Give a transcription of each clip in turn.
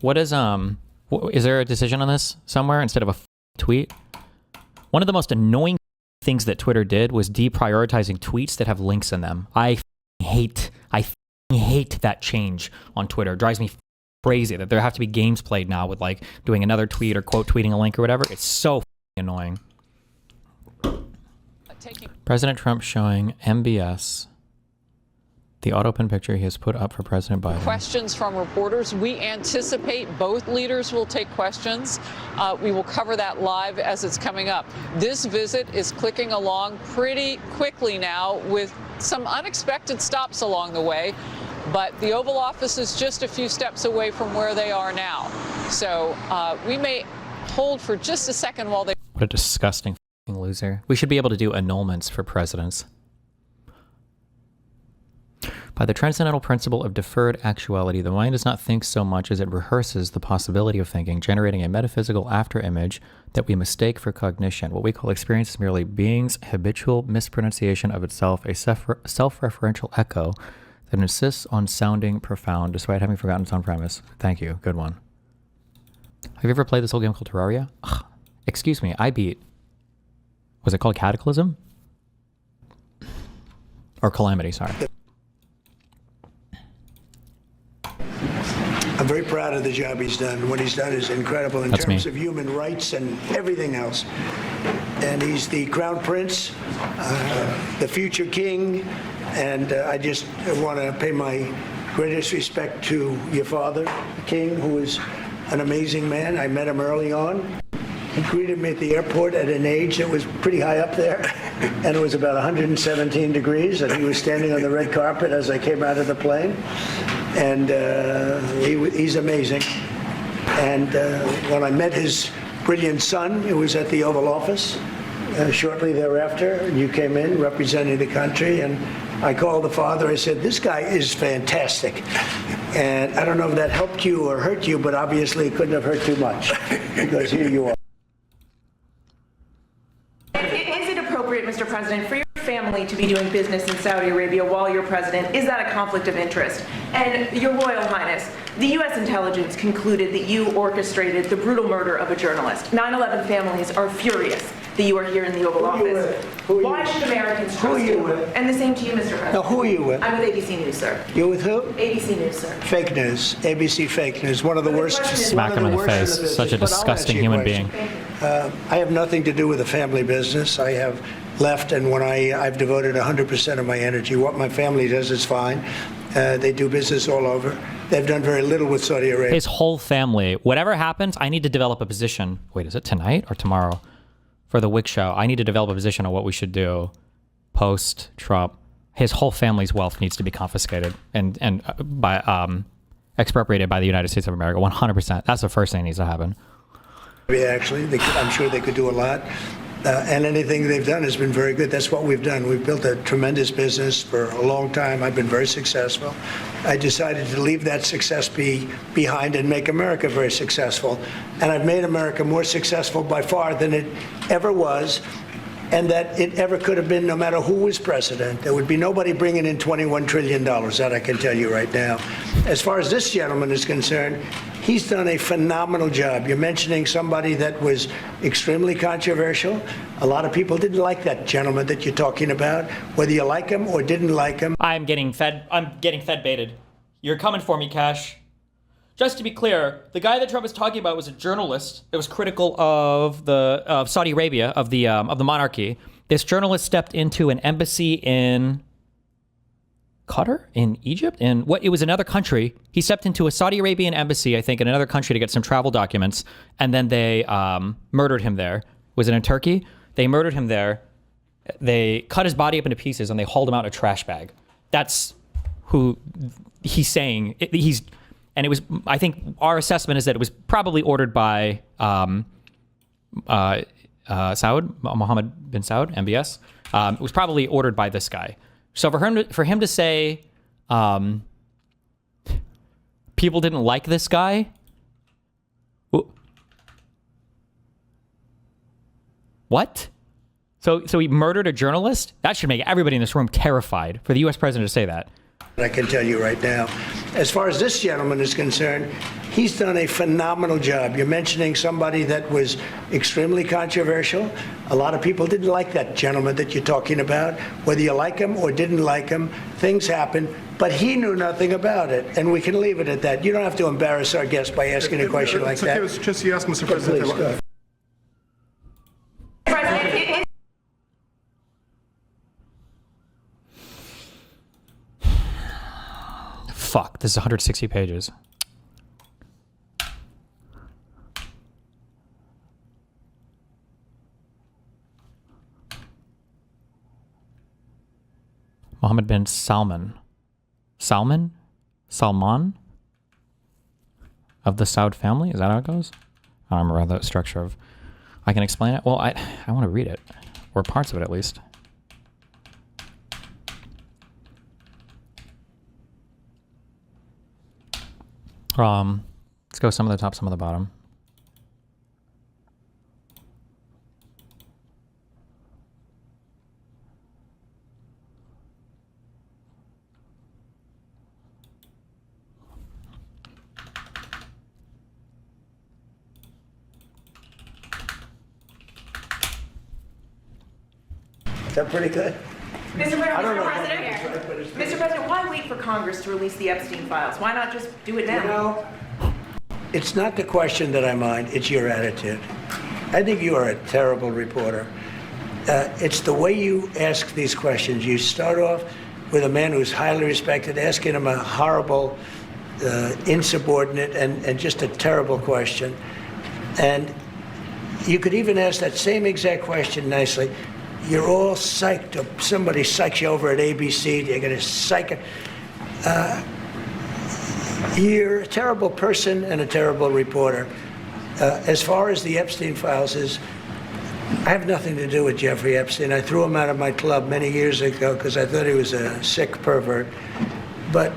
What is is there a decision on this somewhere instead of a tweet? One of the most annoying things that Twitter did was deprioritizing tweets that have links in them. I hate that change on Twitter. It drives me crazy that there have to be games played now with like doing another tweet or quote tweeting a link or whatever. It's so annoying. President Trump showing MBS the auto-pin picture he has put up for President Biden. Questions from reporters. We anticipate both leaders will take questions. We will cover that live as it's coming up. This visit is clicking along pretty quickly now with some unexpected stops along the way. But the Oval Office is just a few steps away from where they are now. So we may hold for just a second while they... What a disgusting loser. We should be able to do annulments for presidents. By the transcendental principle of deferred actuality, the mind does not think so much as it rehearses the possibility of thinking, generating a metaphysical after-image that we mistake for cognition. What we call experience is merely being's habitual mispronunciation of itself, a self-referential echo that insists on sounding profound despite having forgotten its own premise. Thank you. Good one. Have you ever played this old game called Terraria? Ugh. Excuse me, I beat... Was it called Cataclysm? Or Calamity, sorry. I'm very proud of the job he's done. What he's done is incredible in terms of human rights and everything else. And he's the crown prince, the future king, and I just want to pay my greatest respect to your father, the king, who is an amazing man. I met him early on. He greeted me at the airport at an age that was pretty high up there, and it was about 117 degrees, and he was standing on the red carpet as I came out of the plane. And he's amazing. And when I met his brilliant son, it was at the Oval Office. Shortly thereafter, you came in representing the country, and I called the father. I said, "This guy is fantastic." And I don't know if that helped you or hurt you, but obviously it couldn't have hurt too much, because here you are. Is it appropriate, Mr. President, for your family to be doing business in Saudi Arabia while you're president? Is that a conflict of interest? And Your Royal Highness, the U.S. intelligence concluded that you orchestrated the brutal murder of a journalist. 9/11 families are furious that you are here in the Oval Office. Why should Americans trust you? And the same to you, Mr. President. Now, who are you with? I'm with ABC News, sir. You're with who? ABC News, sir. Fake news. ABC fake news. One of the worst. Smack him in the face. Such a disgusting human being. I have nothing to do with the family business. I have left, and when I've devoted 100% of my energy. What my family does is fine. They do business all over. They've done very little with Saudi Arabia. His whole family. Whatever happens, I need to develop a position. Wait, is it tonight or tomorrow? For the Wick show, I need to develop a position on what we should do post-Trump. His whole family's wealth needs to be confiscated and by expropriated by the United States of America. 100%. That's the first thing that needs to happen. Actually, I'm sure they could do a lot. And anything they've done has been very good. That's what we've done. We've built a tremendous business for a long time. I've been very successful. I decided to leave that success behind and make America very successful. And I've made America more successful by far than it ever was, and that it ever could have been, no matter who was president. There would be nobody bringing in $21 trillion, that I can tell you right now. As far as this gentleman is concerned, he's done a phenomenal job. You're mentioning somebody that was extremely controversial. A lot of people didn't like that gentleman that you're talking about, whether you like him or didn't like him. I'm getting fed baited. You're coming for me, Cash. Just to be clear, the guy that Trump was talking about was a journalist that was critical of Saudi Arabia, of the monarchy. This journalist stepped into an embassy in Qatar, in Egypt, it was another country. He stepped into a Saudi Arabian embassy, I think, in another country to get some travel documents, and then they murdered him there. Was it in Turkey? They murdered him there. They cut his body up into pieces and they hauled him out in a trash bag. That's who he's saying. And it was, I think our assessment is that it was probably ordered by Mohammed bin Saud, MBS. It was probably ordered by this guy. So for him to say people didn't like this guy, what? So he murdered a journalist? That should make everybody in this room terrified. For the U.S. president to say that. I can tell you right now. As far as this gentleman is concerned, he's done a phenomenal job. You're mentioning somebody that was extremely controversial. A lot of people didn't like that gentleman that you're talking about. Whether you like him or didn't like him, things happen. But he knew nothing about it, and we can leave it at that. You don't have to embarrass our guest by asking a question like that. It's okay, just you ask, Mr. President. Please, go. Fuck, this is 160 pages. Mohammed bin Salman of the Saud family? Is that how it goes? I don't remember the structure of... I can explain it? Well, I want to read it. Or parts of it, at least. Let's go some of the top, some of the bottom. Is that pretty good? Mr. President, why wait for Congress to release the Epstein files? Why not just do it now? You know, it's not the question that I mind, it's your attitude. I think you are a terrible reporter. It's the way you ask these questions. You start off with a man who's highly respected, asking him a horrible, insubordinate, and just a terrible question. And you could even ask that same exact question nicely. You're all psyched up. Somebody psychs you over at ABC. You're going to psych it. You're a terrible person and a terrible reporter. As far as the Epstein files is, I have nothing to do with Jeffrey Epstein. I threw him out of my club many years ago because I thought he was a sick pervert. And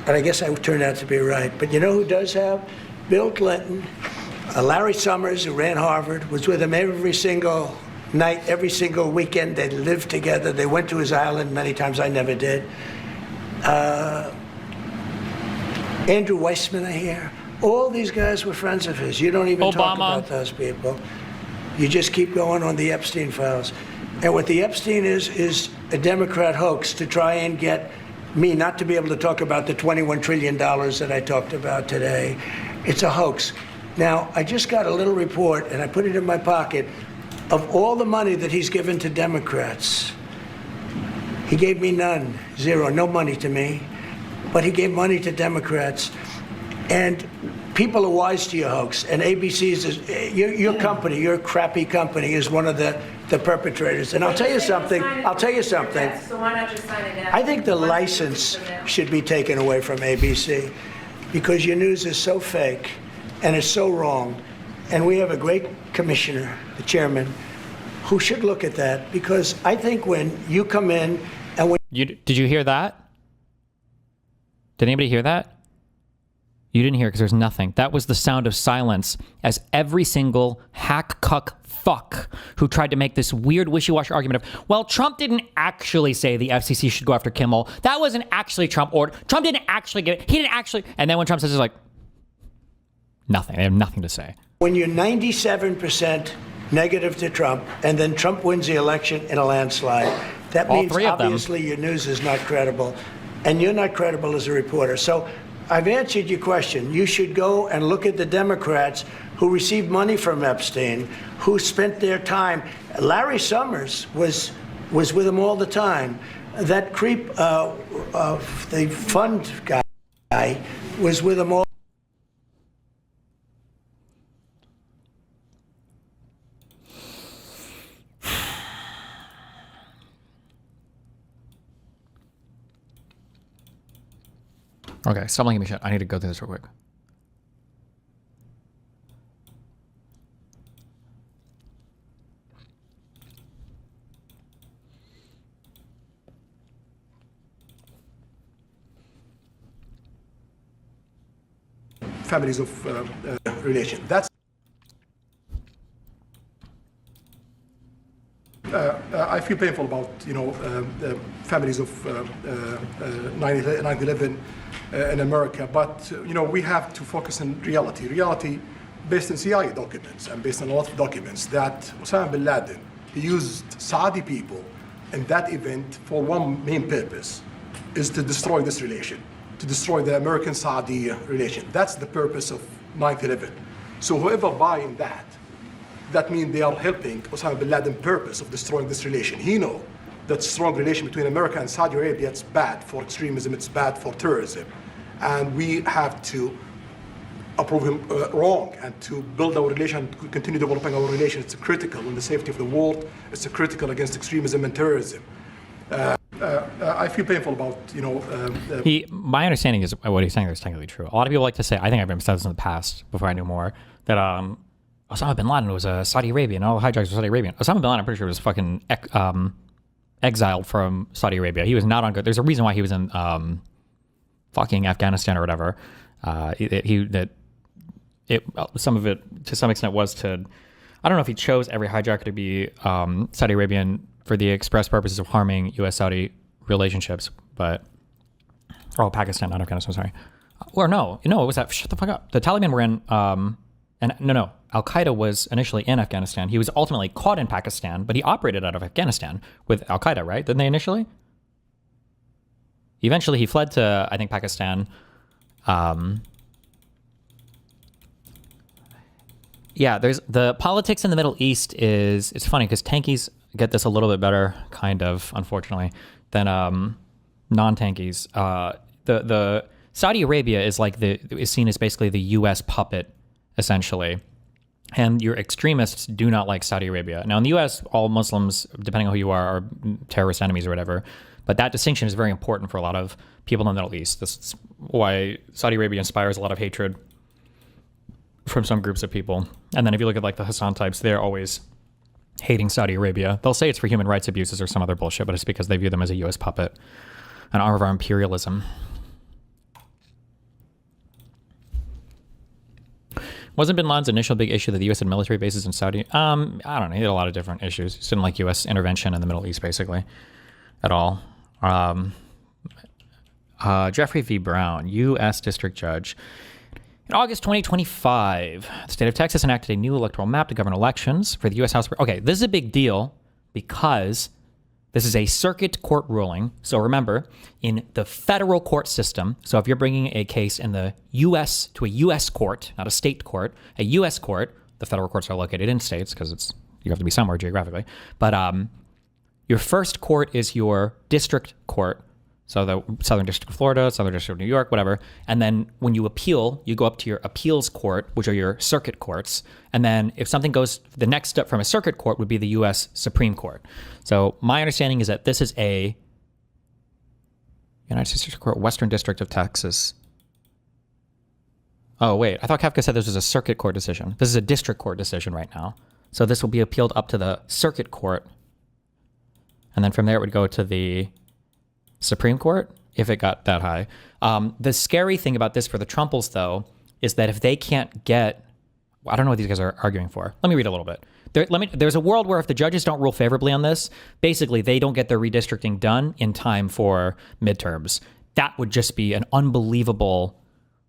I guess I turned out to be right. But you know who does have? Bill Clinton, Larry Summers, who ran Harvard, was with him every single night, every single weekend. They lived together. They went to his island many times. I never did. Andrew Weissman, I hear. All these guys were friends of his. You don't even talk about those people. You just keep going on the Epstein files. And what the Epstein is a Democrat hoax to try and get me not to be able to talk about the $21 trillion that I talked about today. It's a hoax. Now, I just got a little report, and I put it in my pocket, of all the money that he's given to Democrats. He gave me none, zero, no money to me. But he gave money to Democrats. And people are wise to your hoax. And ABC's, your company, your crappy company, is one of the perpetrators. And I'll tell you something. So why not just sign it now? I think the license should be taken away from ABC because your news is so fake and it's so wrong. And we have a great commissioner, the chairman, who should look at that, because I think when you come in and when did you hear that? Did anybody hear that? You didn't hear it because there's nothing. That was the sound of silence as every single hack cuck fuck who tried to make this weird wishy-washy argument of, well, Trump didn't actually say the FCC should go after Kimmel. That wasn't actually Trump order. Trump didn't actually get it. He didn't actually. And then when Trump says it's like, nothing. They have nothing to say. When you're 97% negative to Trump, and then Trump wins the election in a landslide, that means obviously your news is not credible, and you're not credible as a reporter. So I've answered your question. You should go and look at the Democrats who received money from Epstein, who spent their time. Larry Summers was with him all the time. That creep of the fund guy was with him all. Okay, stop looking at me shit. I need to go through this real quick. Families of relation. That's I feel painful about, the families of 9/11 in America, but, we have to focus on reality. Reality based on CIA documents and based on a lot of documents that Osama bin Laden, he used Saudi people in that event for one main purpose, is to destroy this relation, to destroy the American-Saudi relation. That's the purpose of 9/11. So whoever buying that means they are helping Osama bin Laden's purpose of destroying this relation. He knows that strong relation between America and Saudi Arabia, it's bad for extremism, it's bad for terrorism. And we have to approve him wrong and to build our relation, to continue developing our relation. It's critical in the safety of the world. It's critical against extremism and terrorism. I feel painful about, My understanding is what he's saying is technically true. A lot of people like to say, I think I've said this in the past before I knew more, that Osama bin Laden was a Saudi Arabian. All the hijackers were Saudi Arabian. Osama bin Laden, I'm pretty sure, was fucking exiled from Saudi Arabia. He was not on good. There's a reason why he was in fucking Afghanistan or whatever. Some of it, to some extent, was to, I don't know if he chose every hijacker to be Saudi Arabian for the express purposes of harming U.S.-Saudi relationships, but, Pakistan, not Afghanistan, sorry. Or no, it was that, shut the fuck up. The Taliban were in, Al-Qaeda was initially in Afghanistan. He was ultimately caught in Pakistan, but he operated out of Afghanistan with Al-Qaeda, right? Didn't they initially? Eventually, he fled to, I think, Pakistan. There's the politics in the Middle East it's funny because tankies get this a little bit better, kind of, unfortunately, than non-tankies. The Saudi Arabia is seen as basically the U.S. puppet, essentially. And your extremists do not like Saudi Arabia. Now, in the U.S., all Muslims, depending on who you are terrorist enemies or whatever. But that distinction is very important for a lot of people in the Middle East. This is why Saudi Arabia inspires a lot of hatred from some groups of people. And then if you look at the Hassan types, they're always hating Saudi Arabia. They'll say it's for human rights abuses or some other bullshit, but it's because they view them as a U.S. puppet, an arm of our imperialism. Wasn't bin Laden's initial big issue that the U.S. had military bases in Saudi? I don't know. He had a lot of different issues. He didn't like U.S. intervention in the Middle East, basically, at all. Jeffrey V. Brown, U.S. District Judge. In August 2025, the state of Texas enacted a new electoral map to govern elections for the U.S. House. Okay, this is a big deal because this is a circuit court ruling. So remember, in the federal court system, so if you're bringing a case in the U.S. to a U.S. court, not a state court, a U.S. court, the federal courts are located in states because you have to be somewhere geographically. But your first court is your district court. So the Southern District of Florida, Southern District of New York, whatever. And then when you appeal, you go up to your appeals court, which are your circuit courts. And then if something goes, the next step from a circuit court would be the U.S. Supreme Court. So my understanding is that this is a United States District Court, Western District of Texas. Oh, wait. I thought Kafka said this was a circuit court decision. This is a district court decision right now. So this will be appealed up to the circuit court. And then from there it would go to the Supreme Court, if it got that high. The scary thing about this for the Trumples, though, is that if they can't get... I don't know what these guys are arguing for. Let me read a little bit. There's a world where if the judges don't rule favorably on this, basically they don't get their redistricting done in time for midterms. That would just be an unbelievable,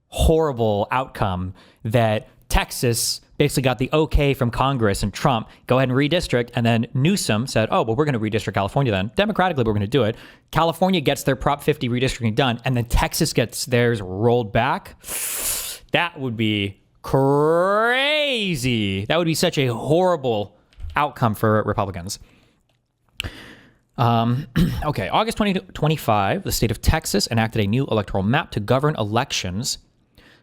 horrible outcome that Texas basically got the okay from Congress and Trump, go ahead and redistrict, and then Newsom said, oh, well, we're going to redistrict California then. Democratically, we're going to do it. California gets their Prop 50 redistricting done, and then Texas gets theirs rolled back. That would be crazy. That would be such a horrible outcome for Republicans. Okay, August 2025, the state of Texas enacted a new electoral map to govern elections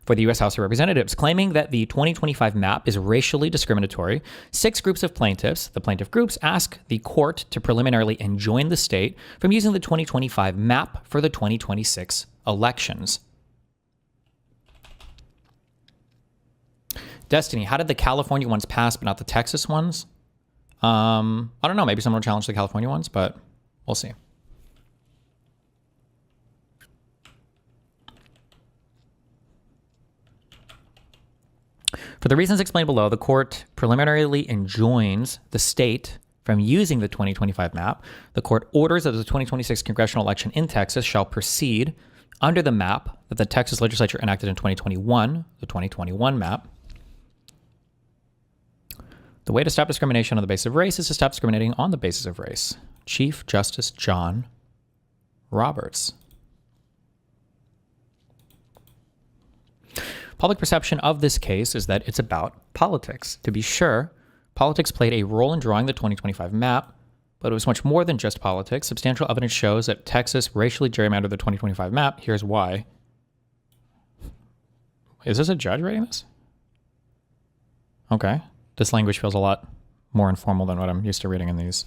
for the U.S. House of Representatives, claiming that the 2025 map is racially discriminatory. 6 groups of plaintiffs, the plaintiff groups, ask the court to preliminarily enjoin the state from using the 2025 map for the 2026 elections. Destiny, how did the California ones pass but not the Texas ones? I don't know. Maybe someone will challenge the California ones, but we'll see. For the reasons explained below, the court preliminarily enjoins the state from using the 2025 map, the court orders that the 2026 congressional election in Texas shall proceed under the map that the Texas legislature enacted in 2021, the 2021 map. The way to stop discrimination on the basis of race is to stop discriminating on the basis of race. Chief Justice John Roberts. Public perception of this case is that it's about politics. To be sure, politics played a role in drawing the 2025 map, but it was much more than just politics. Substantial evidence shows that Texas racially gerrymandered the 2025 map. Here's why. Is this a judge reading this? Okay. This language feels a lot more informal than what I'm used to reading in these.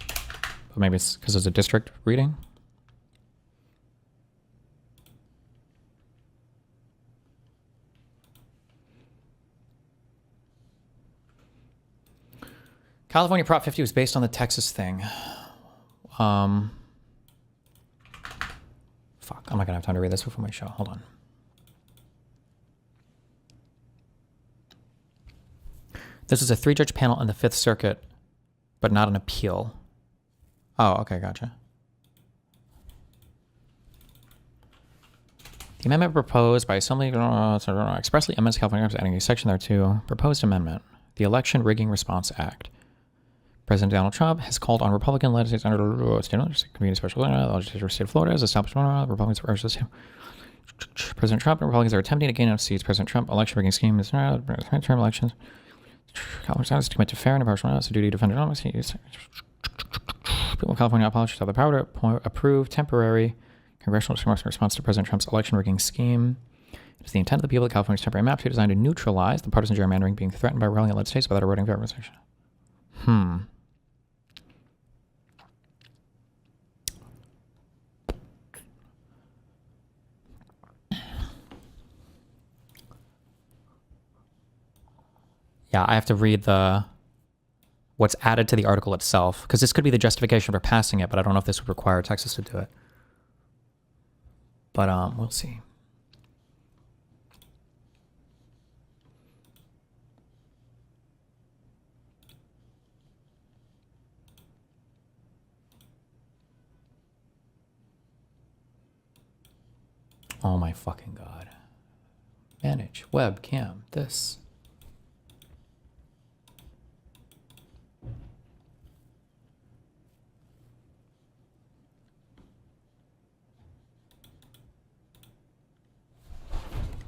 But maybe it's because it's a district reading. California Prop 50 was based on the Texas thing. Fuck, I'm not gonna have time to read this before my show. Hold on. This is a 3-judge panel in the Fifth Circuit, but not an appeal. Oh, okay, gotcha. The amendment proposed by Assembly expressly amends California, adding a section there too. Proposed amendment, the Election Rigging Response Act. President Donald Trump has called on Republican legislators under the state community special legislature of the state of Florida as established Republicans urge the state. President Trump and Republicans are attempting to gain enough seats. President Trump election rigging scheme is term elections. California to commit to fair and impartial it's a duty to defend democracy. People in California apologize have the power to approve temporary congressional response to President Trump's election rigging scheme. It is the intent of the people of California's temporary map to be designed to neutralize the partisan gerrymandering being threatened by ruling led states without eroding federal administration. Yeah, I have to read what's added to the article itself, because this could be the justification for passing it, but I don't know if this would require Texas to do it. But we'll see. Oh my fucking god. Manage webcam. This.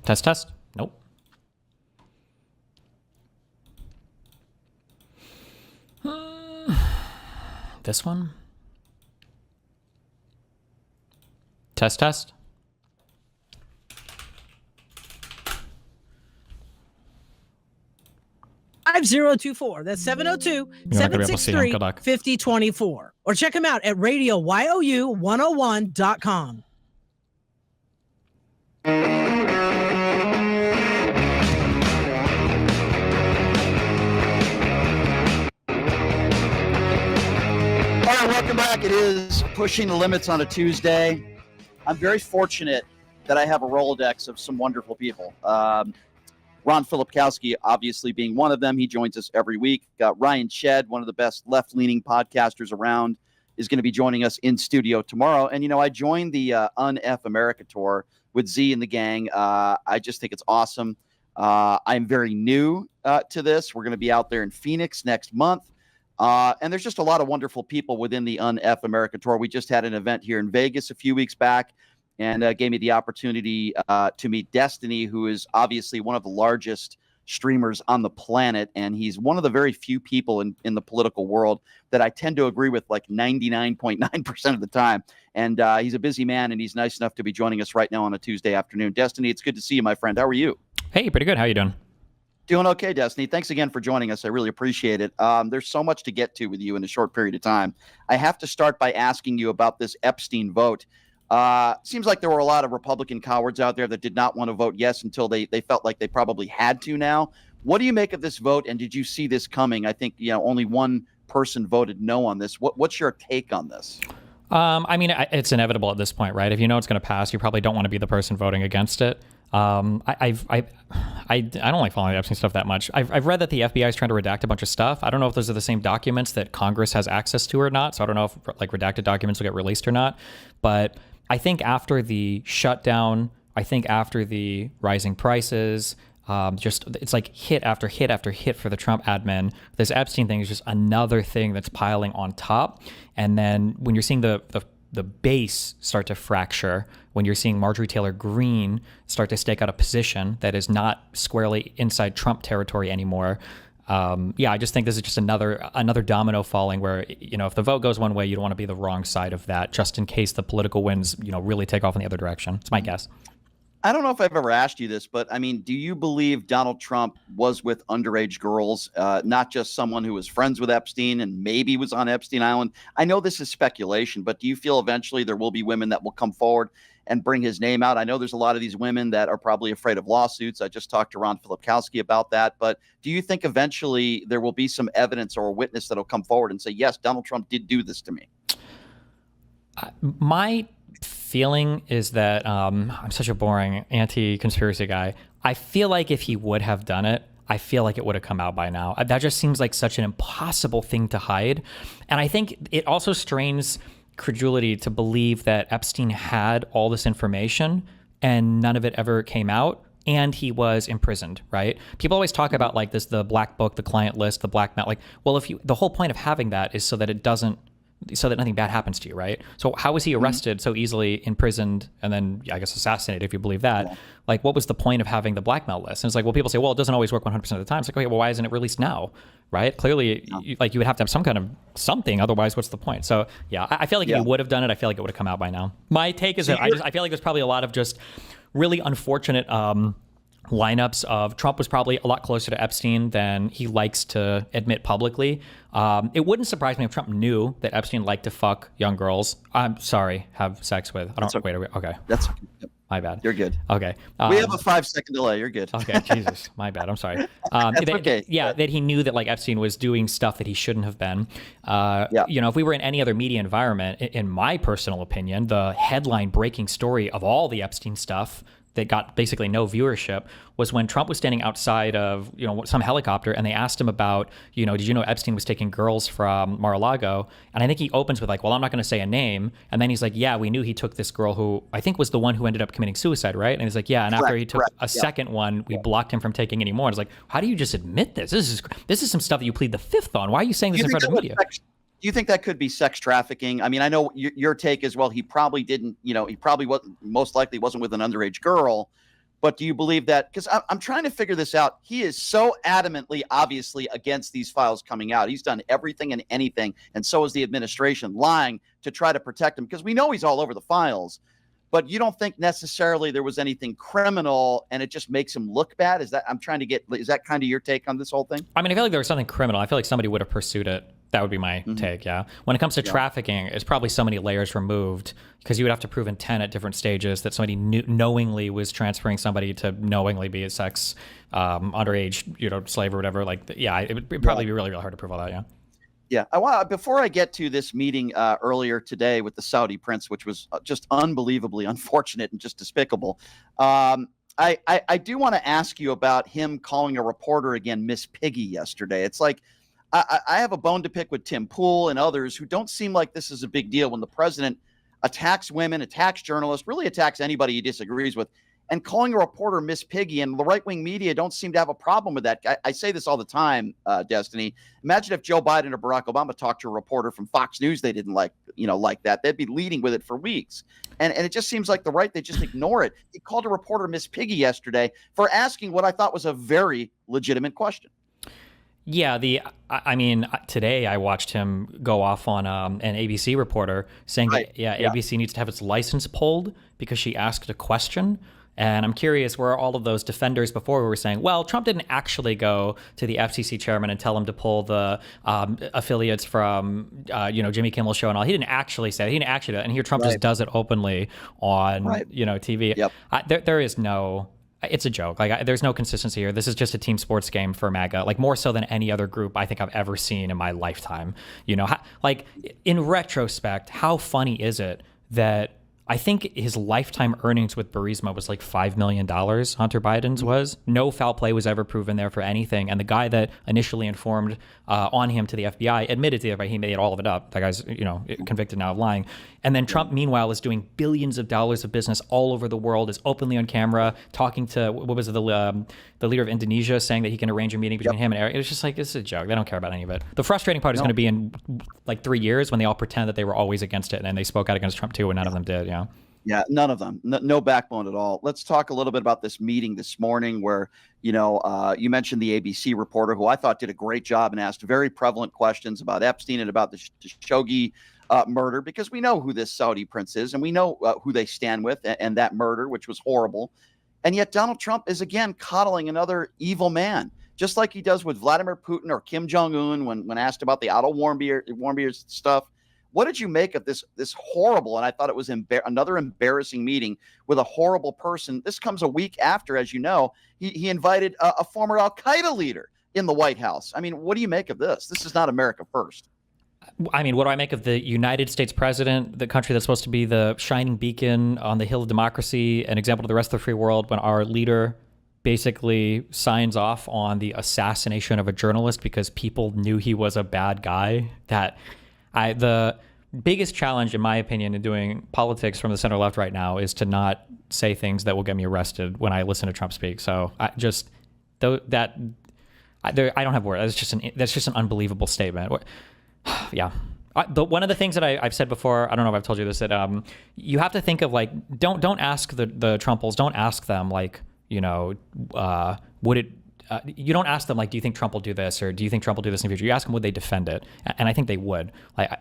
Test. Nope. This one. Test. 5024. That's 702-763-5024. Or check them out at radioyou101.com. All right, welcome back. It is Pushing the Limits on a Tuesday. I'm very fortunate that I have a Rolodex of some wonderful people. Ron Filipkowski, obviously being one of them. He joins us every week. Ryan Shedd, one of the best left-leaning podcasters around, is going to be joining us in studio tomorrow. And, you know, I joined the Un-F America tour with Z and the gang. I just think it's awesome. I'm very new to this. We're going to be out there in Phoenix next month. And there's just a lot of wonderful people within the Un-F America tour. We just had an event here in Vegas a few weeks back, and gave me the opportunity to meet Destiny, who is obviously one of the largest streamers on the planet, and he's one of the very few people in the political world that I tend to agree with like 99.9% of the time. And he's a busy man, and he's nice enough to be joining us right now on a Tuesday afternoon. Destiny, it's good to see you, my friend. How are you? Hey, pretty good. How you doing? Doing okay, Destiny. Thanks again for joining us. I really appreciate it. There's so much to get to with you in a short period of time. I have to start by asking you about this Epstein vote. Seems like there were a lot of Republican cowards out there that did not want to vote yes until they felt like they probably had to now. What do you make of this vote, and did you see this coming? I think only one person voted no on this. What's your take on this? I mean, it's inevitable at this point, right? If you know it's going to pass, you probably don't want to be the person voting against it. I don't like following the Epstein stuff that much. I've read that the FBI is trying to redact a bunch of stuff. I don't know if those are the same documents that Congress has access to or not. So I don't know if like redacted documents will get released or not. But I think after the shutdown, I think after the rising prices, it's like hit after hit after hit for the Trump admin. This Epstein thing is just another thing that's piling on top. And then when you're seeing the base start to fracture, when you're seeing Marjorie Taylor Greene start to stake out a position that is not squarely inside Trump territory anymore, I just think this is just another domino falling where, if the vote goes one way, you don't want to be the wrong side of that, just in case the political winds, really take off in the other direction. It's my guess. I don't know if I've ever asked you this, but I mean, do you believe Donald Trump was with underage girls, not just someone who was friends with Epstein and maybe was on Epstein Island? I know this is speculation, but do you feel eventually there will be women that will come forward and bring his name out? I know there's a lot of these women that are probably afraid of lawsuits. I just talked to Ron Filipkowski about that. But do you think eventually there will be some evidence or a witness that will come forward and say, yes, Donald Trump did do this to me? My feeling is that I'm such a boring anti-conspiracy guy. I feel like if he would have done it, I feel like it would have come out by now. That just seems like such an impossible thing to hide. And I think it also strains credulity to believe that Epstein had all this information and none of it ever came out. And he was imprisoned, right? People always talk about like this, the black book, the client list, the blackmail. Like, well, the whole point of having that is so that nothing bad happens to you, right? So how was he arrested so easily, imprisoned, and then I guess assassinated, if you believe that? Yeah. Like, what was the point of having the blackmail list? And it's like, well, people say, well, it doesn't always work 100% of the time. It's like, okay, well, why isn't it released now, right? Clearly, you would have to have some kind of something. Otherwise, what's the point? So yeah, I feel like if he would have done it, I feel like it would have come out by now. My take is that I feel like there's probably a lot of just really unfortunate lineups of Trump was probably a lot closer to Epstein than he likes to admit publicly. It wouldn't surprise me if Trump knew that Epstein liked to fuck young girls. I'm sorry, have sex with. I don't. Wait. Okay. That's my bad. You're good. Okay. We have a 5-second delay. You're good. Okay. Jesus, my bad. I'm sorry. Okay. Yeah, that he knew that like Epstein was doing stuff that he shouldn't have been. If we were in any other media environment, in my personal opinion, the headline breaking story of all the Epstein stuff that got basically no viewership was when Trump was standing outside of some helicopter and they asked him about did you know Epstein was taking girls from Mar-a-Lago? And I think he opens with like, well, I'm not going to say a name, and then he's like, yeah, we knew he took this girl who I think was the one who ended up committing suicide, right? And he's like, yeah, and after he took a second one, we blocked him from taking any more. And it's like, how do you just admit this? This is some stuff that you plead the fifth on. Why are you saying this in front of the media? Do you think that could be sex trafficking? I mean, I know your take is, well, he probably didn't, he probably most likely wasn't with an underage girl. But do you believe that? Because I'm trying to figure this out. He is so adamantly, obviously, against these files coming out. He's done everything and anything, and so is the administration, lying to try to protect him, because we know he's all over the files. But you don't think necessarily there was anything criminal and it just makes him look bad? Is that kind of your take on this whole thing? I mean, I feel like there was something criminal. I feel like somebody would have pursued it. That would be my take, yeah. When it comes to trafficking, it's probably so many layers removed, because you would have to prove intent at different stages that somebody knowingly was transferring somebody to knowingly be a sex underage, slave or whatever. Like, yeah, it would probably be really, really hard to prove all that, yeah. Yeah, before I get to this meeting earlier today with the Saudi prince, which was just unbelievably unfortunate and just despicable, I do want to ask you about him calling a reporter again Miss Piggy yesterday. It's like, I have a bone to pick with Tim Pool and others who don't seem like this is a big deal when the president attacks women, attacks journalists, really attacks anybody he disagrees with, and calling a reporter Miss Piggy. And the right-wing media don't seem to have a problem with that. I say this all the time, Destiny. Imagine if Joe Biden or Barack Obama talked to a reporter from Fox News they didn't like that. They'd be leading with it for weeks. And it just seems like the right, they just ignore it. He called a reporter Miss Piggy yesterday for asking what I thought was a very legitimate question. Yeah, today I watched him go off on an ABC reporter saying that ABC needs to have its license pulled because she asked a question. And I'm curious where all of those defenders before were saying, well, Trump didn't actually go to the FCC chairman and tell him to pull the affiliates from, Jimmy Kimmel's show and all. He didn't actually say that. He didn't actually do that. And here Trump just does it openly on, TV. Yep. There is no... it's a joke. Like, there's no consistency here. This is just a team sports game for MAGA, like more so than any other group I think I've ever seen in my lifetime. You know, like in retrospect, how funny is it that I think his lifetime earnings with Burisma was like $5 million. Hunter Biden's was. No foul play was ever proven there for anything. And the guy that initially informed on him to the FBI admitted to the FBI he made all of it up. That guy's, convicted now of lying. And then Trump, meanwhile, is doing billions of dollars of business all over the world, is openly on camera talking to, what was it, the leader of Indonesia, saying that he can arrange a meeting between him and Eric. It's just like, this is a joke. They don't care about any of it. The frustrating part is going to be in like 3 years when they all pretend that they were always against it and they spoke out against Trump too, and none of them did. Yeah, none of them. No backbone at all. Let's talk a little bit about this meeting this morning where, you mentioned the ABC reporter who I thought did a great job and asked very prevalent questions about Epstein and about the Khashoggi murder, because we know who this Saudi prince is and we know who they stand with and that murder, which was horrible. And yet Donald Trump is again coddling another evil man, just like he does with Vladimir Putin or Kim Jong-un when asked about the Otto Warmbier stuff. What did you make of this horrible, and I thought it was another embarrassing meeting with a horrible person? This comes a week after, as you know, he invited a former Al-Qaeda leader in the White House. I mean, what do you make of this? This is not America first. I mean, what do I make of the United States president, the country that's supposed to be the shining beacon on the hill of democracy, an example to the rest of the free world, when our leader basically signs off on the assassination of a journalist because people knew he was a bad guy? The biggest challenge, in my opinion, in doing politics from the center left right now is to not say things that will get me arrested when I listen to Trump speak. So I don't have words. That's just an unbelievable statement. Yeah. But one of the things that I've said before, I don't know if I've told you this, that you have to think of like, don't ask the Trumples, don't ask them like, would it, you don't ask them like, do you think Trump will do this, or do you think Trump will do this in the future? You ask them, would they defend it? And I think they would. I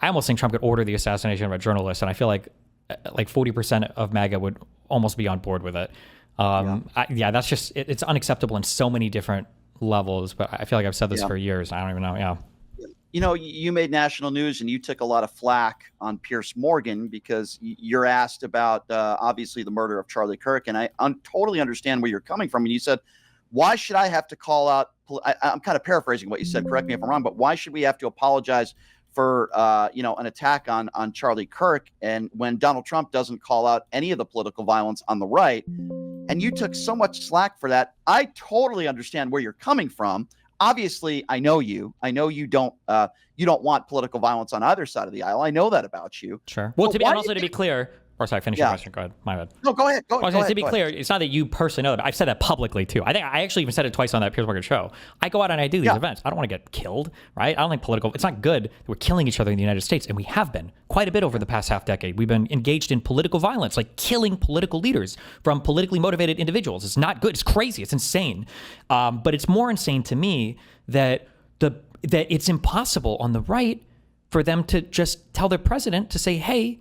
almost think Trump could order the assassination of a journalist, and I feel like 40% of MAGA would almost be on board with it. That's just it's unacceptable in so many different levels. But I feel like I've said this for years. I don't even know. Yeah. You made national news and you took a lot of flack on Piers Morgan because you're asked about obviously the murder of Charlie Kirk, and I totally understand where you're coming from. And you said, why should I have to call out? I'm kind of paraphrasing what you said. Correct me if I'm wrong, but why should we have to apologize for an attack on Charlie Kirk, and when Donald Trump doesn't call out any of the political violence on the right? And you took so much slack for that. I totally understand where you're coming from. Obviously, I know you. I know you don't want political violence on either side of the aisle. I know that about you. Sure. Well, to be clear. Or sorry, finish your question. Go ahead. My bad. No, go ahead. To be clear, it's not that you personally know that. I've said that publicly too. I think I actually even said it twice on that Piers Morgan show. I go out and I do these events. I don't want to get killed, right? I don't think it's not good that we're killing each other in the United States, and we have been quite a bit over the past half decade. We've been engaged in political violence, like killing political leaders from politically motivated individuals. It's not good. It's crazy. It's insane. But it's more insane to me that it's impossible on the right for them to just tell their president to say, hey,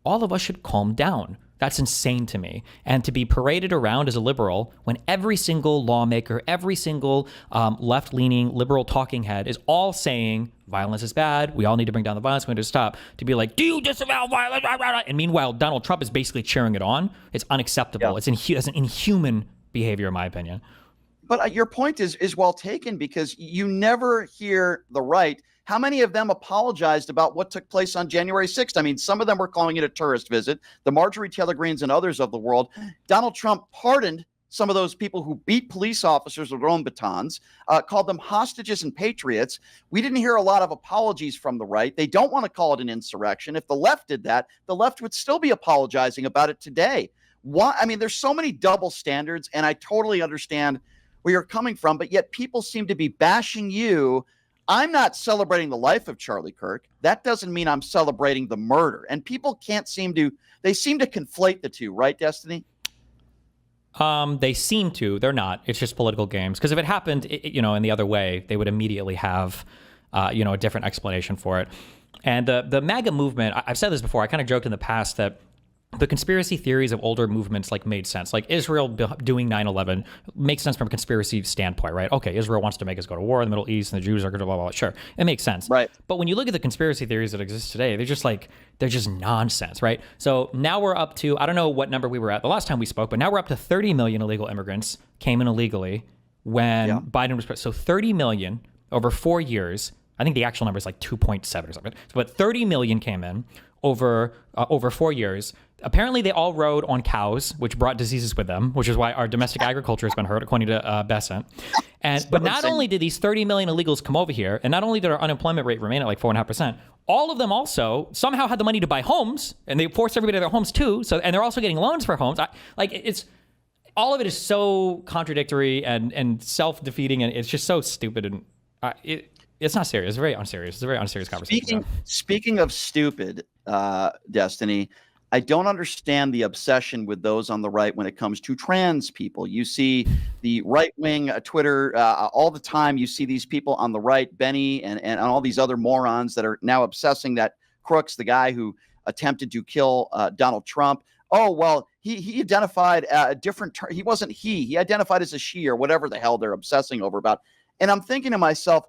all of us should calm down. That's insane to me. And to be paraded around as a liberal when every single lawmaker, every single left-leaning liberal talking head is all saying violence is bad, we all need to bring down the violence, we need to stop, to be like, do you disavow violence? And meanwhile, Donald Trump is basically cheering it on. It's unacceptable. It's an inhuman behavior, in my opinion. But your point is well taken, because you never hear the right. How many of them apologized about what took place on January 6th? I mean, some of them were calling it a tourist visit. The Marjorie Taylor Greens and others of the world. Donald Trump pardoned some of those people who beat police officers with their own batons, called them hostages and patriots. We didn't hear a lot of apologies from the right. They don't want to call it an insurrection. If the left did that, the left would still be apologizing about it today. Why? I mean, there's so many double standards, and I totally understand where you're coming from, but yet people seem to be bashing you. I'm not celebrating the life of Charlie Kirk. That doesn't mean I'm celebrating the murder. And people seem to conflate the two, right, Destiny? They seem to. They're not. It's just political games. Because if it happened, in the other way, they would immediately have, a different explanation for it. And the MAGA movement, I've said this before, I kind of joked in the past that the conspiracy theories of older movements like made sense. Like Israel doing 9/11 makes sense from a conspiracy standpoint, right? Okay, Israel wants to make us go to war in the Middle East, and the Jews are going to blah, blah, blah. Sure, it makes sense. Right. But when you look at the conspiracy theories that exist today, they're just nonsense, right? So now we're up to, I don't know what number we were at the last time we spoke, but now we're up to 30 million illegal immigrants came in illegally when Biden was president. So 30 million over 4 years. I think the actual number is like 2.7 or something. But 30 million came in over 4 years. Apparently, they all rode on cows, which brought diseases with them, which is why our domestic agriculture has been hurt, according to Besant. But not only did these 30 million illegals come over here, and not only did our unemployment rate remain at like 4.5%, all of them also somehow had the money to buy homes, and they forced everybody to their homes too. So, and they're also getting loans for homes. It's all of it is so contradictory and self-defeating, and it's just so stupid, and it's not serious. It's very unserious. It's a very unserious conversation. Speaking of stupid, Destiny, I don't understand the obsession with those on the right when it comes to trans people. You see the right-wing Twitter all the time. You see these people on the right, Benny and all these other morons that are now obsessing that Crooks, the guy who attempted to kill Donald Trump. Oh, well, he identified a different term. He wasn't he. He identified as a she or whatever the hell they're obsessing over about. And I'm thinking to myself,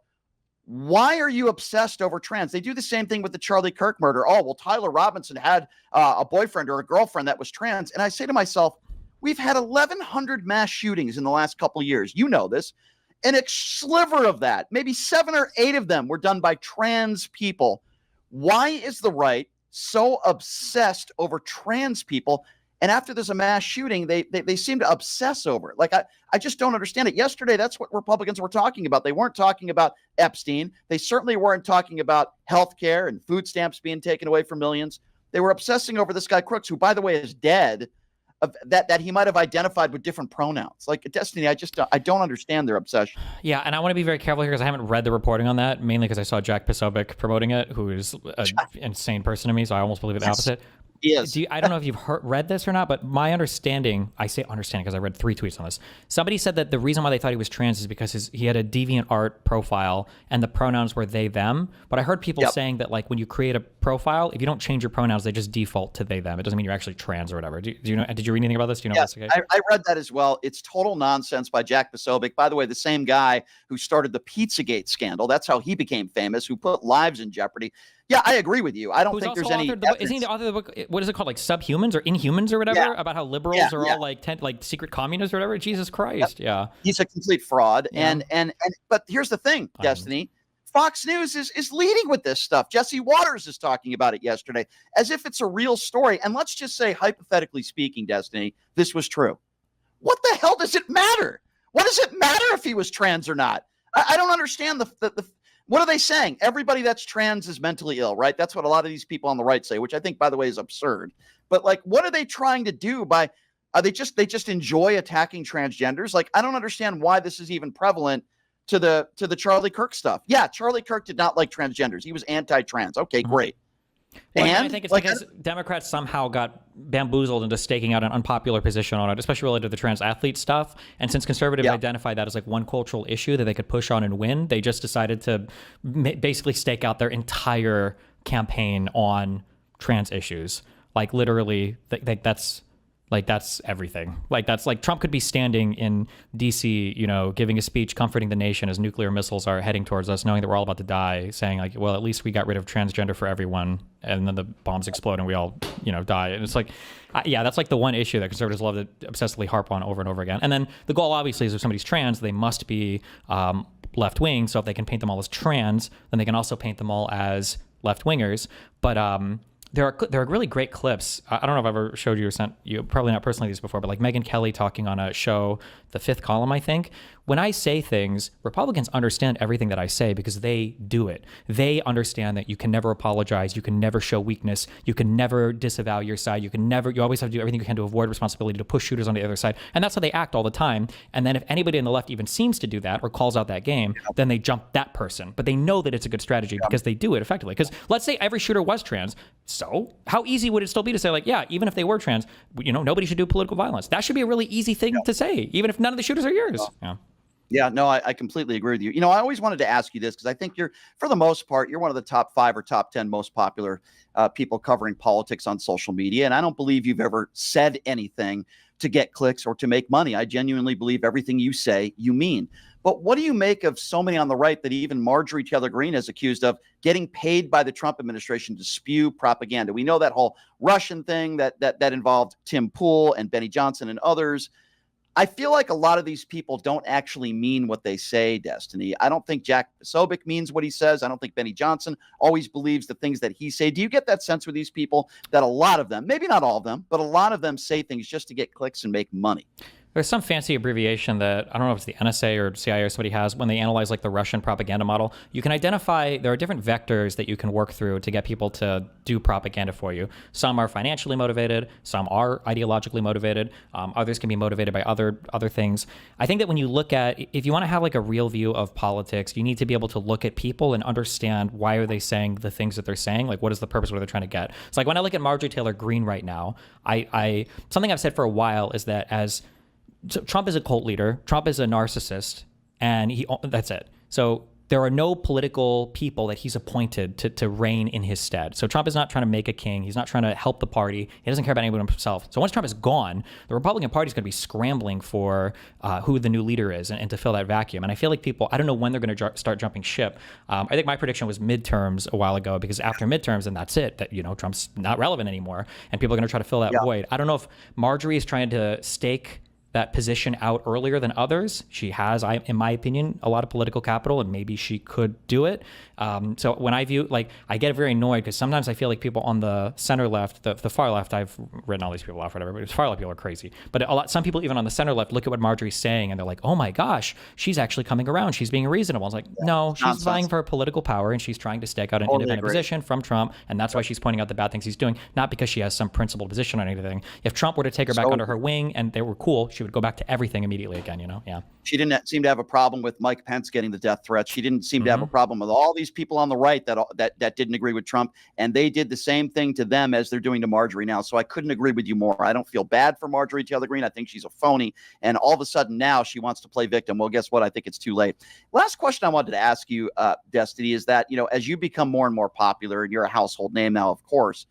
why are you obsessed over trans? They do the same thing with the Charlie Kirk murder. Oh, well, Tyler Robinson had a boyfriend or a girlfriend that was trans. And I say to myself, we've had 1,100 mass shootings in the last couple of years. You know this. And a sliver of that, maybe 7 or 8 of them were done by trans people. Why is the right so obsessed over trans people? And after there's a mass shooting, they seem to obsess over it. Like, I just don't understand it. Yesterday, that's what Republicans were talking about. They weren't talking about Epstein. They certainly weren't talking about health care and food stamps being taken away from millions. They were obsessing over this guy Crooks, who, by the way, is dead, that he might have identified with different pronouns. Like, Destiny, I don't understand their obsession. Yeah, and I want to be very careful here because I haven't read the reporting on that, mainly because I saw Jack Posobiec promoting it, who is an insane person to me, so I almost believe it the opposite. Yes. I don't know if you've read this or not, but my understanding, I say understanding because I read 3 tweets on this. Somebody said that the reason why they thought he was trans is because he had a DeviantArt profile and the pronouns were they, them. But I heard people saying that, like, when you create a profile, if you don't change your pronouns, they just default to they, them. It doesn't mean you're actually trans or whatever. Do you know? Did you read anything about this? Do you know Yes, if that's the case? I read that as well. It's total nonsense by Jack Posobiec. By the way, the same guy who started the Pizzagate scandal. That's how he became famous, who put lives in jeopardy. Yeah, I agree with you. I don't think there's any. Isn't he the author of the book? What is it called? Like Subhumans or Inhumans or whatever? About how liberals are all like secret communists or whatever. Jesus Christ. Yeah. He's a complete fraud. Yeah. And but here's the thing, Destiny. Fox News is leading with this stuff. Jesse Waters is talking about it yesterday as if it's a real story. And let's just say, hypothetically speaking, Destiny, this was true. What the hell does it matter? What does it matter if he was trans or not? I don't understand the what are they saying? Everybody that's trans is mentally ill, right? That's what a lot of these people on the right say, which I think, by the way, is absurd. But, like, what are they trying to do by they just enjoy attacking transgenders? Like, I don't understand why this is even prevalent to the Charlie Kirk stuff. Yeah, Charlie Kirk did not like transgenders. He was anti-trans. Okay, great. Well, and I think it's because Democrats somehow got bamboozled into staking out an unpopular position on it, especially related to the trans athlete stuff. And since conservatives identified that as like one cultural issue that they could push on and win, they just decided to basically stake out their entire campaign on trans issues. Like, literally, that's everything. Like, that's like Trump could be standing in DC, giving a speech comforting the nation as nuclear missiles are heading towards us, knowing that we're all about to die, saying like, well, at least we got rid of transgender for everyone. And then the bombs explode and we all, die. And it's like, that's like the one issue that conservatives love to obsessively harp on over and over again. And then the goal obviously is if somebody's trans, they must be left wing. So if they can paint them all as trans, then they can also paint them all as left wingers. But, there are really great clips. I don't know if I've ever showed you or sent you, probably not personally these before, but like Megyn Kelly talking on a show, The Fifth Column, I think. When I say things, Republicans understand everything that I say because they do it. They understand that you can never apologize. You can never show weakness. You can never disavow your side. You always have to do everything you can to avoid responsibility, to push shooters on the other side. And that's how they act all the time. And then if anybody on the left even seems to do that or calls out that game, then they jump that person. But they know that it's a good strategy because they do it effectively. Because let's say every shooter was trans. So how easy would it still be to say, like, yeah, even if they were trans, nobody should do political violence? That should be a really easy thing to say, even if none of the shooters are yours. Yeah. Yeah, no, I completely agree with you. I always wanted to ask you this because I think for the most part, you're one of the top 5 or top 10 most popular people covering politics on social media. And I don't believe you've ever said anything to get clicks or to make money. I genuinely believe everything you say, you mean. But what do you make of so many on the right that even Marjorie Taylor Greene is accused of getting paid by the Trump administration to spew propaganda? We know that whole Russian thing that involved Tim Pool and Benny Johnson and others. I feel like a lot of these people don't actually mean what they say, Destiny. I don't think Jack Posobiec means what he says. I don't think Benny Johnson always believes the things that he say. Do you get that sense with these people that a lot of them, maybe not all of them, but a lot of them say things just to get clicks and make money? There's some fancy abbreviation that I don't know if it's the NSA or CIA or somebody has when they analyze like the Russian propaganda model. You can identify there are different vectors that you can work through to get people to do propaganda for you. Some are financially motivated, some are ideologically motivated, others can be motivated by other things. I think that when you look at, if you want to have like a real view of politics, you need to be able to look at people and understand why are they saying the things that they're saying, like what is the purpose, what are they trying to get. It's like when I look at Marjorie Taylor Greene right now, I something I've said for a while is that so Trump is a cult leader. Trump is a narcissist, and that's it. So there are no political people that he's appointed to reign in his stead. So Trump is not trying to make a king. He's not trying to help the party. He doesn't care about anyone himself. So once Trump is gone, the Republican Party is going to be scrambling for who the new leader is and to fill that vacuum. And I feel like people, I don't know when they're going to start jumping ship. I think my prediction was midterms a while ago, because after midterms, then that's it, that, Trump's not relevant anymore. And people are going to try to fill that void. I don't know if Marjorie is trying to stake that position out earlier than others. She has, in my opinion, a lot of political capital, and maybe she could do it. So when I view, I get very annoyed because sometimes I feel like people on the center left, the far left, I've written all these people off, whatever, but the far left people are crazy. But some people even on the center left look at what Marjorie's saying and they're like, oh my gosh, she's actually coming around. She's being reasonable. I was like, no, she's vying for political power and she's trying to stake out an independent position from Trump. And that's why she's pointing out the bad things he's doing, not because she has some principled position on anything. If Trump were to take her back under her wing and they were cool, she would go back to everything immediately again, Yeah. She didn't seem to have a problem with Mike Pence getting the death threats. She didn't seem to have a problem with all these people on the right that didn't agree with Trump, and they did the same thing to them as they're doing to Marjorie now. So I couldn't agree with you more. I don't feel bad for Marjorie Taylor Greene. I think she's a phony, and all of a sudden now she wants to play victim. Well, guess what? I think it's too late. Last question I wanted to ask you, Destiny, is that, as you become more and more popular, and you're a household name now, of course,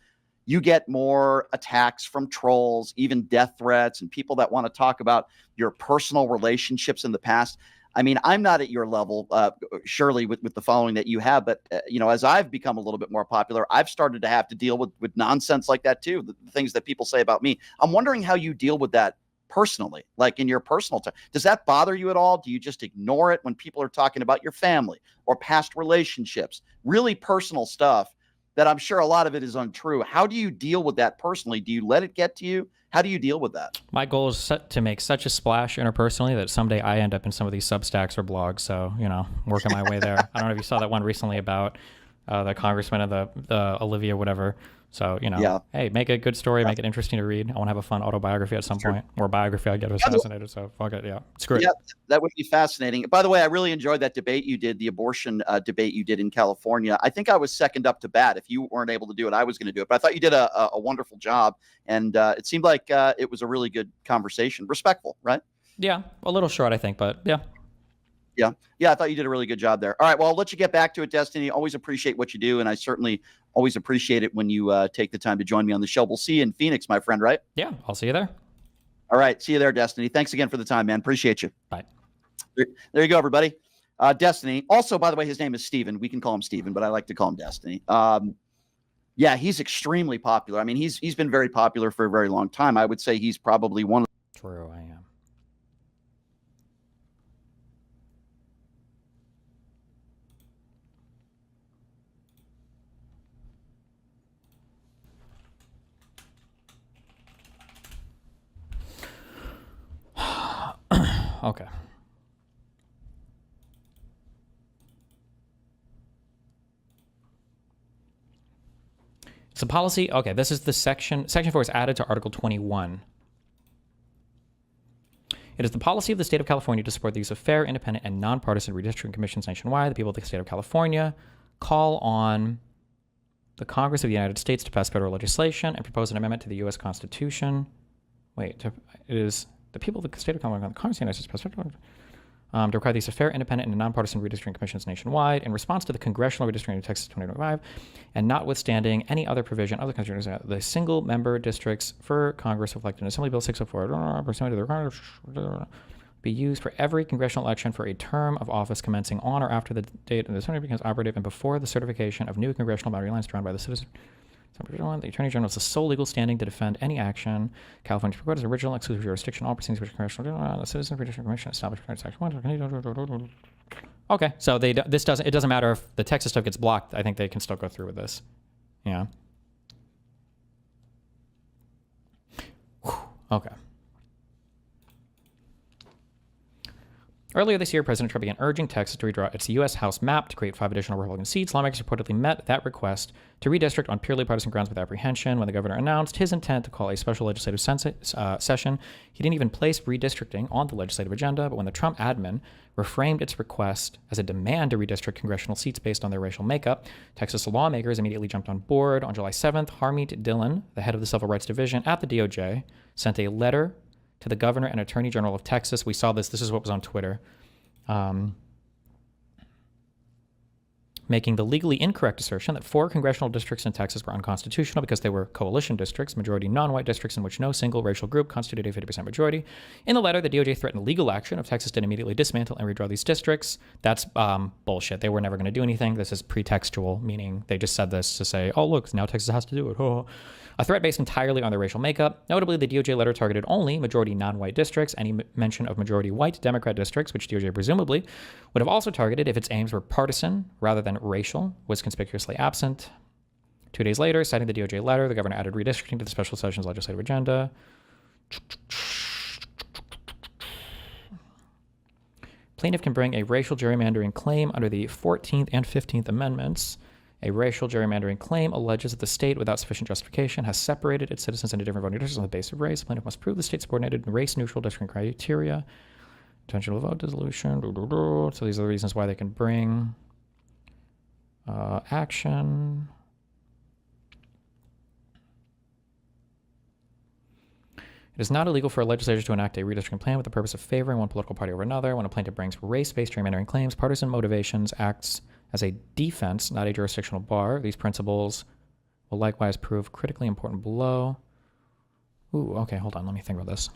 you get more attacks from trolls, even death threats, and people that want to talk about your personal relationships in the past. I mean, I'm not at your level, surely, with the following that you have. But, as I've become a little bit more popular, I've started to have to deal with nonsense like that, too, the things that people say about me. I'm wondering how you deal with that personally, like in your personal time. Does that bother you at all? Do you just ignore it when people are talking about your family or past relationships, really personal stuff that I'm sure a lot of it is untrue? How do you deal with that personally? Do you let it get to you? How do you deal with that? My goal is to make such a splash interpersonally that someday I end up in some of these Substacks or blogs. So, working my way there. I don't know if you saw that one recently about the congressman and the Olivia whatever. So, hey, make a good story, make it interesting to read. I want to have a fun autobiography at some point, or biography. I get assassinated, so fuck it, screw it. Yeah, that would be fascinating. By the way, I really enjoyed that debate you did, the abortion debate you did in California. I think I was second up to bat. If you weren't able to do it, I was going to do it. But I thought you did a wonderful job, and it seemed like it was a really good conversation. Respectful, right? Yeah, a little short, I think, but yeah. Yeah, I thought you did a really good job there. All right, well, I'll let you get back to it, Destiny. Always appreciate what you do, and I certainly always appreciate it when you take the time to join me on the show. We'll see you in Phoenix, my friend, right? Yeah, I'll see you there. All right, see you there, Destiny. Thanks again for the time, man. Appreciate you. Bye. There you go, everybody. Destiny. Also, by the way, his name is Steven. We can call him Steven, but I like to call him Destiny. Yeah, he's extremely popular. I mean, he's been very popular for a very long time. I would say he's probably one of the— True, I am. Okay. It's a policy. Okay, this is the section. Section 4 is added to Article 21. It is the policy of the state of California to support the use of fair, independent, and nonpartisan redistricting commissions nationwide. The people of the state of California call on the Congress of the United States to pass federal legislation and propose an amendment to the U.S. Constitution. Wait, it is the people of the state of California, the Congress of the United States to pass federal. to require the use of fair, independent, and nonpartisan redistricting commissions nationwide in response to the congressional redistricting of Texas 2025, and notwithstanding any other provision of the Constitution, the single-member districts for Congress reflected in Assembly Bill 604, pursuant to the requirements, be used for every congressional election for a term of office commencing on or after the date of the Senate becomes operative and before the certification of new congressional boundary lines drawn by the citizen. The Attorney General has the sole legal standing to defend any action. California Supreme Court is original exclusive jurisdiction. All proceedings which congressional the Citizen Redistricting Commission established Section 1. Okay, so it doesn't matter if the Texas stuff gets blocked. I think they can still go through with this. Yeah. Whew. Okay. Earlier this year, President Trump began urging Texas to redraw its U.S. House map to create 5 additional Republican seats. Lawmakers reportedly met that request to redistrict on purely partisan grounds with apprehension. When the governor announced his intent to call a special legislative session, he didn't even place redistricting on the legislative agenda. But when the Trump admin reframed its request as a demand to redistrict congressional seats based on their racial makeup, Texas lawmakers immediately jumped on board. On July 7th, Harmeet Dillon, the head of the Civil Rights Division at the DOJ, sent a letter to the governor and attorney general of Texas. We saw this. This is what was on Twitter. Making the legally incorrect assertion that 4 congressional districts in Texas were unconstitutional because they were coalition districts, majority non-white districts in which no single racial group constituted a 50% majority. In the letter, the DOJ threatened legal action if Texas didn't immediately dismantle and redraw these districts. That's bullshit. They were never going to do anything. This is pretextual, meaning they just said this to say, oh, look, now Texas has to do it. A threat based entirely on their racial makeup. Notably, the DOJ letter targeted only majority non-white districts. Any mention of majority white Democrat districts, which DOJ presumably would have also targeted if its aims were partisan rather than racial, was conspicuously absent. 2 days later, citing the DOJ letter, the governor added redistricting to the special session's legislative agenda. Plaintiff can bring a racial gerrymandering claim under the 14th and 15th Amendments. A racial gerrymandering claim alleges that the state, without sufficient justification, has separated its citizens into different voting districts on the basis of race. The plaintiff must prove the state subordinated race-neutral districting criteria. Intentional vote dissolution. So these are the reasons why they can bring action. It is not illegal for a legislature to enact a redistricting plan with the purpose of favoring one political party over another. When a plaintiff brings race-based gerrymandering claims, partisan motivations acts as a defense, not a jurisdictional bar. These principles will likewise prove critically important below. Ooh, okay, hold on. Let me think about this.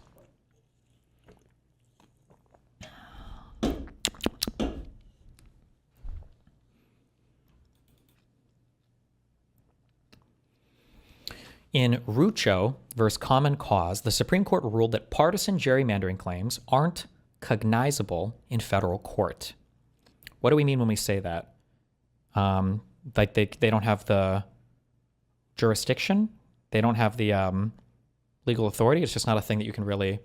In Rucho versus Common Cause, the Supreme Court ruled that partisan gerrymandering claims aren't cognizable in federal court. What do we mean when we say that? Like they don't have the jurisdiction, they don't have the legal authority. It's just not a thing that you can really.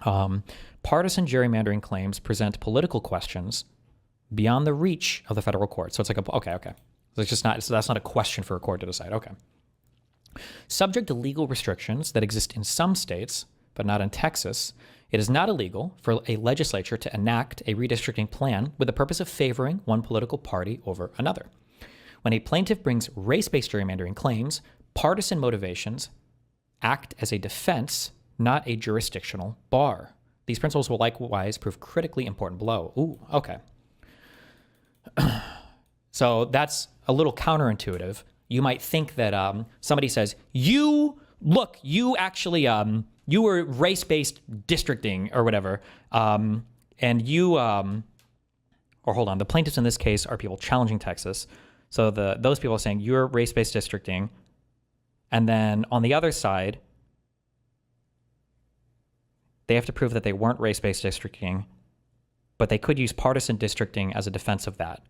Partisan gerrymandering claims present political questions beyond the reach of the federal court. So it's like okay. So it's just not. So that's not a question for a court to decide. Okay. Subject to legal restrictions that exist in some states, but not in Texas, it is not illegal for a legislature to enact a redistricting plan with the purpose of favoring one political party over another. When a plaintiff brings race-based gerrymandering claims, partisan motivations act as a defense, not a jurisdictional bar. These principles will likewise prove critically important below. Ooh, okay. So that's a little counterintuitive. You might think that somebody says, you actually, you were race-based districting or whatever, and you, or hold on, the plaintiffs in this case are people challenging Texas. So those people are saying you're race-based districting, and then on the other side, they have to prove that they weren't race-based districting, but they could use partisan districting as a defense of that.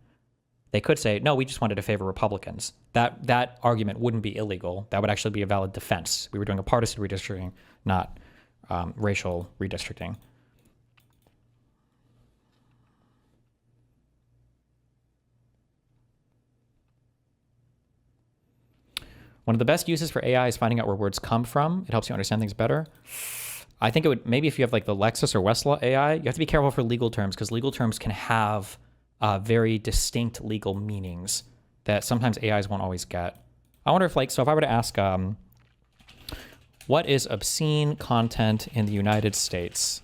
They could say, no, we just wanted to favor Republicans. That argument wouldn't be illegal. That would actually be a valid defense. We were doing a partisan redistricting, not racial redistricting. One of the best uses for AI is finding out where words come from. It helps you understand things better. I think it would, maybe if you have like the Lexus or Westlaw AI, you have to be careful for legal terms because legal terms can have very distinct legal meanings that sometimes AIs won't always get. I wonder if if I were to ask, what is obscene content in the United States?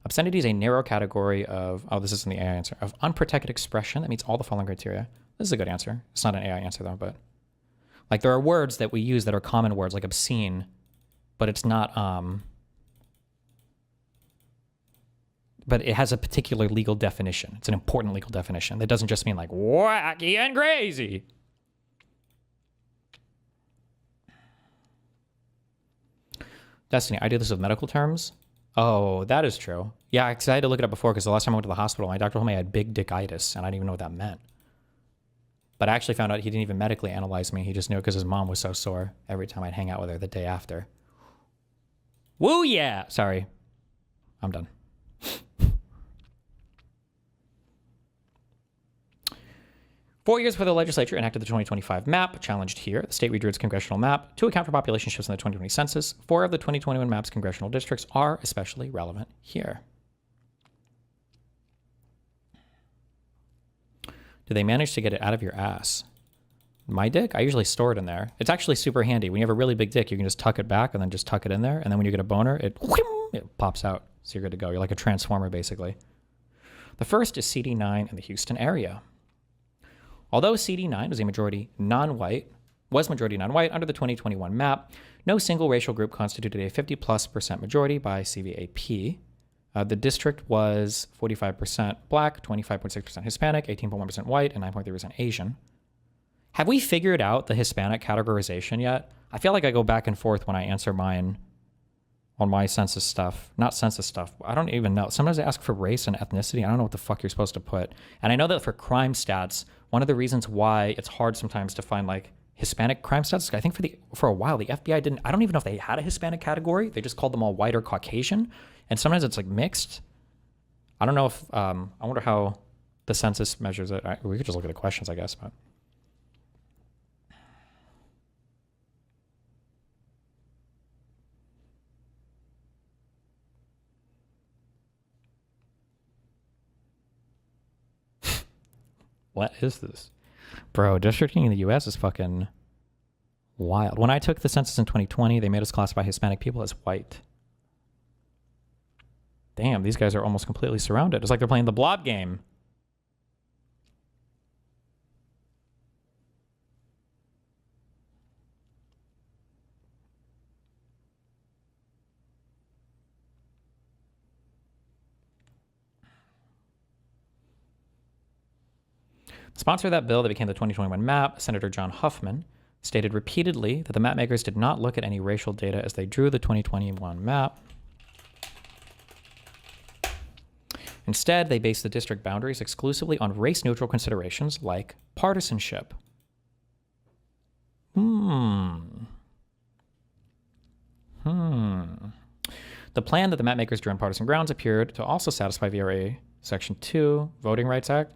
Obscenity is a narrow category of, oh, this isn't the AI answer, of unprotected expression that meets all the following criteria. This is a good answer. It's not an AI answer though, but like there are words that we use that are common words, like obscene, but it's not, but it has a particular legal definition. It's an important legal definition. That doesn't just mean like wacky and crazy. Destiny, I do this with medical terms. Oh, that is true. Yeah, because I had to look it up before because the last time I went to the hospital, my doctor told me I had big dickitis, and I didn't even know what that meant. But I actually found out he didn't even medically analyze me. He just knew it because his mom was so sore every time I'd hang out with her the day after. Woo, yeah! Sorry. I'm done. 4 years before the legislature enacted the 2025 map, challenged here, the state redrew its congressional map to account for population shifts in the 2020 census. 4 of the 2021 map's congressional districts are especially relevant here. Do they manage to get it out of your ass? My dick? I usually store it in there. It's actually super handy. When you have a really big dick, you can just tuck it back and then just tuck it in there. And then when you get a boner, it pops out. So you're good to go. You're like a transformer, basically. The first is CD9 in the Houston area. Although CD9 was majority non-white under the 2021 map, no single racial group constituted a 50+% majority by CVAP. The district was 45% black, 25.6% Hispanic, 18.1% white, and 9.3% Asian. Have we figured out the Hispanic categorization yet? I feel like I go back and forth when I answer mine on my census stuff. Not census stuff. I don't even know. Sometimes I ask for race and ethnicity. I don't know what the fuck you're supposed to put. And I know that for crime stats, one of the reasons why it's hard sometimes to find like Hispanic crime stats, I think for a while the FBI didn't, I don't even know if they had a Hispanic category. They just called them all white or Caucasian. And sometimes it's like mixed. I don't know if, I wonder how the census measures it. We could just look at the questions, I guess, but. What is this? Bro, districting in the US is fucking wild. When I took the census in 2020, they made us classify Hispanic people as white. Damn, these guys are almost completely surrounded. It's like they're playing the blob game. The sponsor of that bill that became the 2021 map, Senator John Huffman, stated repeatedly that the map makers did not look at any racial data as they drew the 2021 map. Instead, they based the district boundaries exclusively on race-neutral considerations like partisanship. The plan that the mapmakers drew on partisan grounds appeared to also satisfy VRA Section 2, Voting Rights Act,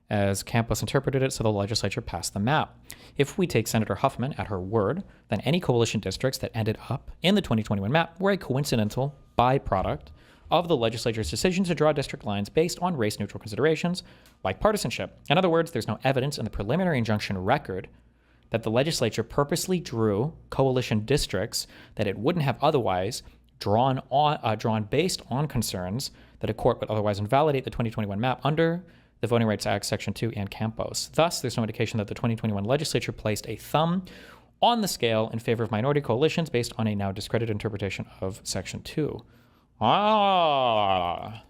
as Campos interpreted it, so the legislature passed the map. If we take Senator Huffman at her word, then any coalition districts that ended up in the 2021 map were a coincidental byproduct of the legislature's decision to draw district lines based on race-neutral considerations like partisanship. In other words, there's no evidence in the preliminary injunction record that the legislature purposely drew coalition districts that it wouldn't have otherwise drawn based on concerns that a court would otherwise invalidate the 2021 map under the Voting Rights Act, Section 2, and Campos. Thus, there's no indication that the 2021 legislature placed a thumb on the scale in favor of minority coalitions based on a now discredited interpretation of Section 2. Welp.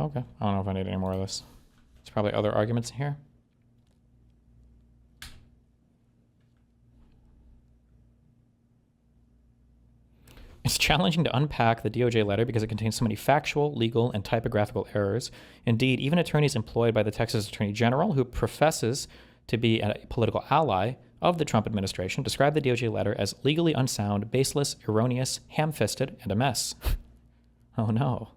Okay, I don't know if I need any more of this. There's probably other arguments here. It's challenging to unpack the DOJ letter because it contains so many factual, legal, and typographical errors. Indeed, even attorneys employed by the Texas Attorney General, who professes to be a political ally of the Trump administration, describe the DOJ letter as legally unsound, baseless, erroneous, ham-fisted, and a mess. Oh no.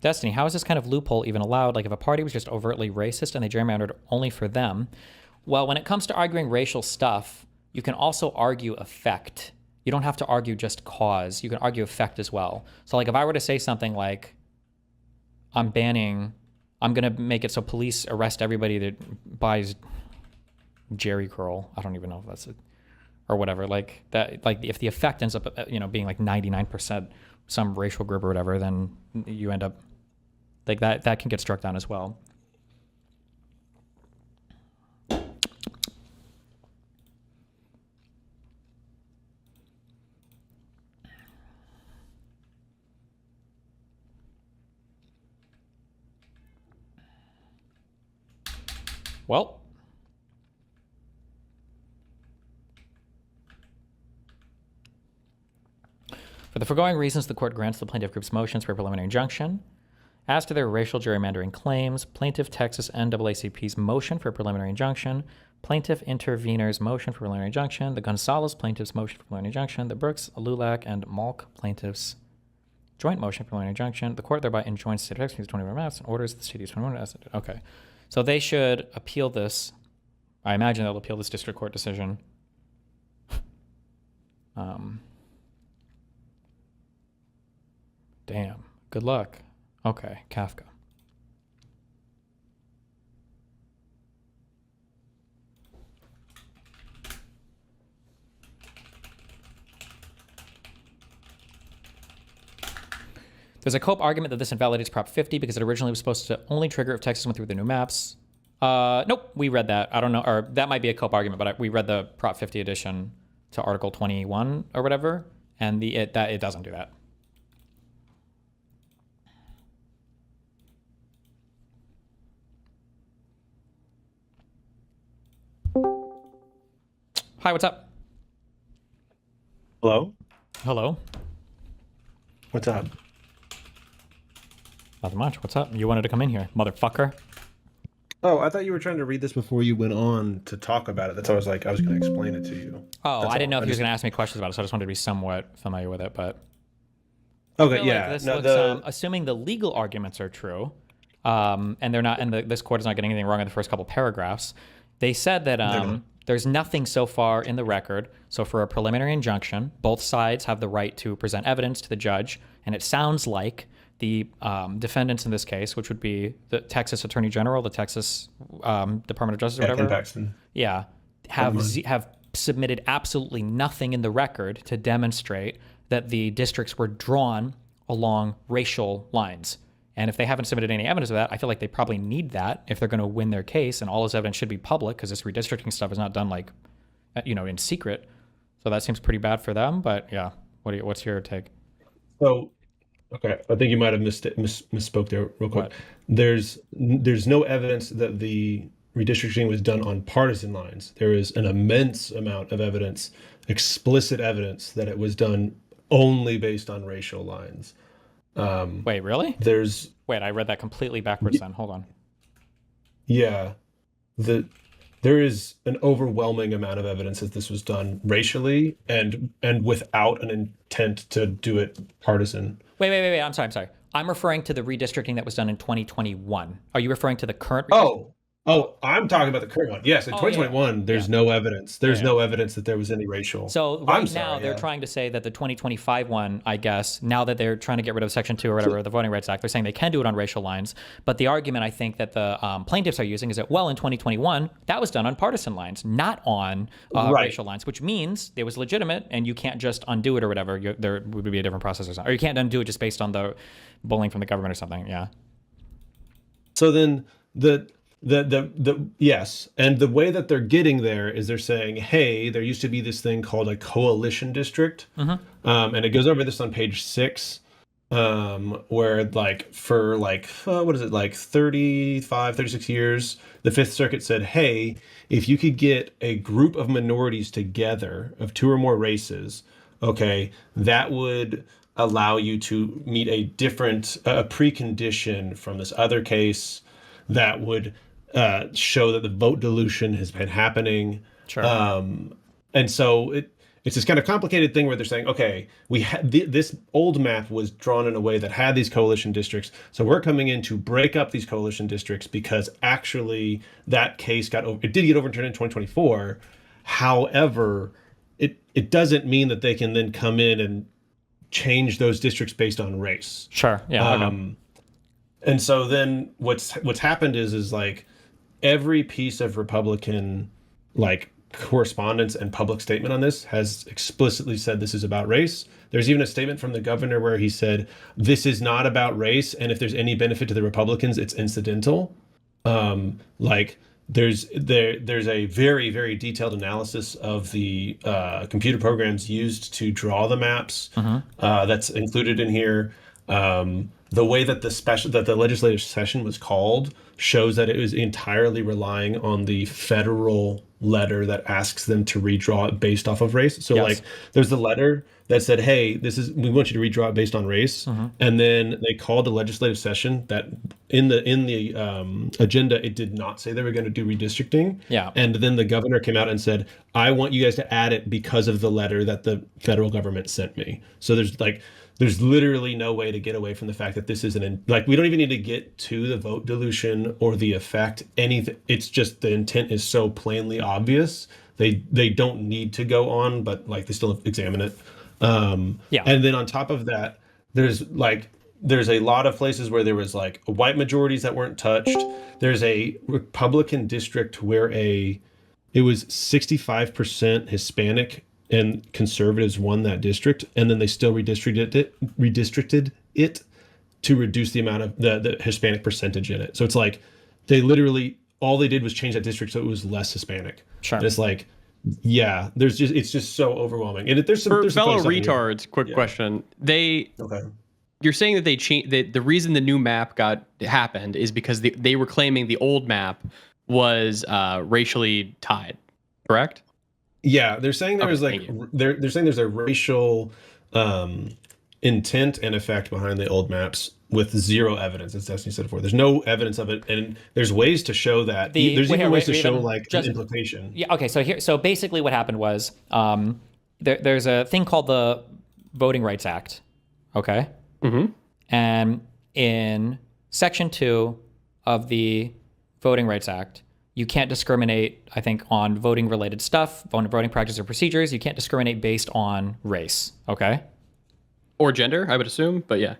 Destiny, how is this kind of loophole even allowed? Like if a party was just overtly racist and they gerrymandered only for them? Well, when it comes to arguing racial stuff, you can also argue effect. You don't have to argue just cause. You can argue effect as well. So like if I were to say something like, I'm going to make it so police arrest everybody that buys Jerry Curl. I don't even know if that's it. Or whatever, like that, like if the effect ends up, being like 99% some racial group or whatever, then you end up like that can get struck down as well. Well, for the foregoing reasons, the court grants the plaintiff group's motions for a preliminary injunction. As to their racial gerrymandering claims, Plaintiff Texas NAACP's motion for a preliminary injunction, Plaintiff Intervenor's motion for preliminary injunction, the Gonzalez plaintiff's motion for preliminary injunction, the Brooks, Lulac, and Malk plaintiffs' joint motion for preliminary injunction. The court thereby enjoins the state of Texas 21 maps and orders the state of 21 as okay. So they should appeal this. I imagine they'll appeal this district court decision. Damn. Good luck. Okay, Kafka. There's a cope argument that this invalidates Prop 50 because it originally was supposed to only trigger if Texas went through the new maps. Nope, we read that. I don't know, or that might be a cope argument, but we read the Prop 50 addition to Article 21 or whatever, and it doesn't do that. Hi, what's up? Hello? Hello. What's up? Nothing much. What's up? You wanted to come in here, motherfucker. Oh, I thought you were trying to read this before you went on to talk about it. That's why I was like, I was going to explain it to you. Oh, That's I didn't know all. if you were going to ask me questions about it, so I just wanted to be somewhat familiar with it, but... Okay, I feel yeah. like this No, looks, assuming the legal arguments are true, and they're not, and this court is not getting anything wrong in the first couple paragraphs, they said that there's nothing so far in the record. So for a preliminary injunction, both sides have the right to present evidence to the judge, and it sounds like the defendants in this case, which would be the Texas Attorney General, the Texas Department of Justice, whatever. Ken Paxton. Yeah, have submitted absolutely nothing in the record to demonstrate that the districts were drawn along racial lines. And if they haven't submitted any evidence of that, I feel like they probably need that if they're going to win their case. And all this evidence should be public because this redistricting stuff is not done like, in secret. So that seems pretty bad for them. But yeah, what's your take? So, okay, I think you might have misspoke there real quick. What? There's no evidence that the redistricting was done on partisan lines. There is an immense amount of evidence, explicit evidence, that it was done only based on racial lines. Wait, really? Wait, I read that completely backwards then. Hold on. Yeah. There is an overwhelming amount of evidence that this was done racially and without an intent to do it partisan. Wait. I'm sorry. I'm referring to the redistricting that was done in 2021. Are you referring to the current Oh, I'm talking about the current one. Yes, in 2021, there's no evidence. There's no evidence that there was any racial. So now they're trying to say that the 2025 one, I guess, now that they're trying to get rid of Section 2 or whatever, the Voting Rights Act, they're saying they can do it on racial lines. But the argument I think that the plaintiffs are using is that, well, in 2021, that was done on partisan lines, not on racial lines, which means it was legitimate and you can't just undo it or whatever. There would be a different process or something. Or you can't undo it just based on the bullying from the government or something. Yeah. So then yes, and the way that they're getting there is they're saying, hey, there used to be this thing called a coalition district, and it goes over this on page 6, where for 36 years, the Fifth Circuit said, hey, if you could get a group of minorities together of 2 or more races, okay, that would allow you to meet a precondition from this other case that would show that the vote dilution has been happening. Sure. And so it's this kind of complicated thing where they're saying, okay, we had this old map was drawn in a way that had these coalition districts, so we're coming in to break up these coalition districts because actually that case it did get overturned in 2024. However, it doesn't mean that they can then come in and change those districts based on race. Sure. Yeah. Okay. And so then what's happened is like every piece of Republican like correspondence and public statement on this has explicitly said this is about race. There's even a statement from the governor where he said this is not about race, and if there's any benefit to the Republicans, it's incidental. Like there's a very, very detailed analysis of the computer programs used to draw the maps. That's included in here. The way that the legislative session was called shows that it was entirely relying on the federal letter that asks them to redraw it based off of race. So like there's the letter that said, hey, we want you to redraw it based on race. And then they called the legislative session that in the agenda, it did not say they were going to do redistricting. Yeah. And then the governor came out and said, I want you guys to add it because of the letter that the federal government sent me. So there's literally no way to get away from the fact that this isn't we don't even need to get to the vote dilution or the effect, anything. It's just the intent is so plainly obvious. They don't need to go on, but like they still examine it. And then on top of that, there's a lot of places where there was like white majorities that weren't touched. There's a Republican district where it was 65% Hispanic and conservatives won that district, and then they still redistricted it to reduce the amount of the Hispanic percentage in it. So it's like they literally all they did was change that district so it was less Hispanic. Sure. And it's like, yeah, it's just so overwhelming. And there's some For there's some fellow funny stuff in here. retards, quick question. Okay. You're saying that they changed the reason the new map happened is because they were claiming the old map was racially tied, correct? Yeah, they're saying there's they're saying there's a racial intent and effect behind the old maps with zero evidence, as Destiny said before. There's no evidence of it, and there's ways to show that. There's even ways to show an implication. Yeah. Okay. So basically, what happened was there's a thing called the Voting Rights Act. Okay. Mm-hmm. And in Section 2 of the Voting Rights Act, you can't discriminate, I think, on voting-related stuff, on voting practices or procedures. You can't discriminate based on race, okay? Or gender, I would assume, but yeah.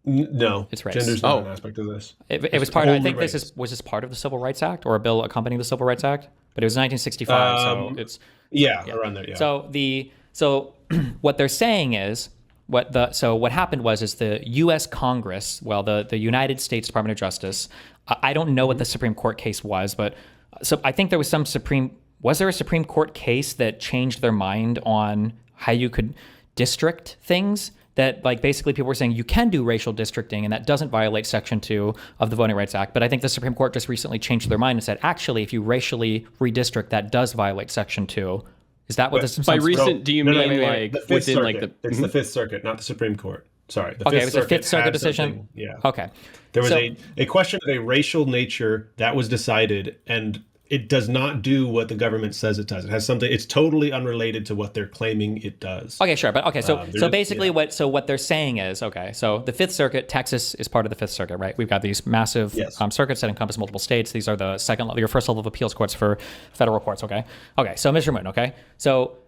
No, it's race. Gender's not an aspect of this. It was part of, I think was this part of the Civil Rights Act or a bill accompanying the Civil Rights Act? But it was 1965, so it's... Yeah, around there, yeah. So what they're saying is, what happened was the U.S. Congress, the United States Department of Justice, I don't know what the Supreme Court case was, but so I think there was was there a Supreme Court case that changed their mind on how you could district things? That basically people were saying you can do racial districting and that doesn't violate Section 2 of the Voting Rights Act. But I think the Supreme Court just recently changed their mind and said, actually, if you racially redistrict, that does violate Section 2. Is that what this is? By recent, do you mean the Fifth Circuit? It's the Fifth Circuit, not the Supreme Court. Sorry. It was a Fifth Circuit decision? Yeah. Okay. There was a question of a racial nature that was decided, and it does not do what the government says it does. It has something, it's totally unrelated to what they're claiming it does. Okay, sure. But okay, so basically what they're saying is, okay, so the Fifth Circuit, Texas is part of the Fifth Circuit, right? We've got these massive circuits that encompass multiple states. These are the your first level of appeals courts for federal courts, okay? Okay, so Mr. Mouton, okay? So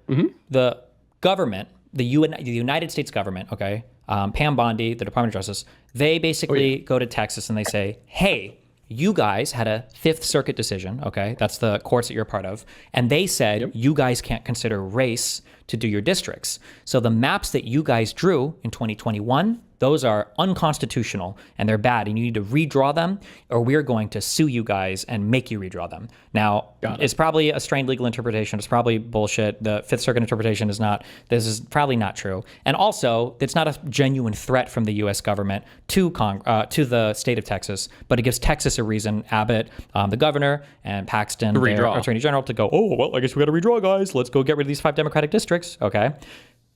the government, the United States government, okay, Pam Bondi, the Department of Justice, they basically go to Texas and they say, hey, you guys had a Fifth Circuit decision, okay? That's the courts that you're a part of. And they said, you guys can't consider race to do your districts. So the maps that you guys drew in 2021, those are unconstitutional and they're bad and you need to redraw them or we're going to sue you guys and make you redraw them. Now, it's probably a strained legal interpretation. It's probably bullshit. The Fifth Circuit interpretation is not, this is probably not true. And also, it's not a genuine threat from the U.S. government to the state of Texas, but it gives Texas a reason, Abbott, the governor, and Paxton, their attorney general, to go, oh, well, I guess we got to redraw, guys. Let's go get rid of these 5 Democratic districts, okay?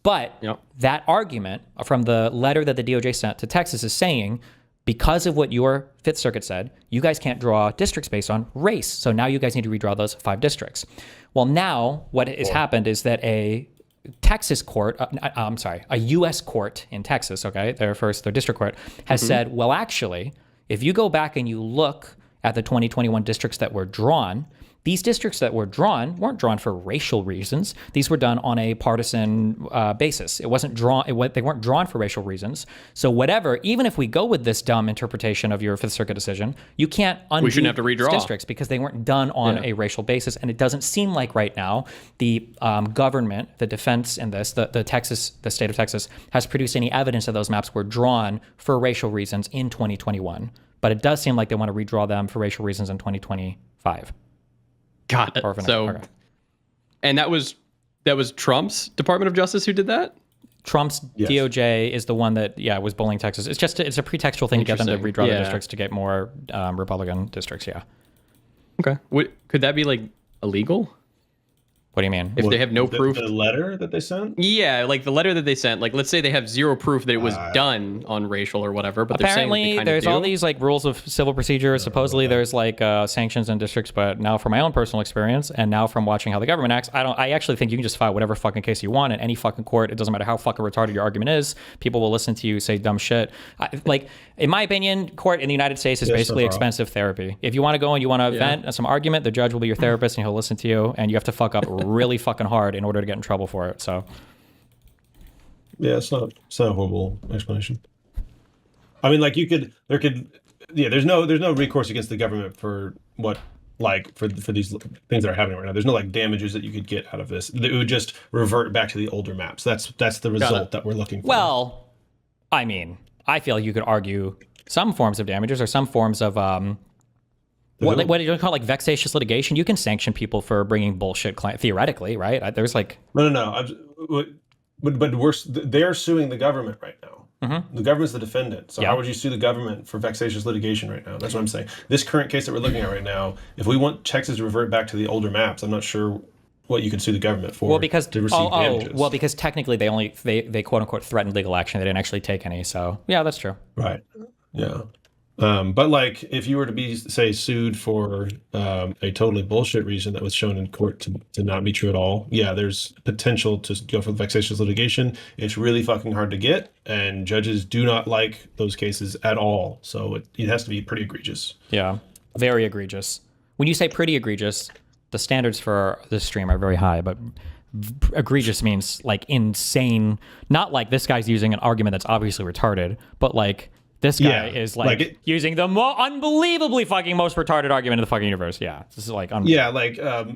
But that argument from the letter that the DOJ sent to Texas is saying, because of what your Fifth Circuit said, you guys can't draw districts based on race. So now you guys need to redraw those 5 districts. Well, now what has happened is that a Texas court, I'm sorry, a U.S. court in Texas, okay, their district court, has said, well, actually, if you go back and you look at the 2021 districts that were drawn, these districts that were drawn weren't drawn for racial reasons. These were done on a partisan basis. It wasn't drawn. They weren't drawn for racial reasons. So whatever, even if we go with this dumb interpretation of your Fifth Circuit decision, you can't undo We shouldn't have to redraw districts because they weren't done on a racial basis. And it doesn't seem like right now the government, the defense in this, the state of Texas, has produced any evidence that those maps were drawn for racial reasons in 2021. But it does seem like they want to redraw them for racial reasons in 2025. Got it. So, and that was Trump's Department of Justice who did that? Trump's DOJ is the one that, was bullying Texas. It's a pretextual thing to get them to redraw the districts to get more Republican districts, Okay. Could that be, like, illegal? What do you mean? If they have no proof? The letter that they sent? Yeah, like the letter that they sent. Like, let's say they have zero proof that it was done on racial or whatever, but apparently they're saying there's all these like rules of civil procedure. Supposedly there's like sanctions in districts, but now from my own personal experience and now from watching how the government acts, I actually think you can just file whatever fucking case you want in any fucking court. It doesn't matter how fucking retarded your argument is. People will listen to you say dumb shit. Like, in my opinion, court in the United States is basically expensive therapy. If you want to go and you want to vent some argument, the judge will be your therapist and he'll listen to you, and you have to fuck up really fucking hard in order to get in trouble for it. So yeah, it's not a horrible explanation. I mean, like there's no recourse against the government for for these things that are happening right now. There's no like damages that you could get out of this. It would just revert back to the older maps. That's the result that we're looking for. Well, I mean, I feel you could argue some forms of damages or some forms of what do you call, like, vexatious litigation? You can sanction people for bringing bullshit theoretically, right? There's like no. But they're suing the government right now. The government's the defendant. So how would you sue the government for vexatious litigation right now? That's what I'm saying. This current case that we're looking at right now, if we want Texas to revert back to the older maps, I'm not sure what you could sue the government for. Well, because to receive damages. Well, because technically they quote unquote threatened legal action. They didn't actually take any. So yeah, that's true. Right. Yeah. But like, if you were to be, say, sued for a totally bullshit reason that was shown in court to not be true at all, there's potential to go for the vexatious litigation. It's really fucking hard to get, and judges do not like those cases at all. So it has to be pretty egregious. Yeah, very egregious. When you say pretty egregious, the standards for this stream are very high, but egregious means like insane. Not like this guy's using an argument that's obviously retarded, but like, this guy is using the unbelievably fucking most retarded argument in the fucking universe. Yeah, this is like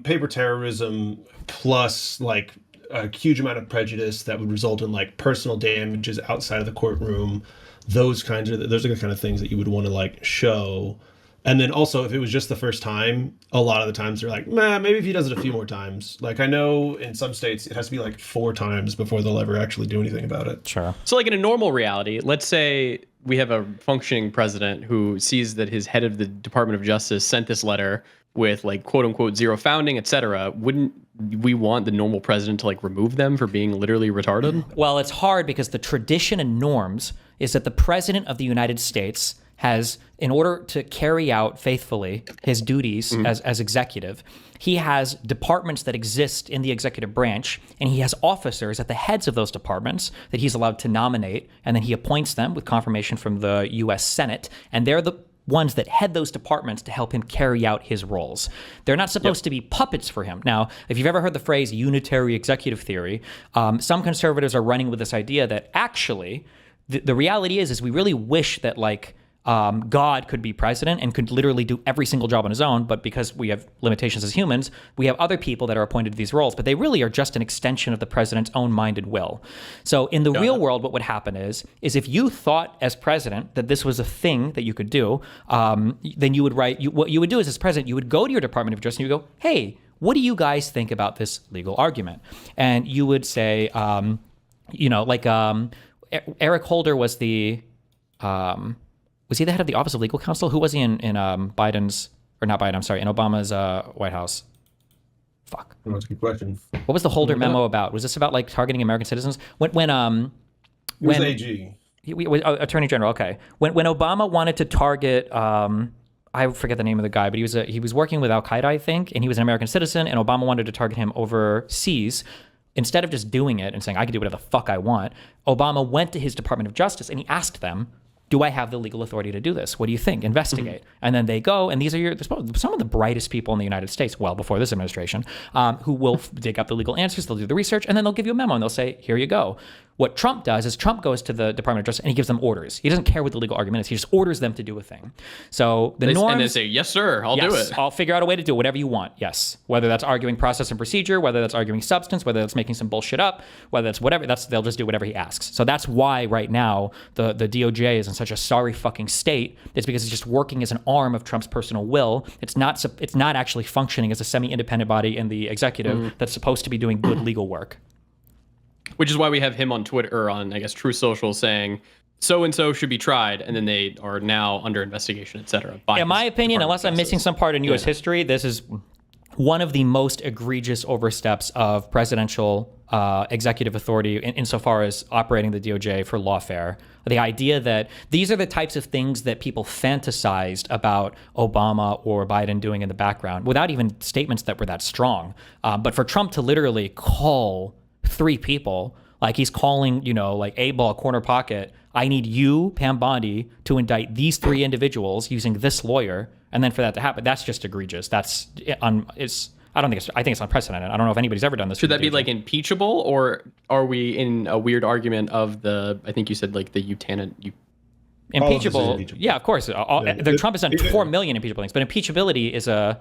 paper terrorism plus like a huge amount of prejudice that would result in like personal damages outside of the courtroom. Those are the kind of things that you would want to like show. And then also, if it was just the first time, a lot of the times they're like, maybe if he does it a few more times. Like, I know in some states it has to be like 4 times before they'll ever actually do anything about it. Sure. So like in a normal reality, let's say we have a functioning president who sees that his head of the Department of Justice sent this letter with like quote unquote zero founding, etc. Wouldn't we want the normal president to like remove them for being literally retarded? Well, it's hard because the tradition and norms is that the president of the United States has, in order to carry out faithfully his duties as executive, he has departments that exist in the executive branch, and he has officers at the heads of those departments that he's allowed to nominate, and then he appoints them with confirmation from the U.S. Senate, and they're the ones that head those departments to help him carry out his roles. They're not supposed to be puppets for him. Now, if you've ever heard the phrase unitary executive theory, some conservatives are running with this idea that actually the reality is we really wish that like God could be president and could literally do every single job on his own, but because we have limitations as humans, we have other people that are appointed to these roles, but they really are just an extension of the president's own mind and will. So in the real world, what would happen is if you thought as president that this was a thing that you could do, then you would what you would do is as president, you would go to your Department of Justice and you would go, hey, what do you guys think about this legal argument? And you would say, Eric Holder was the... was he the head of the Office of Legal Counsel? Who was he in Biden's, or not Biden, I'm sorry, in Obama's White House? Fuck. That's a good question. What was the Holder memo about? Was this about like targeting American citizens? When he was AG. He was Attorney General, okay. When Obama wanted to target, I forget the name of the guy, but he was working with Al Qaeda, I think, and he was an American citizen, and Obama wanted to target him overseas. instead of just doing it and saying, I can do whatever the fuck I want, Obama went to his Department of Justice and he asked them, do I have the legal authority to do this? What do you think? Investigate. And then they go, and these are some of the brightest people in the United States, well, before this administration, who will dig up the legal answers, they'll do the research, and then they'll give you a memo and they'll say, here you go. What Trump does is Trump goes to the Department of Justice and he gives them orders. He doesn't care what the legal argument is. He just orders them to do a thing. So the norms... And they say, yes, sir, I'll do it. I'll figure out a way to do whatever you want. Yes. Whether that's arguing process and procedure, whether that's arguing substance, whether that's making some bullshit up, whether that's whatever, they'll just do whatever he asks. So that's why right now the DOJ is in such a sorry fucking state. It's because it's just working as an arm of Trump's personal will. It's not actually functioning as a semi-independent body in the executive that's supposed to be doing good legal work. Which is why we have him on Twitter, or on, I guess, True Social, saying so-and-so should be tried, and then they are now under investigation, et cetera. In my opinion, unless I'm missing some part in U.S. history, this is one of the most egregious oversteps of presidential executive authority insofar as operating the DOJ for lawfare. The idea that these are the types of things that people fantasized about Obama or Biden doing in the background without even statements that were that strong. But for Trump to literally call 3 people, like he's calling, like A-ball corner pocket, I need you, Pam Bondi, to indict these 3 individuals using this lawyer, and then for that to happen, that's just egregious. I think it's unprecedented. I don't know if anybody's ever done this. Should that be like impeachable, or are we in a weird argument of I think you said like the impeachable? Yeah, of course. Trump has done 4 million impeachable things, but impeachability is a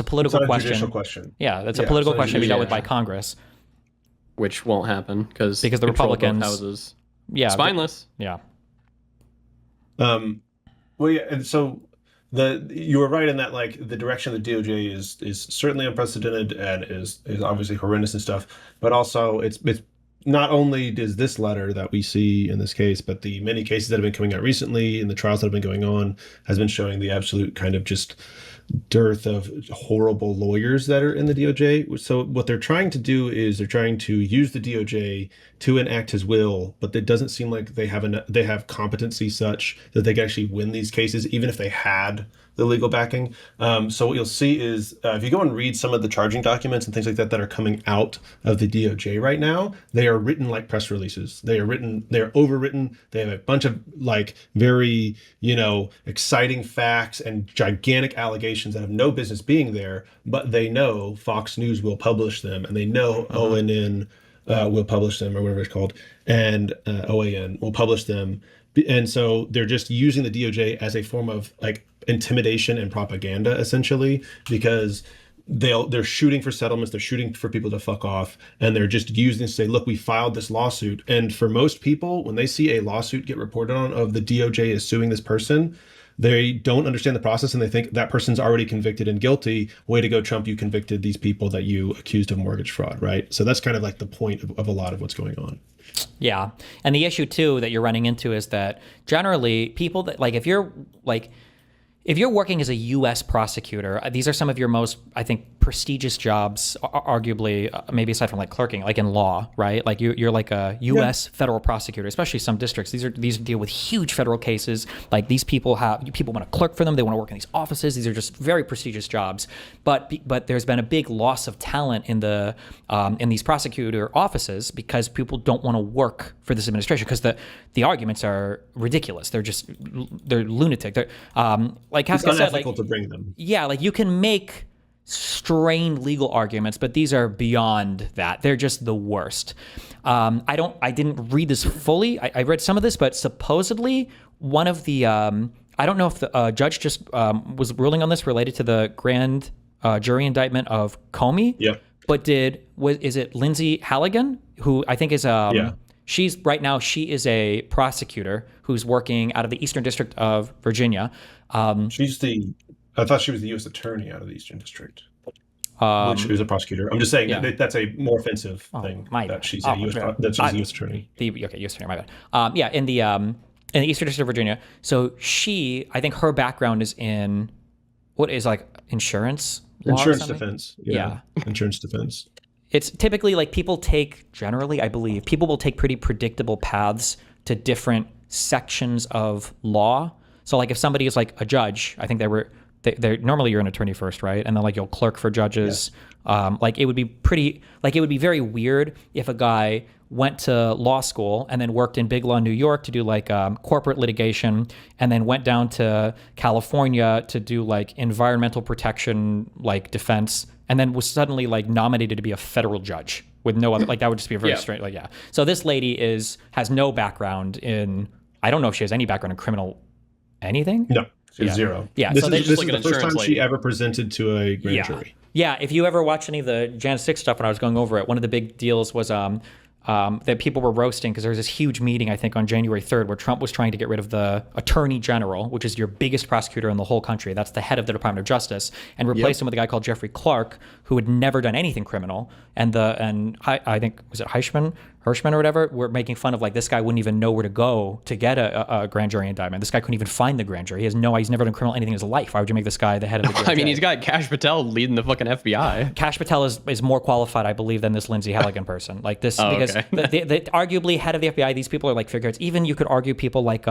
political question. Judicial question. Yeah, that's a political question to be dealt with by Congress. Which won't happen because the Republicans houses. Yeah, spineless. Yeah. Well, yeah, and so you were right in that, like, the direction of the DOJ is certainly unprecedented and is obviously horrendous and stuff, but also it's not only is this letter that we see in this case, but the many cases that have been coming out recently and the trials that have been going on has been showing the absolute kind of just dearth of horrible lawyers that are in the DOJ. So what they're trying to do is they're trying to use the DOJ to enact his will, but it doesn't seem like they have competency such that they can actually win these cases, even if they had the legal backing. So what you'll see is if you go and read some of the charging documents and things like that that are coming out of the DOJ right now, they are written like press releases. They are overwritten. They have a bunch of like very, exciting facts and gigantic allegations that have no business being there, but they know Fox News will publish them, and they know ONN will publish them, or whatever it's called, and OAN will publish them. And so they're just using the DOJ as a form of like intimidation and propaganda, essentially, because they're shooting for settlements, they're shooting for people to fuck off, and they're just using to say, look, we filed this lawsuit. And for most people, when they see a lawsuit get reported on of the DOJ is suing this person, they don't understand the process and they think that person's already convicted and guilty. Way to go, Trump, you convicted these people that you accused of mortgage fraud, right? So that's kind of like the point of a lot of what's going on. Yeah. And the issue too that you're running into is that generally people that if you're working as a U.S. prosecutor, these are some of your most, I think, prestigious jobs, arguably, maybe aside from like clerking, like in law, right? Like you're like a U.S. federal prosecutor, especially some districts. These deal with huge federal cases. Like these people want to clerk for them. They want to work in these offices. These are just very prestigious jobs. But there's been a big loss of talent in in these prosecutor offices because people don't want to work for this administration because the arguments are ridiculous. They're lunatic. They're like Haskell said, unethical to bring them. Yeah, like you can make strained legal arguments, but these are beyond that. They're just the worst. I didn't read this fully. I read some of this, but supposedly one of the I don't know if the judge just was ruling on this related to the grand jury indictment of Comey. Yeah. But is it Lindsay Halligan, who I think is she is a prosecutor who's working out of the Eastern District of Virginia. I thought she was the U.S. attorney out of the Eastern District, which is a prosecutor. I'm just saying that's a more offensive thing that she's a U.S. attorney. U.S. attorney. My bad. In the Eastern District of Virginia. So I think her background is in what is like insurance law. Insurance defense. Yeah. Insurance defense. It's typically like I believe people will take pretty predictable paths to different sections of law. So like if somebody is like a judge, I think they're normally you're an attorney first, right? And then like you'll clerk for judges. Like it would be very weird if a guy went to law school and then worked in big law New York to do like corporate litigation, and then went down to California to do like environmental protection, like defense, and then was suddenly like nominated to be a federal judge with no other, like that would just be a very strange, like, yeah. So this lady has no background in, I don't know if she has any background in criminal anything. No, she has zero. Yeah. This so is like the first time she ever presented to a grand jury. Yeah, if you ever watch any of the Jan 6 stuff when I was going over it, one of the big deals was that people were roasting because there was this huge meeting, I think, on January 3rd where Trump was trying to get rid of the Attorney General, which is your biggest prosecutor in the whole country. That's the head of the Department of Justice, and replace him with a guy called Jeffrey Clark, who had never done anything criminal. And I think, was it Hirschman or whatever, were making fun of like this guy wouldn't even know where to go to get a grand jury indictment. This guy couldn't even find the grand jury. He's never done criminal anything in his life. Why would you make this guy the head of the grand jury? I mean, he's got Kash Patel leading the fucking FBI. Kash Patel is more qualified, I believe, than this Lindsay Halligan person. Like this, because the arguably head of the FBI, these people are like figureheads. Even you could argue people like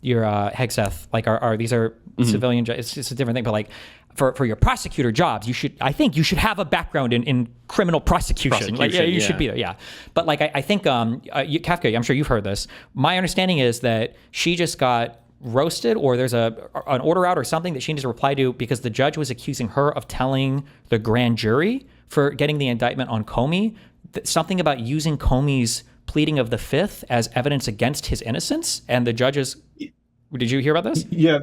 your Hegseth, like these are civilian. It's just a different thing, but like. For your prosecutor jobs, I think you should have a background in criminal prosecution. Like, you should be there, yeah. But like I think Kafka, I'm sure you've heard this. My understanding is that she just got roasted, or there's an order out or something that she needs to reply to because the judge was accusing her of telling the grand jury for getting the indictment on Comey something about using Comey's pleading of the Fifth as evidence against his innocence, and the judges. Did you hear about this? Yeah.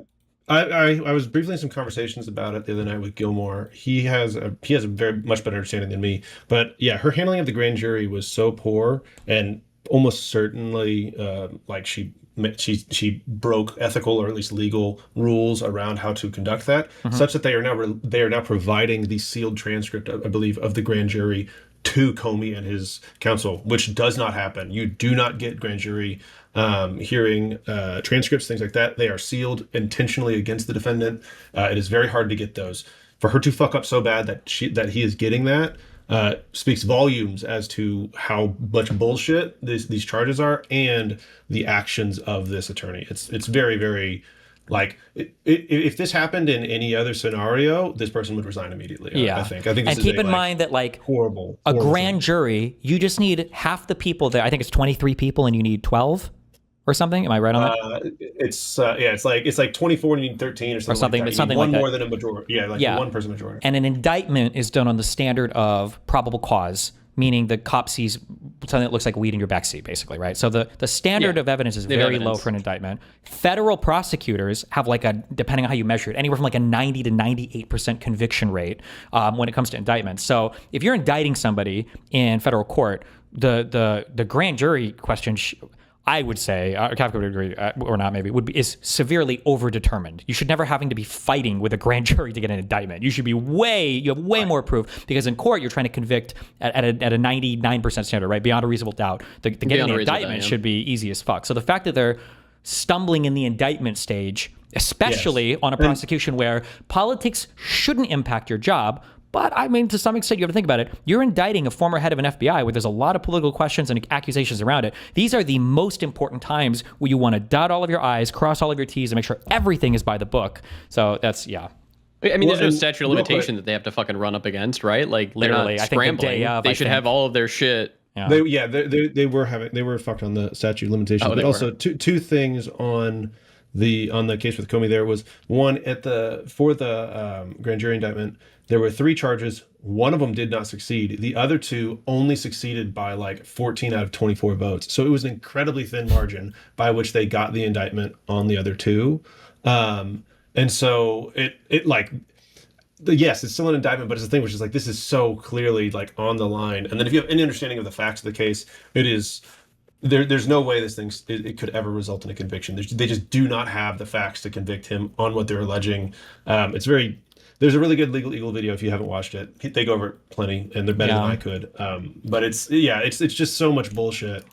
I was briefly in some conversations about it the other night with Gilmore. He has a very much better understanding than me. But yeah, her handling of the grand jury was so poor, and almost certainly like she broke ethical or at least legal rules around how to conduct that, such that they are now providing the sealed transcript, I believe, of the grand jury to Comey and his counsel, which does not happen. You do not get grand jury hearing transcripts, things like that. They are sealed intentionally against the defendant. It is very hard to get those. For her to fuck up so bad that he is getting that speaks volumes as to how much bullshit these charges are and the actions of this attorney. It's very, very. Like, if this happened in any other scenario, this person would resign immediately. Yeah. I think this and keep in mind that like horrible grand jury, you just need half the people there. I think it's 23 people, and you need 12 or something. Am I right on that? It's like 24 and you need 13 or something. Like that. Something one like more that. than a majority. One person majority. And an indictment is done on the standard of probable cause, meaning the cop sees something that looks like weed in your backseat, basically, right? So the standard of evidence is very low for an indictment. Federal prosecutors have depending on how you measure it, anywhere from like a 90 to 98% conviction rate when it comes to indictments. So if you're indicting somebody in federal court, the grand jury question, I would say, Kafka would agree or not, maybe, is severely overdetermined. You should never having to be fighting with a grand jury to get an indictment. You should be you have way more proof, because in court you're trying to convict at a 99% standard, right? Beyond a reasonable doubt. Getting the indictment should be easy as fuck. So the fact that they're stumbling in the indictment stage, especially on a prosecution where politics shouldn't impact your job. But I mean, to some extent, you have to think about it. You're indicting a former head of an FBI where there's a lot of political questions and accusations around it. These are the most important times where you want to dot all of your I's, cross all of your T's, and make sure everything is by the book. So that's, I mean, there's no statute of limitation that they have to fucking run up against, right? Like, literally, I think the day of, they should have all of their shit. Yeah. They were fucked on the statute of limitations. But also two things on the case with Comey. There was one for the grand jury indictment. There were 3 charges. One of them did not succeed. The other 2 only succeeded by like 14 out of 24 votes. So it was an incredibly thin margin by which they got the indictment on the other 2. And so yes, it's still an indictment, but it's a thing which is like, this is so clearly like on the line. And then if you have any understanding of the facts of the case, it is there's no way this thing it could ever result in a conviction. They just do not have the facts to convict him on what they're alleging. There's a really good Legal Eagle video if you haven't watched it. They go over it plenty, and they're better than I could. But it's just so much bullshit.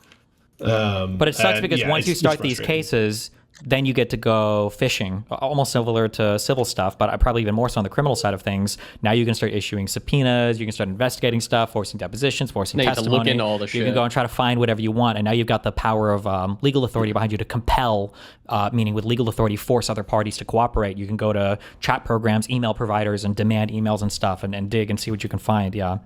But it sucks because once you start these cases, then you get to go fishing, almost similar to civil stuff, but probably even more so on the criminal side of things. Now you can start issuing subpoenas, you can start investigating stuff, forcing depositions, forcing Now you have to testimony. look into all the You shit. can go and try to find whatever you want, and now you've got the power of legal authority behind you to compel, meaning with legal authority, force other parties to cooperate. You can go to chat programs, email providers, and demand emails and stuff, and dig and see what you can find. Yeah.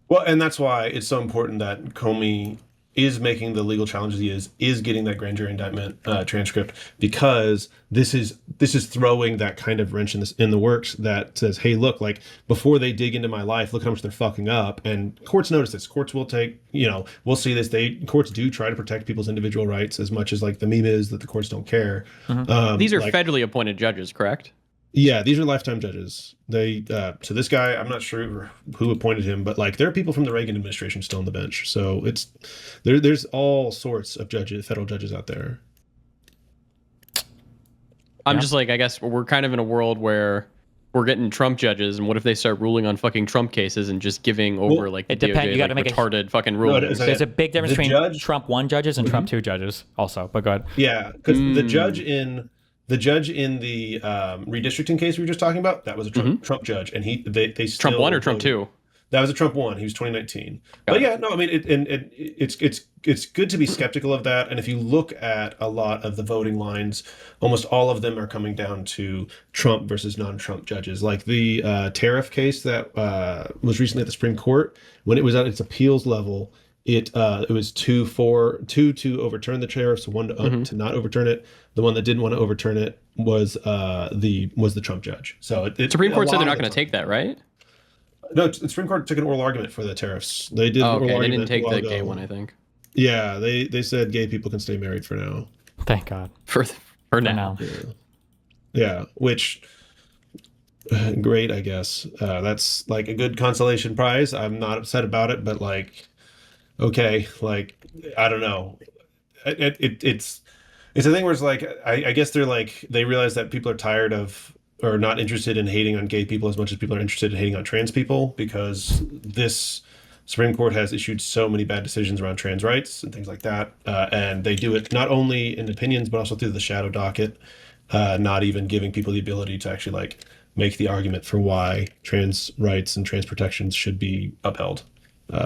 Well, and that's why it's so important that Comey is making the legal challenges he is getting that grand jury indictment transcript, because this is throwing that kind of wrench in the works that says, hey, look, like before they dig into my life, look how much they're fucking up. And courts notice this. Courts will take, we'll see this. Courts do try to protect people's individual rights as much as like the meme is that the courts don't care. These are federally appointed judges, correct? Yeah, these are lifetime judges. They so this guy, I'm not sure who appointed him, but like there are people from the Reagan administration still on the bench. So it's there's all sorts of federal judges out there. I'm just like, I guess we're kind of in a world where we're getting Trump judges, and what if they start ruling on fucking Trump cases and just giving over like the it depends. DOJ, You got to like, make retarded fucking rulings? There's a big difference The between judge- Trump 1 judges and Trump 2 judges also, but go ahead. Yeah, because the judge in the redistricting case we were just talking about, that was a Trump judge, and they still Trump 1 or Trump 2? That was a Trump 1. He was 2019. But yeah, no, I mean, it's good to be skeptical of that. And if you look at a lot of the voting lines, almost all of them are coming down to Trump versus non-Trump judges. Like the tariff case that was recently at the Supreme Court, when it was at its appeals level, it was 2-4 to overturn the tariffs, 1 to not overturn it. The one that didn't want to overturn it was the Trump judge. So Supreme Court said they're not going to take that, right? No, the Supreme Court took an oral argument for the tariffs. They did. Oh, an oral okay. They argument didn't take a while the gay ago. one, I think. Yeah, they said gay people can stay married for now. Thank God. For now. Yeah, which great, I guess. That's like a good consolation prize. I'm not upset about it, but like, okay, like I don't know. It's a thing where it's like I guess they realize that people are tired of or not interested in hating on gay people as much as people are interested in hating on trans people, because this Supreme Court has issued so many bad decisions around trans rights and things like that. And they do it not only in opinions, but also through the shadow docket, not even giving people the ability to actually like make the argument for why trans rights and trans protections should be upheld,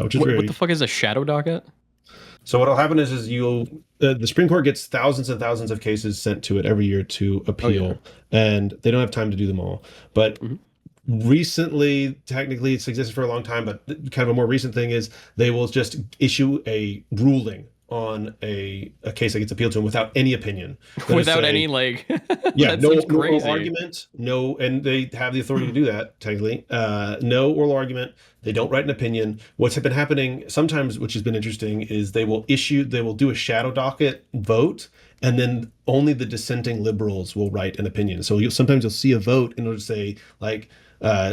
which is What the fuck is a shadow docket? So what'll happen is the Supreme Court gets thousands and thousands of cases sent to it every year to appeal, and they don't have time to do them all. But recently, technically, it's existed for a long time, but kind of a more recent thing is they will just issue a ruling on a case that gets appealed to them without any opinion. Without any like yeah, that no seems oral crazy. argument, no, and they have the authority to do that technically. No oral argument. They don't write an opinion. What's been happening sometimes, which has been interesting, is they will do a shadow docket vote, and then only the dissenting liberals will write an opinion. So sometimes you'll see a vote and it'll say like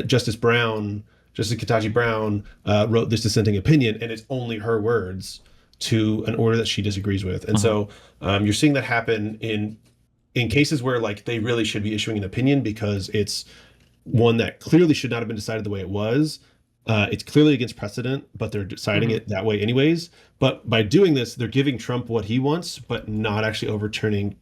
Justice Ketanji Brown wrote this dissenting opinion, and it's only her words to an order that she disagrees with. And so you're seeing that happen in cases where like they really should be issuing an opinion because it's one that clearly should not have been decided the way it was. It's clearly against precedent, but they're deciding it that way anyways. But by doing this, they're giving Trump what he wants, but not actually overturning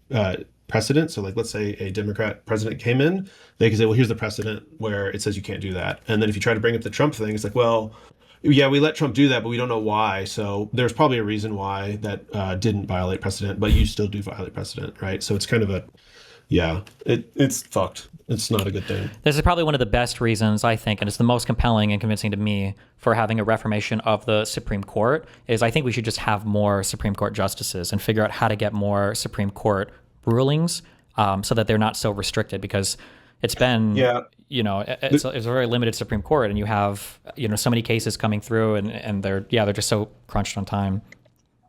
precedent. So like, let's say a Democrat president came in, they can say, well, here's the precedent where it says you can't do that. And then if you try to bring up the Trump thing, it's like, well, yeah, we let Trump do that, but we don't know why. So there's probably a reason why that didn't violate precedent, but you still do violate precedent, right? So it's kind of it's fucked. It's not a good thing. This is probably one of the best reasons, I think, and it's the most compelling and convincing to me for having a reformation of the Supreme Court, is I think we should just have more Supreme Court justices and figure out how to get more Supreme Court rulings so that they're not so restricted, because it's been, it's a very limited Supreme Court, and you have, so many cases coming through, and they're just so crunched on time.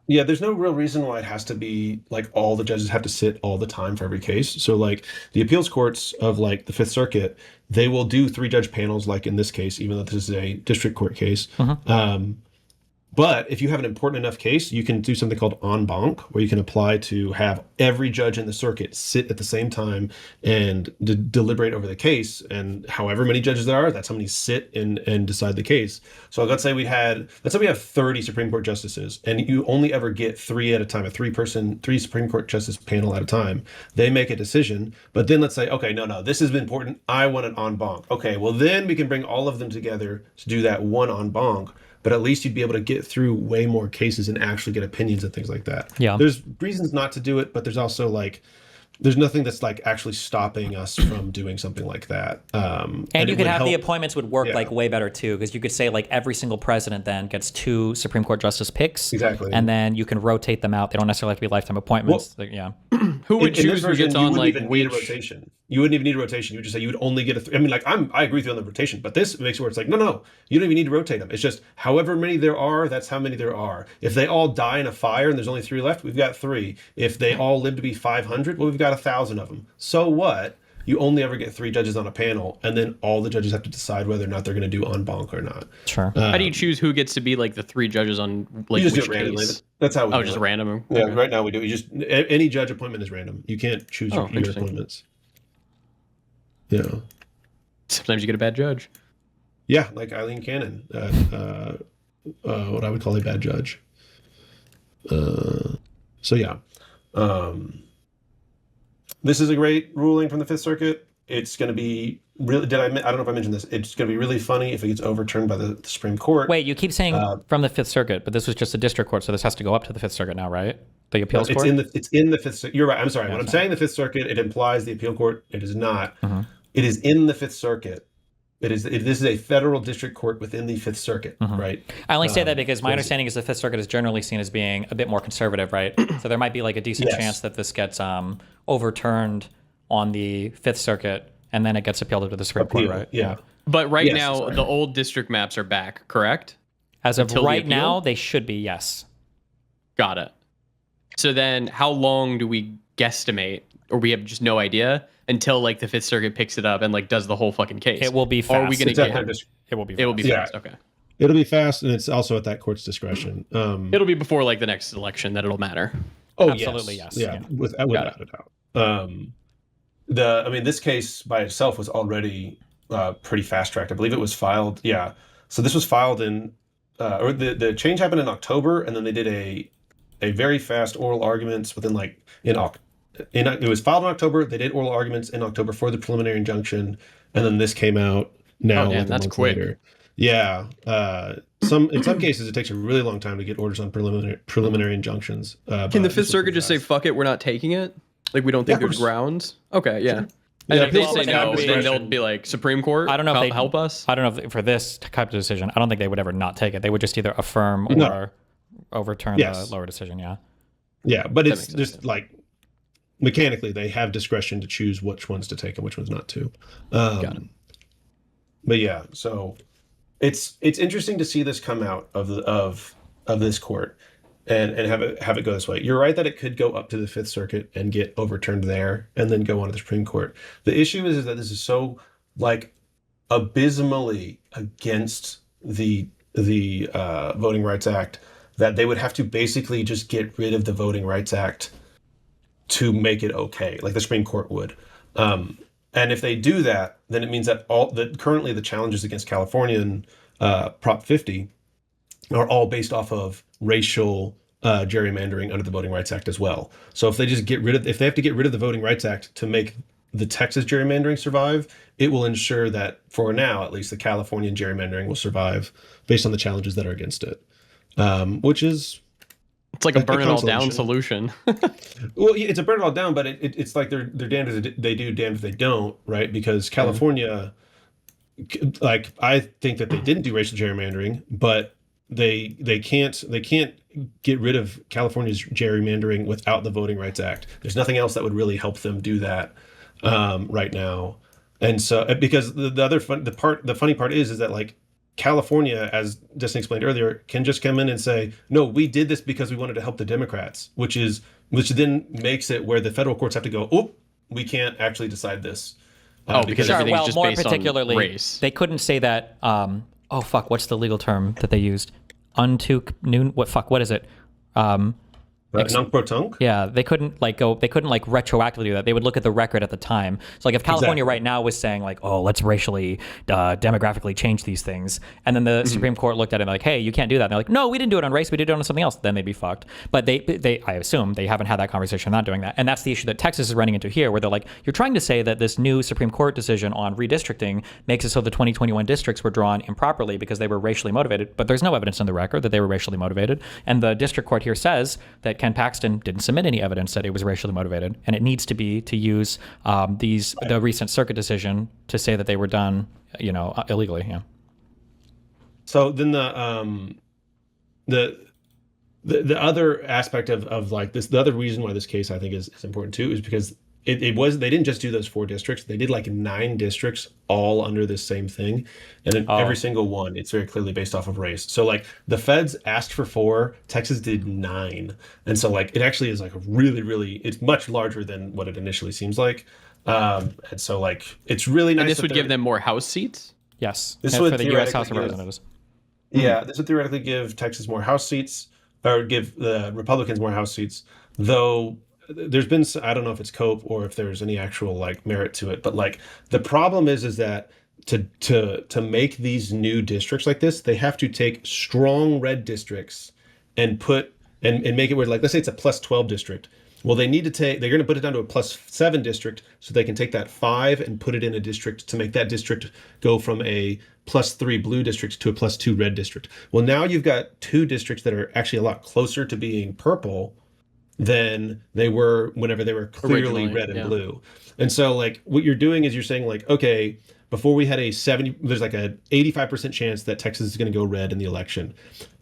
Yeah, there's no real reason why it has to be like all the judges have to sit all the time for every case. So like the appeals courts of like the Fifth Circuit, they will do 3-judge panels like in this case, even though this is a district court case. But if you have an important enough case, you can do something called en banc, where you can apply to have every judge in the circuit sit at the same time and deliberate over the case. And however many judges there are, that's how many sit and decide the case. So let's say we have 30 Supreme Court justices, and you only ever get 3 at a time, three Supreme Court justice panel at a time. They make a decision, but then let's say, okay, no, this is important. I want an en banc. Okay, well then we can bring all of them together to do that one en banc. But at least you'd be able to get through way more cases and actually get opinions and things like that. Yeah. There's reasons not to do it, but there's also like, there's nothing that's like actually stopping us from doing something like that. And you could have the appointments would work like way better too, because you could say like every single president then gets 2 Supreme Court justice picks. Exactly. And then you can rotate them out. They don't necessarily have to be lifetime appointments. Who would choose who gets on like need a rotation? You wouldn't even need a rotation. You would just say you would only get I mean, like I agree with you on the rotation, but this makes it where it's like, no, you don't even need to rotate them. It's just however many there are, that's how many there are. If they all die in a fire and there's only 3 left, we've got 3. If they all live to be 500, well, we've got 1,000 of them. So what? You only ever get 3 judges on a panel, and then all the judges have to decide whether or not they're going to do en banc or not. Sure. How do you choose who gets to be like the 3 judges on like you just which do it randomly. case? That's how we do just it. random. Yeah, Okay. right now we do. You just any judge appointment is random. You can't choose your interesting. appointments. Yeah. Sometimes you get a bad judge. Yeah, like Eileen Cannon, what I would call a bad judge. So yeah, this is a great ruling from the Fifth Circuit. It's going to be really. I don't know if I mentioned this. It's going to be really funny if it gets overturned by the Supreme Court. Wait, you keep saying from the Fifth Circuit, but this was just a district court, so this has to go up to the Fifth Circuit now, right? The appeals court. It's in the Fifth Circuit. You're right. I'm sorry. When I'm saying the Fifth Circuit, it implies the appeal court. It is not. It is in the Fifth Circuit. This is a federal district court within the Fifth Circuit, right? I only say that because my understanding is the Fifth Circuit is generally seen as being a bit more conservative, right? So there might be like a decent chance that this gets overturned on the Fifth Circuit, and then it gets appealed to the Supreme Court, right? Yeah. But now the old district maps are back, correct? As of Until the right appeal? now, they should be, yes. Got it. So then how long do we guesstimate, or we have just no idea, until like the Fifth Circuit picks it up and like does the whole fucking case? It will be fast. Or are we going to get It will be fast. It will be fast. Okay. It'll be fast, and it's also at that court's discretion. It'll be before like the next election that it'll matter. Oh, Absolutely, yes. Yeah, without a doubt. This case by itself was already pretty fast tracked. I believe it was filed. Yeah. So this was filed in, or the change happened in October, and then they did a very fast oral arguments within like it was filed in October. They did oral arguments in October for the preliminary injunction, and then this came out now. Oh, damn, like a that's month quick. later. Yeah. In some cases, it takes a really long time to get orders on preliminary injunctions. Can the Fifth Circuit just say, fuck it, we're not taking it? Like, we don't think there's grounds? Okay, yeah. And Yeah, if they appeals say courts have no, then discretion. they'll be like, Supreme Court, I don't know if they help us? I don't know if for this type of decision, I don't think they would ever not take it. They would just either affirm or No. overturn Yes. the lower decision, yeah. Yeah, but it's makes sense, just like mechanically they have discretion to choose which ones to take and which ones not to. Got it. But yeah, so it's interesting to see this come out of this court and have it go this way. You're right that it could go up to the Fifth Circuit and get overturned there and then go on to the Supreme Court. The issue is that this is so like abysmally against the Voting Rights Act that they would have to basically just get rid of the Voting Rights Act to make it okay, like the Supreme Court would. And if they do that, then it means that currently the challenges against Californian Prop 50 are all based off of racial gerrymandering under the Voting Rights Act as well. So if they just if they have to get rid of the Voting Rights Act to make the Texas gerrymandering survive, it will ensure that for now, at least, the Californian gerrymandering will survive based on the challenges that are against it, which is It's like a burn it all consolation. down solution. Well, yeah, it's a burn it all down, but it's like they're damned if they do, damned if they don't, right? Because California, like I think that they didn't do racial gerrymandering, but they can't get rid of California's gerrymandering without the Voting Rights Act. There's nothing else that would really help them do that right now. And so because the funny part is that like California, as Justin explained earlier, can just come in and say, no, we did this because we wanted to help the Democrats, which then makes it where the federal courts have to go, oh, we can't actually decide this. Because Sure, everything's well, just more based on particularly, race. they couldn't say that, what's the legal term that they used? what is it? Nunc pro tunc? Yeah, they couldn't retroactively do that. They would look at the record at the time. So like if California right now was saying like, oh, let's racially, demographically change these things, and then the Supreme Court looked at it and like, hey, you can't do that. And they're like, no, we didn't do it on race, we did it on something else. Then they'd be fucked. But I assume they haven't had that conversation, not doing that. And that's the issue that Texas is running into here, where they're like, you're trying to say that this new Supreme Court decision on redistricting makes it so the 2021 districts were drawn improperly because they were racially motivated. But there's no evidence in the record that they were racially motivated. And the district court here says that Ken Paxton didn't submit any evidence that it was racially motivated, and it needs to be to use the recent circuit decision to say that they were done, illegally. Yeah. So then the other aspect of like this, the other reason why this case I think is important too, is because they didn't just do those 4 districts. They did like 9 districts all under this same thing. And in every single one, it's very clearly based off of race. So like the feds asked for 4, Texas did 9. And so like, it actually is like really, really, it's much larger than what it initially seems like. And so like, it's really nice. And this would give them more House seats? Yes. This would for the U.S. House of Representatives. Yeah, this would theoretically give Texas more House seats, or give the Republicans more House seats, though there's been, I don't know if it's cope or if there's any actual like merit to it, but like the problem is that to make these new districts like this, they have to take strong red districts and make it where, like, let's say it's a plus 12 district. Well, they're going to put it down to a plus 7 district so they can take that 5 and put it in a district to make that district go from a plus 3 blue district to a plus 2 red district. Well, now you've got 2 districts that are actually a lot closer to being purple than they were whenever they were clearly red and blue. And so like what you're doing is you're saying like, okay, before we had there's like a 85% chance that Texas is going to go red in the election.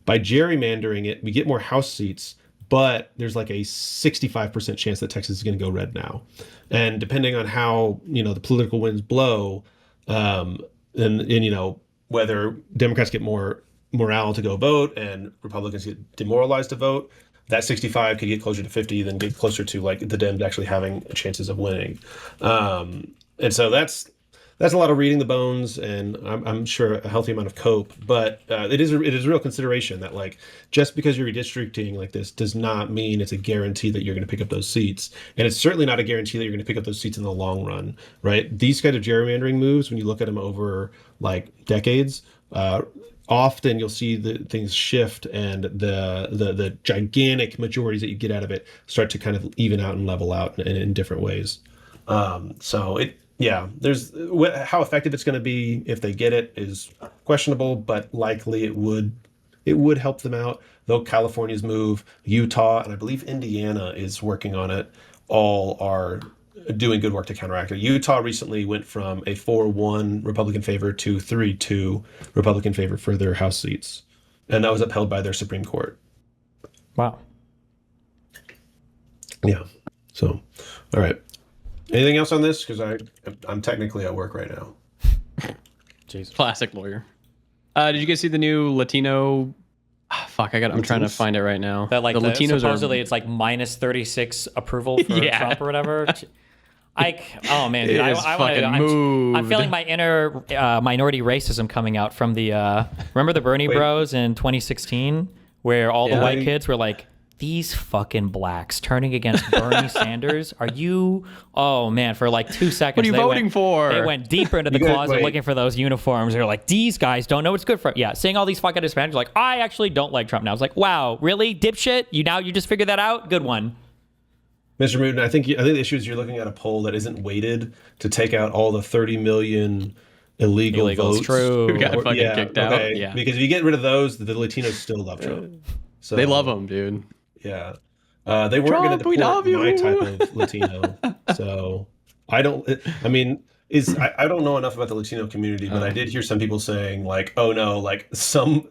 By gerrymandering it, we get more House seats, but there's like a 65% chance that Texas is going to go red now. And depending on how, the political winds blow, and whether Democrats get more morale to go vote and Republicans get demoralized to vote, that 65 could get closer to 50, then get closer to like the Dems actually having chances of winning. And so that's a lot of reading the bones, and I'm sure a healthy amount of cope. But it is a real consideration that like just because you're redistricting like this does not mean it's a guarantee that you're going to pick up those seats, and it's certainly not a guarantee that you're going to pick up those seats in the long run, right? These kind of gerrymandering moves, when you look at them over like decades, often you'll see the things shift and the gigantic majorities that you get out of it start to kind of even out and level out in different ways. There's how effective it's going to be if they get it is questionable, but likely it would help them out. Though California's move, Utah, and I believe Indiana is working on it, all are doing good work to counteract it. Utah recently went from a 4-1 Republican favor to 3-2 Republican favor for their House seats, and that was upheld by their Supreme Court. Wow. Yeah. So, all right. Anything else on this? Because I'm technically at work right now. Jeez. Classic lawyer. Did you guys see the new Latino? I'm trying to find it right now. That like the Latinos supposedly it's like minus 36 approval for Trump or whatever. Oh man, dude, I'm feeling my inner minority racism coming out from the. Remember the Bernie Bros in 2016, where all the white kids were like, "These fucking blacks turning against Bernie Sanders? Are you?" Oh man, for like 2 seconds. What are you voting for? They went deeper into the closet looking for those uniforms. They're like, "These guys don't know what's good for." Yeah, seeing all these fucking Hispanics, like, I actually don't like Trump now. I was like, wow, really, dipshit? You just figured that out? Good one. Mr. Mouton, I think the issue is you're looking at a poll that isn't weighted to take out all the 30 million illegal votes. True. Who got fucking kicked out. Yeah. Because if you get rid of those, the Latinos still love Trump. So they love him, dude. Yeah. They weren't going to deport my type of Latino. So I don't know enough about the Latino community, but I did hear some people saying like, oh no, like some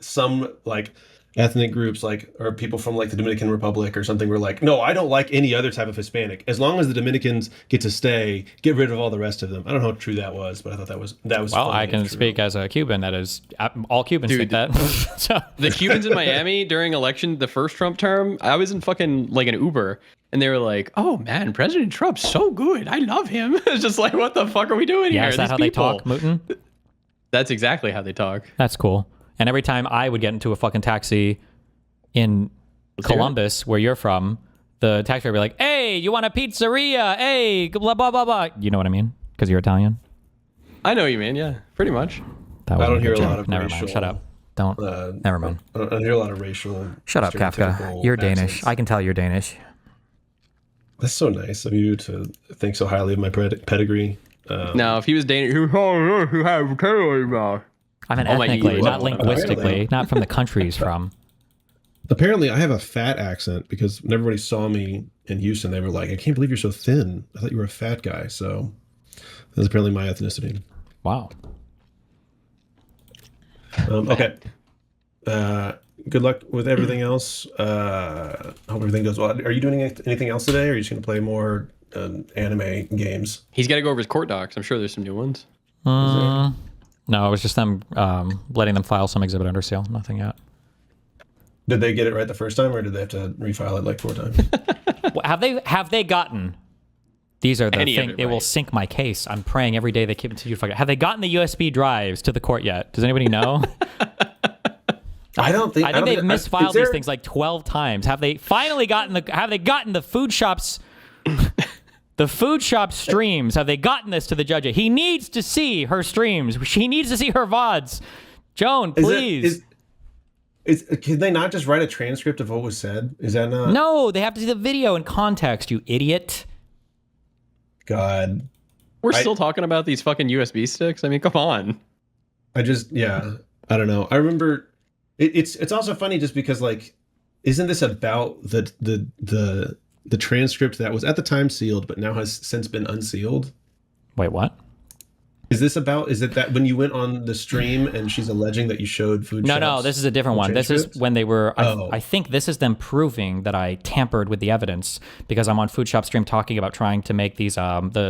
like ethnic groups like, or people from like the Dominican Republic or something were like, no, I don't like any other type of Hispanic. As long as the Dominicans get to stay, get rid of all the rest of them. I don't know how true that was, but I thought that was well, I can speak as a Cuban. That is, all Cubans think that. So. The Cubans in Miami during the first Trump term, I was in fucking like an Uber, and they were like, oh man, President Trump's so good. I love him. It's just like, what the fuck are we doing here? Is that how they talk, Mouton? That's exactly how they talk. That's cool. And every time I would get into a fucking taxi in Columbus, where you're from, the taxi driver would be like, hey, you want a pizzeria? Hey, blah, blah, blah, blah. You know what I mean? Because you're Italian? I know you mean, yeah, pretty much. That I don't hear a joke. lot of Never racial. mind. Shut up. Don't. Never mind. I don't hear a lot of racial. Shut up, Kafka. stereotypical You're Danish. accents. I can tell you're Danish. That's so nice of you to think so highly of my pedigree. No, if he was Danish, I mean Oh my ethnically, God. not linguistically, Apparently. not from the country he's from. Apparently, I have a fat accent because when everybody saw me in Houston, they were like, "I can't believe you're so thin. I thought you were a fat guy." So that's apparently my ethnicity. Wow. Okay. Good luck with everything else. Hope everything goes well. Are you doing anything else today, or are you just going to play more anime games? he's got to go over his court docs. I'm sure there's some new ones. No, it was just them letting them file some exhibit under seal. Nothing yet. Did they get it right the first time, or did they have to refile it like 4 times? Have they gotten? These are the Any of thing. it It will right. sink my case. I'm praying every day they keep it to you. Have they gotten the USB drives to the court yet? Does anybody know? I don't think. I think they've misfiled is there- these things like 12 times. Have they finally gotten the? Have they gotten the food shops? The food shop streams. Have they gotten this to the judge? He needs to see her streams. She needs to see her VODs. Joan, please. Can they not just write a transcript of what was said? Is that not? No, they have to see the video in context. You idiot. God. We're still talking about these fucking USB sticks. I mean, come on. I don't know. I remember it's also funny just because like, isn't this about the transcript that was at the time sealed but now has since been unsealed? Wait, what? Is it that when you went on the stream and she's alleging that you showed food No, shops this is a different one. This is transcripts? when they were. Oh. I think this is them proving that I tampered with the evidence because I'm on Food Shop Stream talking about trying to make these the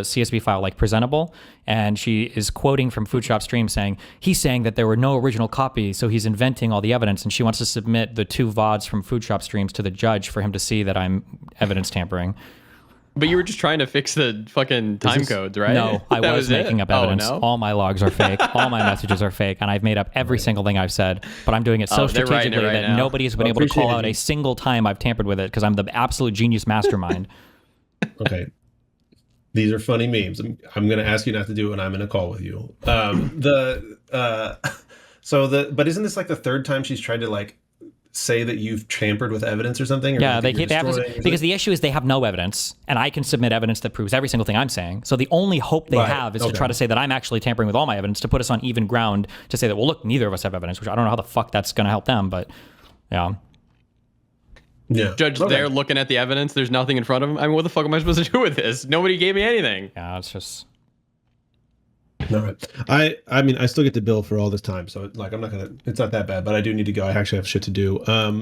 CSV file like presentable, and she is quoting from Food Shop Stream saying he's saying that there were no original copies, so he's inventing all the evidence, and she wants to submit the 2 VODs from Food Shop Streams to the judge for him to see that I'm evidence tampering. But you were just trying to fix the fucking time codes, right? No, I That was making it? up evidence. Oh, no? All my logs are fake. All my messages are fake, and I've made up every single thing I've said. But I'm doing it so they're writing it strategically right that now. nobody has been able to call appreciate out it. a single time I've tampered with it because I'm the absolute genius mastermind. Okay. These are funny memes. I'm going to ask you not to do it when I'm in a call with you. But isn't this like the 3rd time she's tried to like say that you've tampered with evidence or something? Or Yeah, like, they that you're have to, destroying- because the issue is they have no evidence, and I can submit evidence that proves every single thing I'm saying. So the only hope they Right, have is to okay. try to say that I'm actually tampering with all my evidence to put us on even ground to say that, well, look, neither of us have evidence, which I don't know how the fuck that's going to help them, but yeah. Yeah. Judge, Okay. they're looking at the evidence. There's nothing in front of them. I mean, what the fuck am I supposed to do with this? Nobody gave me anything. Yeah, it's just... All right. I mean, I still get to bill for all this time, so like I'm not gonna. It's not that bad, but I do need to go. I actually have shit to do.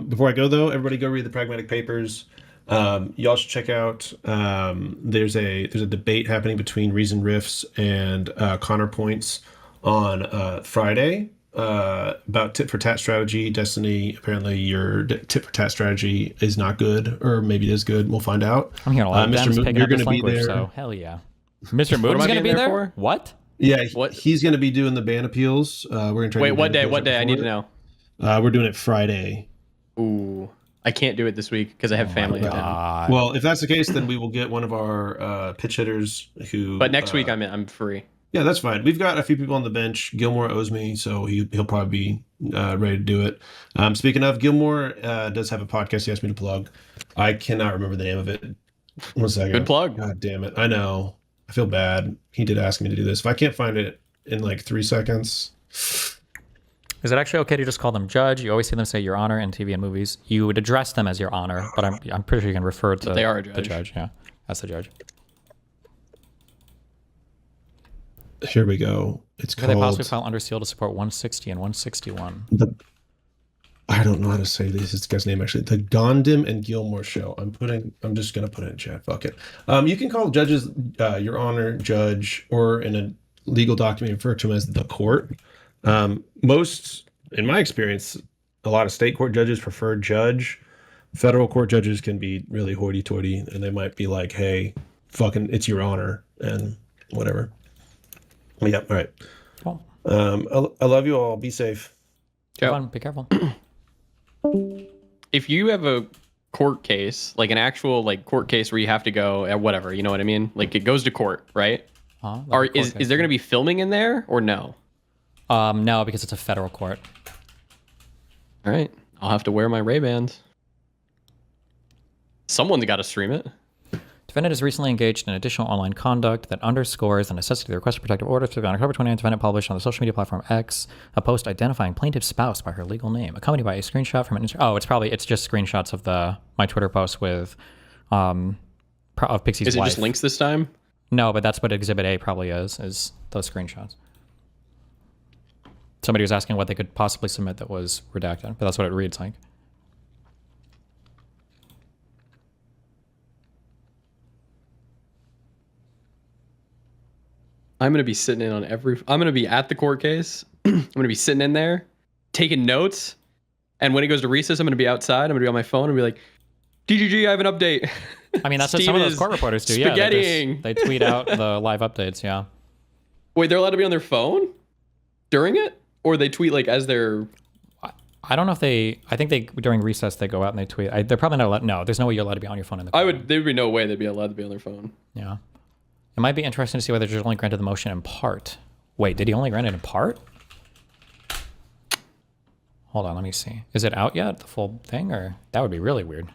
Before I go though, everybody go read the Pragmatic Papers. Y'all should check out. There's a debate happening between Reason Riffs and Connor Points on Friday about tit for tat strategy. Destiny, apparently your tit for tat strategy is not good, or maybe it is good. We'll find out. I'm hearing a lot of Mr. Dems Moon, picking you're up this going to be language, there. so hell yeah. Mr. What Moon's am I going to be being there there? for? What? Yeah, What? he's going to be doing the ban appeals. We're going to try. Wait, to do what ban day? appeals What day? I need to before. know. We're doing it Friday. Ooh, I can't do it this week because I have family in town. Well, if that's the case, then we will get one of our pitch hitters who. But next week I'm free. Yeah, that's fine. We've got a few people on the bench. Gilmore owes me, so he'll probably be ready to do it. Speaking of, Gilmore does have a podcast he asked me to plug. I cannot remember the name of it. 1 second. Good plug. God damn it. I know. I feel bad. He did ask me to do this. If I can't find it in like 3 seconds. Is it actually okay to just call them judge? You always see them say your honor in TV and movies. You would address them as your honor, but I'm pretty sure you can refer to They are a the judge. judge. Yeah, that's the judge. Here we go. It's Could they called. possibly file under seal to support 160 and 161? I don't know how to say this guy's name actually. The Gondim and Gilmore Show. I'm just gonna put it in chat. Fuck it. You can call judges your honor, judge, or in a legal document refer to them as the court. Most, in my experience, a lot of state court judges prefer judge. Federal court judges can be really hoity-toity, and they might be like, "Hey, fucking, it's your honor," and whatever. Yeah. All right. Cool. I love you all. Be safe. Have fun. Be careful. If you have a court case, like an actual like court case where you have to go at whatever, you know what I mean? Like it goes to court, right? Is there going to be filming in there or no? No, because it's a federal court. All right. I'll have to wear my Ray-Bans. Someone's got to stream it. Defendant is recently engaged in additional online conduct that underscores the necessity of the request for protective order. On October 29th, defendant published on the social media platform X a post identifying plaintiff's spouse by her legal name, accompanied by a screenshot from an it's just screenshots of my Twitter post with of Pixie's wife. Is it just links this time? No, but that's what Exhibit A probably is those screenshots. Somebody was asking what they could possibly submit that was redacted, but that's what it reads like. I'm going to be sitting in on I'm going to be at the court case. I'm going to be sitting in there taking notes. And when it goes to recess, I'm going to be outside. I'm going to be on my phone and be like, DGG, I have an update. I mean, that's what some of those court reporters do. Spaghettiing. Yeah, they tweet out the live updates. Yeah. Wait, they're allowed to be on their phone during it? Or they tweet like as they're... I don't know if I think during recess, they go out and they tweet. They're probably not allowed. No, there's no way you're allowed to be on your phone in the court. There would be no way they'd be allowed to be on their phone. Yeah. It might be interesting to see whether Judge only granted the motion in part. Wait, did he only grant it in part? Hold on, let me see. Is it out yet, the full thing? Or that would be really weird.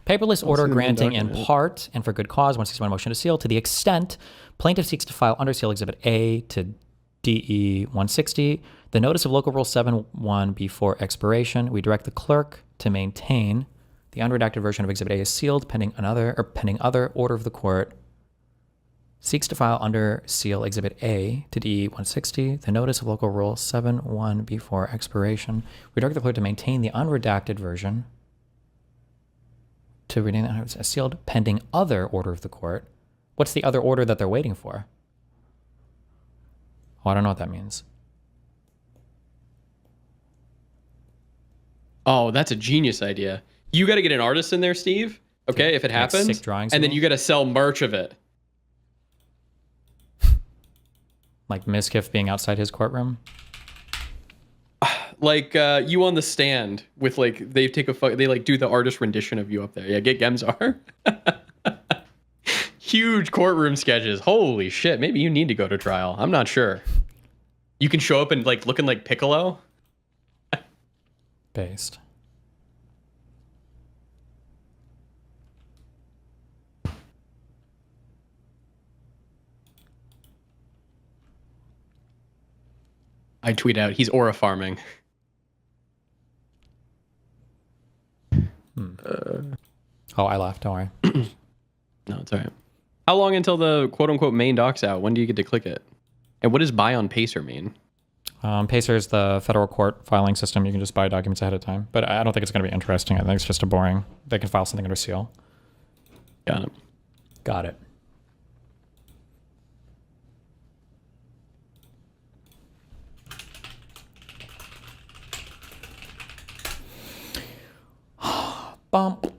Paperless order granting in part and for good cause 161 motion to seal to the extent plaintiff seeks to file under seal Exhibit A to DE 160 the notice of Local Rule 7.1 before expiration. We direct the clerk to maintain the unredacted version of Exhibit A is sealed pending other order of the court. Seeks to file under seal Exhibit A to DE 160 the notice of Local Rule 7.1 before expiration. We direct the clerk to maintain the unredacted version to reading that sealed pending other order of the court. What's the other order that they're waiting for? Oh, I don't know what that means. Oh, that's a genius idea. You got to get an artist in there, Steve. Okay, if it happens, sick drawings and then you got to sell merch of it. Like Miskiff being outside his courtroom? Like you on the stand with like they like do the artist rendition of you up there. Yeah, get Gemzar. Huge courtroom sketches. Holy shit! Maybe you need to go to trial. I'm not sure. You can show up and like looking like Piccolo. Based. I tweet out, he's aura farming. Oh, I laughed. Don't worry. No, it's all right. How long until the quote-unquote main doc's out? When do you get to click it? And what does buy on Pacer mean? Pacer is the federal court filing system. You can just buy documents ahead of time. But I don't think it's going to be interesting. I think it's just a boring... They can file something under seal. Got it. Got it. Bump.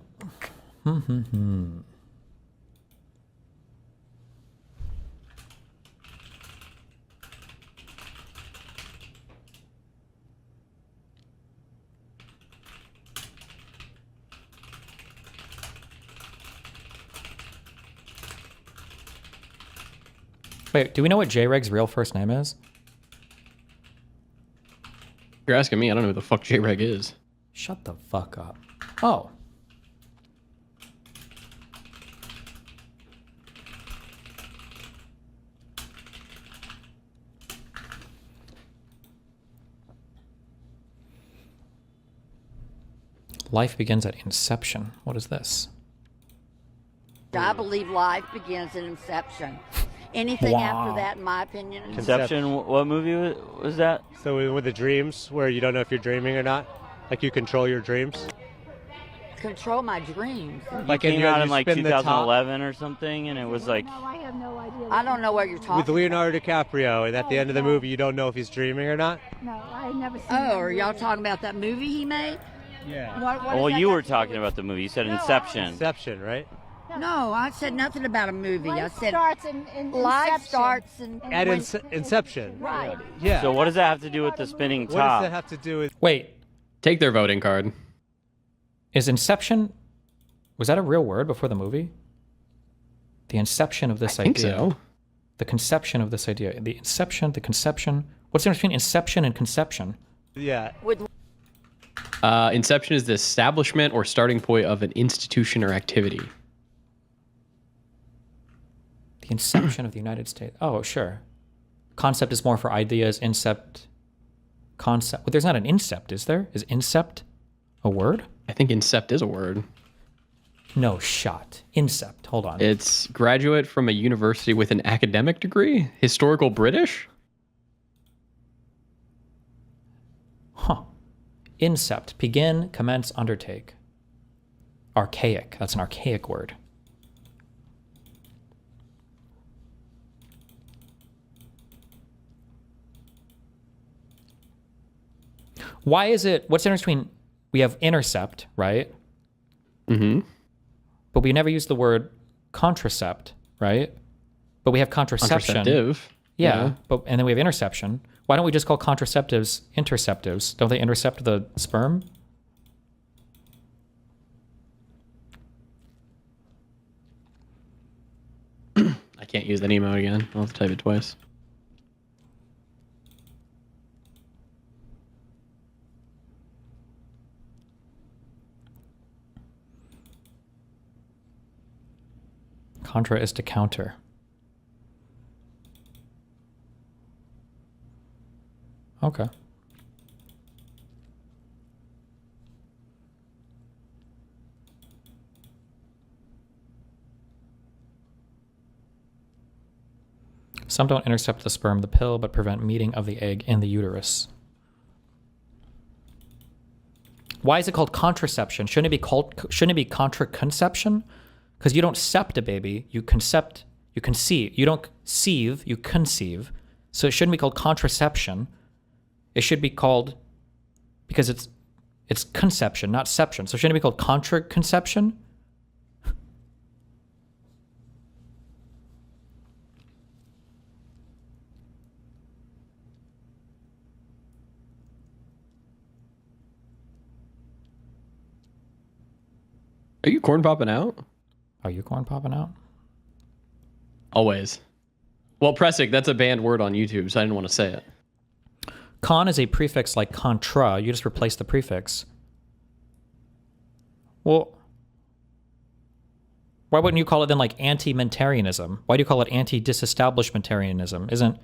Wait, do we know what J-Reg's real first name is? You're asking me. I don't know who the fuck J-Reg is. Shut the fuck up. Oh. Life begins at inception. What is this? I believe life begins at inception. Anything after that, in my opinion, is Inception, what movie was that? So with the dreams, where you don't know if you're dreaming or not, like you control your dreams. control my dreams. Like it came out in like 2011 or something, and it was like. No, I have no idea. I don't know what you're talking with Leonardo DiCaprio, and at the end of the movie, you don't know if he's dreaming or not. No, I've never seen. Oh, are y'all talking about that movie he made? Yeah. Well, you were talking about the movie. You said Inception. Inception, right? No, I said nothing about a movie. Life I said starts in life inception. starts At when- inception. Right. Yeah. So what does that have to do with the spinning What top? does that have to do with? Wait, Take their voting card. is inception, was that a real word before the movie? The inception of this I idea. think so. The conception of this idea. The inception, the conception. What's the difference between inception and conception? Yeah. Inception is the establishment or starting point of an institution or activity. The inception of the United States. Oh, sure. Concept is more for ideas. Incept. Concept. But there's not an incept, is there? Is incept a word? I think incept is a word. No shot. Incept. Hold on. It's graduate from a university with an academic degree. Historical British? Huh. Incept. Begin, commence, undertake. Archaic. That's an archaic word. Why is it, what's the difference between, we have intercept, right? Mm-hmm. But we never use the word contracept, right? But we have contraception. Contraceptive. Yeah, but and then we have interception. Why don't we just call contraceptives interceptives? Don't they intercept the sperm? I can't use that emote again. I'll have to type it twice. Contra is to counter. Okay. Some don't intercept the sperm, the pill, but prevent meeting of the egg in the uterus. Why is it called contraception? Shouldn't it be contraconception? Because you don't sept a baby, you concept, you conceive. You don't sieve, you conceive. So it shouldn't be called contraception. It should be called, because it's conception, not seption. So shouldn't it be called contraconception? Are you corn popping out? Are you corn popping out? Always. Well, Pressic, that's a banned word on YouTube, so I didn't want to say it. Con is a prefix like contra. You just replace the prefix. Well, why wouldn't you call it then like anti-mentarianism? Why do you call it anti-disestablishmentarianism? Isn't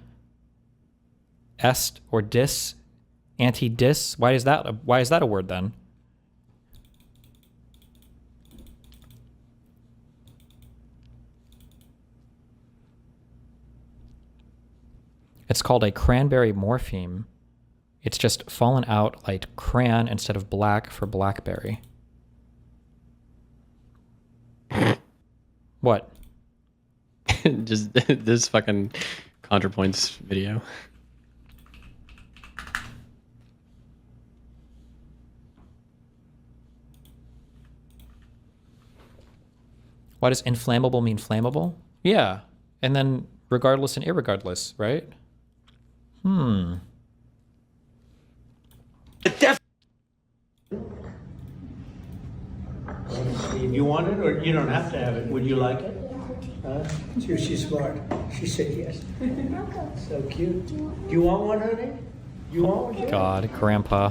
est or dis anti-dis? Why is that a word then? It's called a cranberry morpheme. It's just fallen out like cran instead of black for blackberry. What? Just this fucking ContraPoints video. Why does inflammable mean flammable? Yeah. And then regardless and irregardless, right? Steve, you want it or you don't have to have it? Would you like it? She's smart. She said yes. So cute. Do you want one, honey? You want one? God, Grandpa.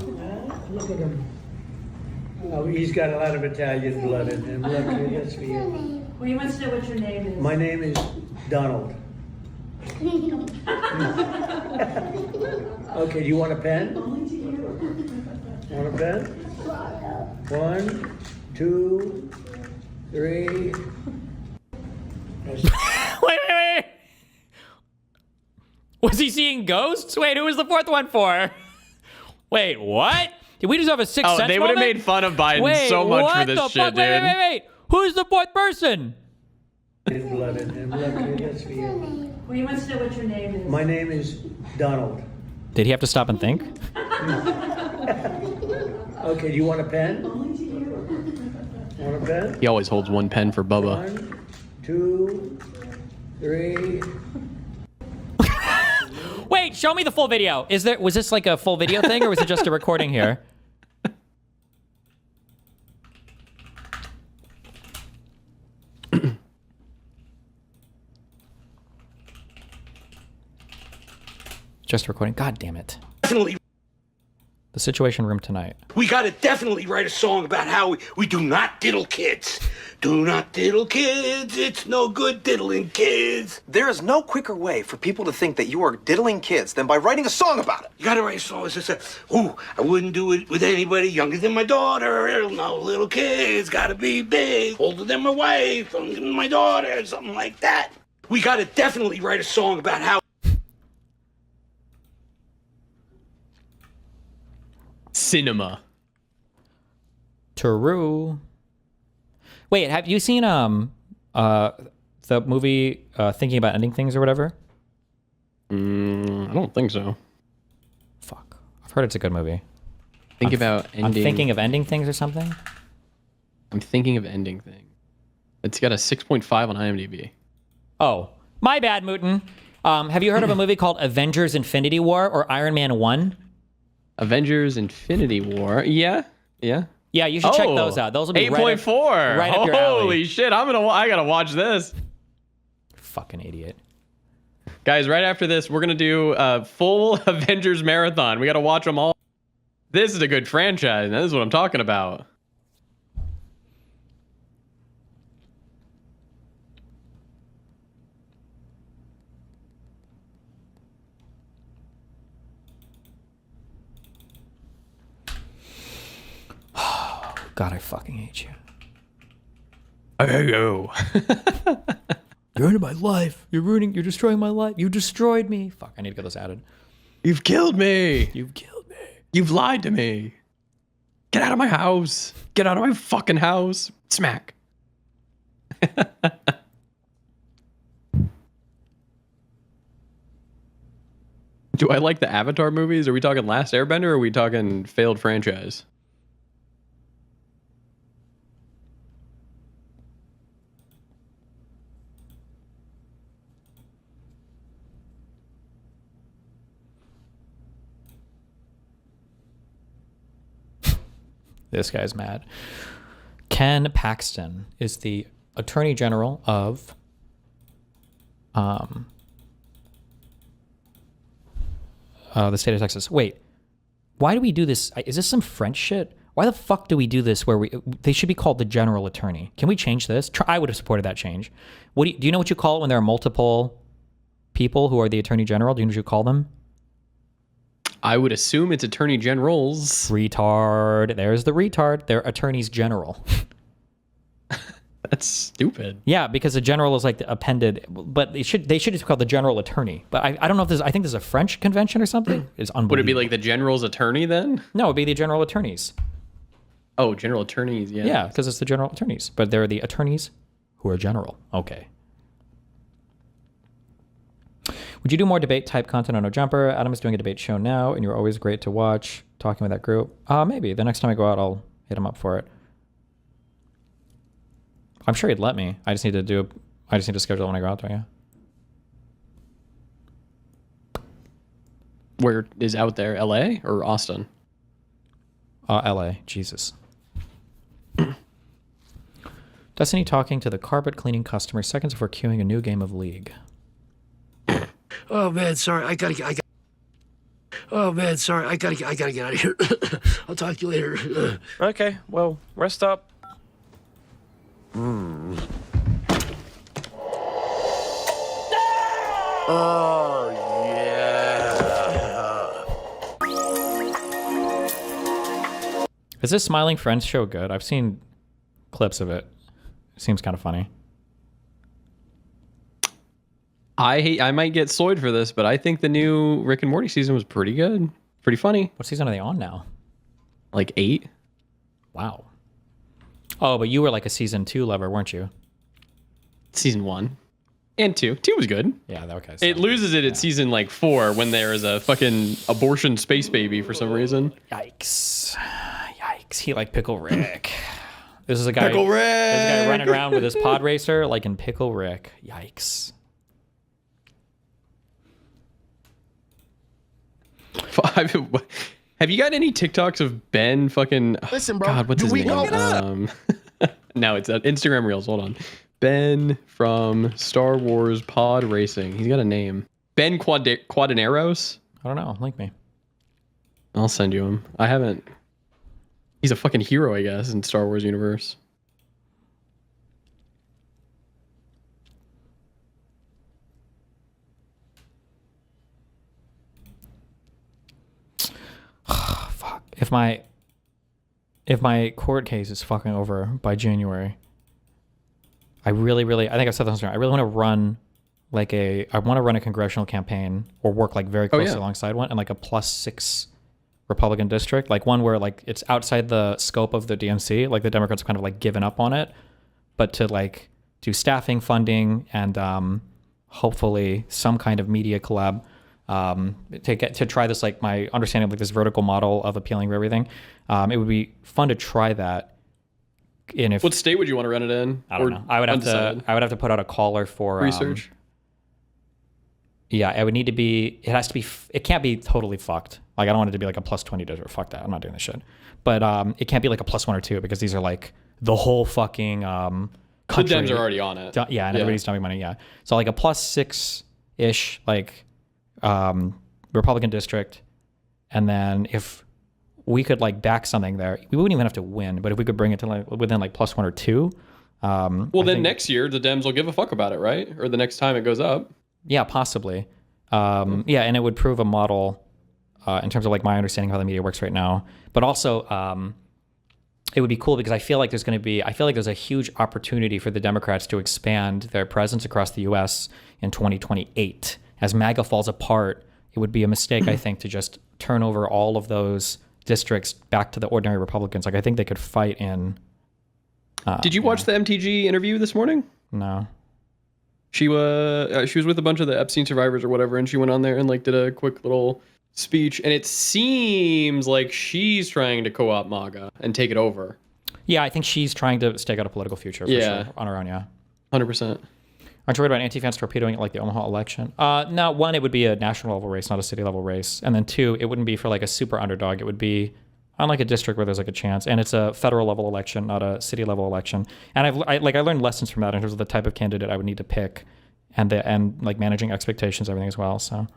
Look at him. Oh, he's got a lot of Italian blood in him. Look, that's for you. Well, you must know what your name is. My name is Donald. Okay, do you want a pen? Want a pen? 1, 2, 3. Wait. Was he seeing ghosts? Wait, who was the fourth one for? Wait, what? Did we just have a sixth sense They would have moment? made fun of Biden so much for this shit, dude. Wait. Who's the fourth person? Blood in him. Look, that's for you. Well, you must know what your name is. My name is Donald. Did he have to stop and think? Okay, do you want a pen? Want a pen? He always holds one pen for Bubba. 1, 2, 3. Wait, show me the full video. Was this like a full video thing, or was it just a recording here? Just a recording. God damn it. Definitely. The Situation Room tonight. We gotta definitely write a song about how we do not diddle kids. Do not diddle kids, it's no good diddling kids. There is no quicker way for people to think that you are diddling kids than by writing a song about it. You gotta write a song that says, ooh, I wouldn't do it with anybody younger than my daughter. No, little kids gotta be big, older than my wife, younger than my daughter, something like that. We gotta definitely write a song about how Cinema. True. Wait, have you seen the movie Thinking About Ending Things or whatever? I don't think so. Fuck. I've heard it's a good movie. I'm thinking of ending things or something? I'm thinking of ending things. It's got a 6.5 on IMDb. Oh, my bad, Mouton. Have you heard of a movie called Avengers Infinity War or Iron Man 1? Avengers Infinity War. Yeah. Yeah, you should check those out. Those will be 8.4. Right up your alley. Holy shit, I gotta watch this. Fucking idiot. Guys, right after this, we're gonna do a full Avengers marathon. We gotta watch them all. This is a good franchise. This is what I'm talking about. God, I fucking hate you. I hate you. You're ruining my life. You're destroying my life. You destroyed me. Fuck, I need to get this added. You've killed me. You've killed me. You've lied to me. Get out of my house. Get out of my fucking house. Smack. Do I like the Avatar movies? Are we talking Last Airbender or are we talking failed franchise? This guy's mad. Ken Paxton is the Attorney General of the state of Texas. Wait, why do we do this? Is this some French shit? Why the fuck do we do this where they should be called the General Attorney? Can we change this? I would have supported that change. Do you know what you call it when there are multiple people who are the Attorney General? Do you know what you call them? I would assume it's Attorney Generals. Retard. There's the retard. They're Attorneys General. That's stupid. Yeah, because the general is like the appended, but they should just be called the General Attorney. But I don't know if I think there's a French convention or something. It's unbelievable. Would it be like the General's Attorney then? No, it'd be the General Attorneys. Oh, General Attorneys, yeah. Yeah, because it's the General Attorneys. But they're the attorneys who are general. Okay. Would you do more debate type content on No Jumper? Adam is doing a debate show now, and you're always great to watch. Talking with that group. Maybe. The next time I go out, I'll hit him up for it. I'm sure he'd let me. I just need to schedule it when I go out there, yeah. Where is out there? LA or Austin? LA. Jesus. Destiny talking to the carpet cleaning customer seconds before queuing a new game of League. Oh man, sorry. Oh man, sorry. I gotta get out of here. I'll talk to you later. Okay, well, rest up. Oh yeah. Is this Smiling Friends show good? I've seen clips of it. It seems kind of funny. I might get soyed for this, but I think the new Rick and Morty season was pretty good. Pretty funny. What season are they on now? Like 8. Wow. Oh, but you were like a season 2 lover, weren't you? Season 1 and 2. 2 was good. Yeah, okay. So it loses it at season like 4 when there is a fucking abortion space baby for some reason. Yikes. He like Pickle Rick. This is a guy. Pickle Rick! This is a guy running around with his pod racer like in Pickle Rick. Yikes. Have you got any TikToks of Ben fucking? Listen, bro. God, what's his name? No, it's Instagram Reels. Hold on. Ben from Star Wars Pod Racing. He's got a name. Ben Quadineros. I don't know. Link me. I'll send you him. I haven't. He's a fucking hero, I guess, in Star Wars universe. Fuck. If my court case is fucking over by January, I think I've said this on. I really want to run I want to run a congressional campaign or work like very closely alongside one and like a +6 Republican district, like one where like it's outside the scope of the DNC, like the Democrats have kind of like given up on it, but to like do staffing, funding, and hopefully some kind of media collab to try this, like my understanding of like this vertical model of appealing for everything. It would be fun to try that. And if what state would you want to run it in? I don't know. I would have to put out a caller for research. Yeah, it would need to be. It has to be. It can't be totally fucked. Like I don't want it to be like a +20 district. Fuck that. I'm not doing this shit. But it can't be like a +1 or 2 because these are like the whole fucking country. The Dems are already on it. Yeah, and everybody's dumping money. Yeah, so like a +6 ish, like Republican district, and then if we could like back something there, we wouldn't even have to win. But if we could bring it to like within like +1 or 2. Next year the Dems will give a fuck about it, right? Or the next time it goes up. Yeah, possibly. Yeah, and it would prove a model in terms of like my understanding of how the media works right now. But also, it would be cool because I feel like there's a huge opportunity for the Democrats to expand their presence across the U.S. in 2028. As MAGA falls apart, it would be a mistake, I think, to just turn over all of those districts back to the ordinary Republicans. Like I think they could fight in. Did you watch the MTG interview this morning? No. She was with a bunch of the Epstein survivors or whatever, and she went on there and like did a quick little speech, and it seems like she's trying to co-opt MAGA and take it over. Yeah, I think she's trying to stake out a political future for sure on her own. Yeah, 100%. Aren't you worried about anti-fans torpedoing like the Omaha election? No, one, it would be a national level race, not a city level race, and then two, it wouldn't be for like a super underdog. It would be on like a district where there's like a chance, and it's a federal level election, not a city level election. And I learned lessons from that in terms of the type of candidate I would need to pick, and like managing expectations, everything as well. So.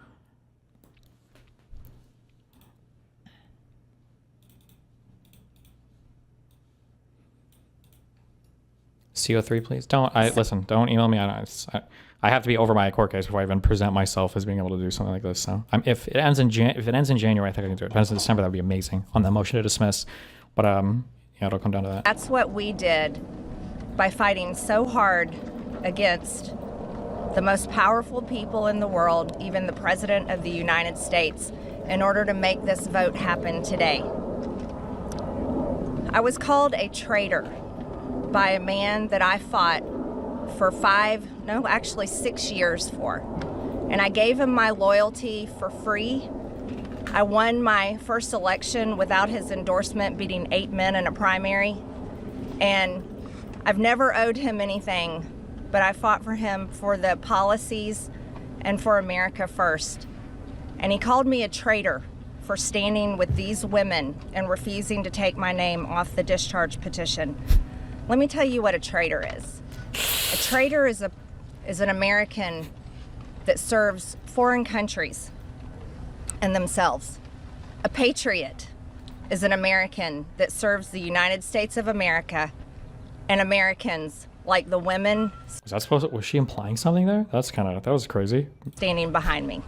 CO3, please. Don't email me. I have to be over my court case before I even present myself as being able to do something like this. So if it ends in January, I think I can do it. If it ends in December, that would be amazing on the motion to dismiss. But it'll come down to that. That's what we did by fighting so hard against the most powerful people in the world, even the President of the United States, in order to make this vote happen today. I was called a traitor by a man that I fought for 6 years for. And I gave him my loyalty for free. I won my first election without his endorsement, beating 8 men in a primary. And I've never owed him anything, but I fought for him for the policies and for America first. And he called me a traitor for standing with these women and refusing to take my name off the discharge petition. Let me tell you what a traitor is. A traitor is an American that serves foreign countries and themselves. A patriot is an American that serves the United States of America and Americans like the women. Was she implying something there? That was crazy. Standing behind me.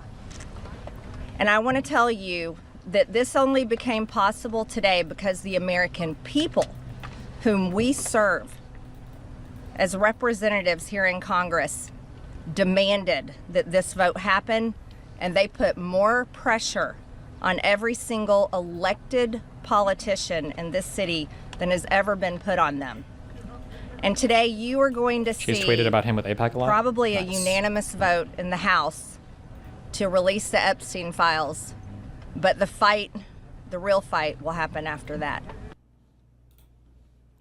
And I want to tell you that this only became possible today because the American people whom we serve as representatives here in Congress demanded that this vote happen, and they put more pressure on every single elected politician in this city than has ever been put on them. And today you are going to see She's tweeted about him with AIPAC a lot? Probably Nice. a unanimous vote in the House to release the Epstein files, but the real fight will happen after that.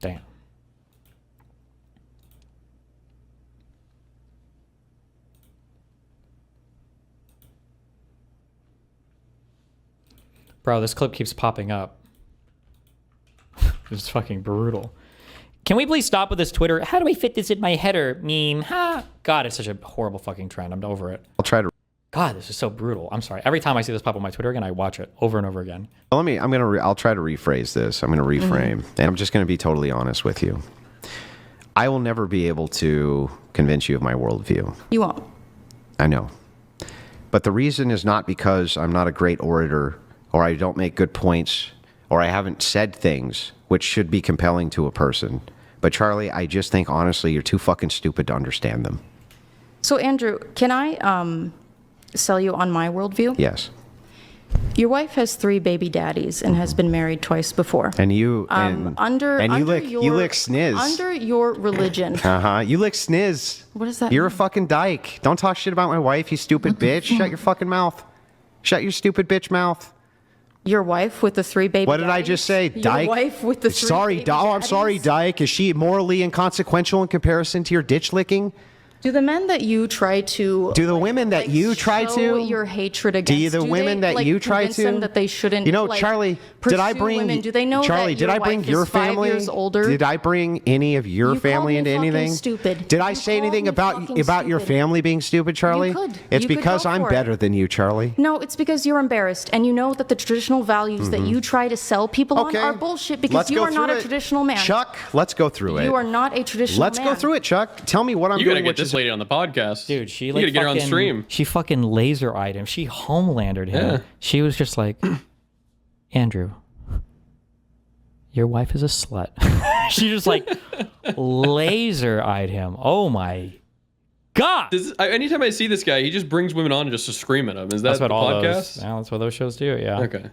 Damn. Bro, this clip keeps popping up. It's fucking brutal. Can we please stop with this Twitter? How do I fit this in my header meme? Ha! God, it's such a horrible fucking trend. I'm over it. I'll try to. God, this is so brutal. I'm sorry. Every time I see this pop on my Twitter again, I watch it over and over again. Well, I'll try to rephrase this. I'm gonna reframe, and I'm just gonna be totally honest with you. I will never be able to convince you of my worldview. You won't. I know. But the reason is not because I'm not a great orator, or I don't make good points, or I haven't said things which should be compelling to a person. But Charlie, I just think honestly, you're too fucking stupid to understand them. So Andrew, can I sell you on my worldview? Yes. Your wife has 3 baby daddies and has been married twice before. And you you lick sniz. Under your religion. You lick sniz. What does that You're mean? a fucking dyke. Don't talk shit about my wife, you stupid bitch. Shut your fucking mouth. Shut your stupid bitch mouth. Your wife with the 3 baby What did I daddies? just say? Dyke? Your wife with the 3 baby daddies? I'm sorry, dyke. Is she morally inconsequential in comparison to your ditch licking? Do the men that you try to... Do the women that you try show to... your hatred against... Do the women that you try convince them to... that they shouldn't... You know, Charlie, did I bring... Women? Do they know Charlie, that did your I bring wife your is 5 family? years older? Did I bring any of your You family called me into fucking anything? stupid. Did I You say called anything me about fucking your stupid. family being stupid, Charlie? You could. It's You could because go I'm for it. better than you, Charlie. No, it's because you're embarrassed, and you know that the traditional values that you try to sell people on are bullshit because Let's you go are not through a it. traditional man. Chuck, let's go through it. You are not a traditional Let's man. go through it, Chuck. Tell me what I'm You doing. gotta get this lady on the podcast. Dude, she you like gotta get her on fucking- stream. She fucking laser-eyed him. She homelandered him. Yeah. She was just like, Andrew, your wife is a slut. She just like laser-eyed him. Oh my God. Anytime I see this guy, he just brings women on just to scream at him. Is that That's what the all podcast? those. Yeah, that's what those shows do. Yeah. Okay.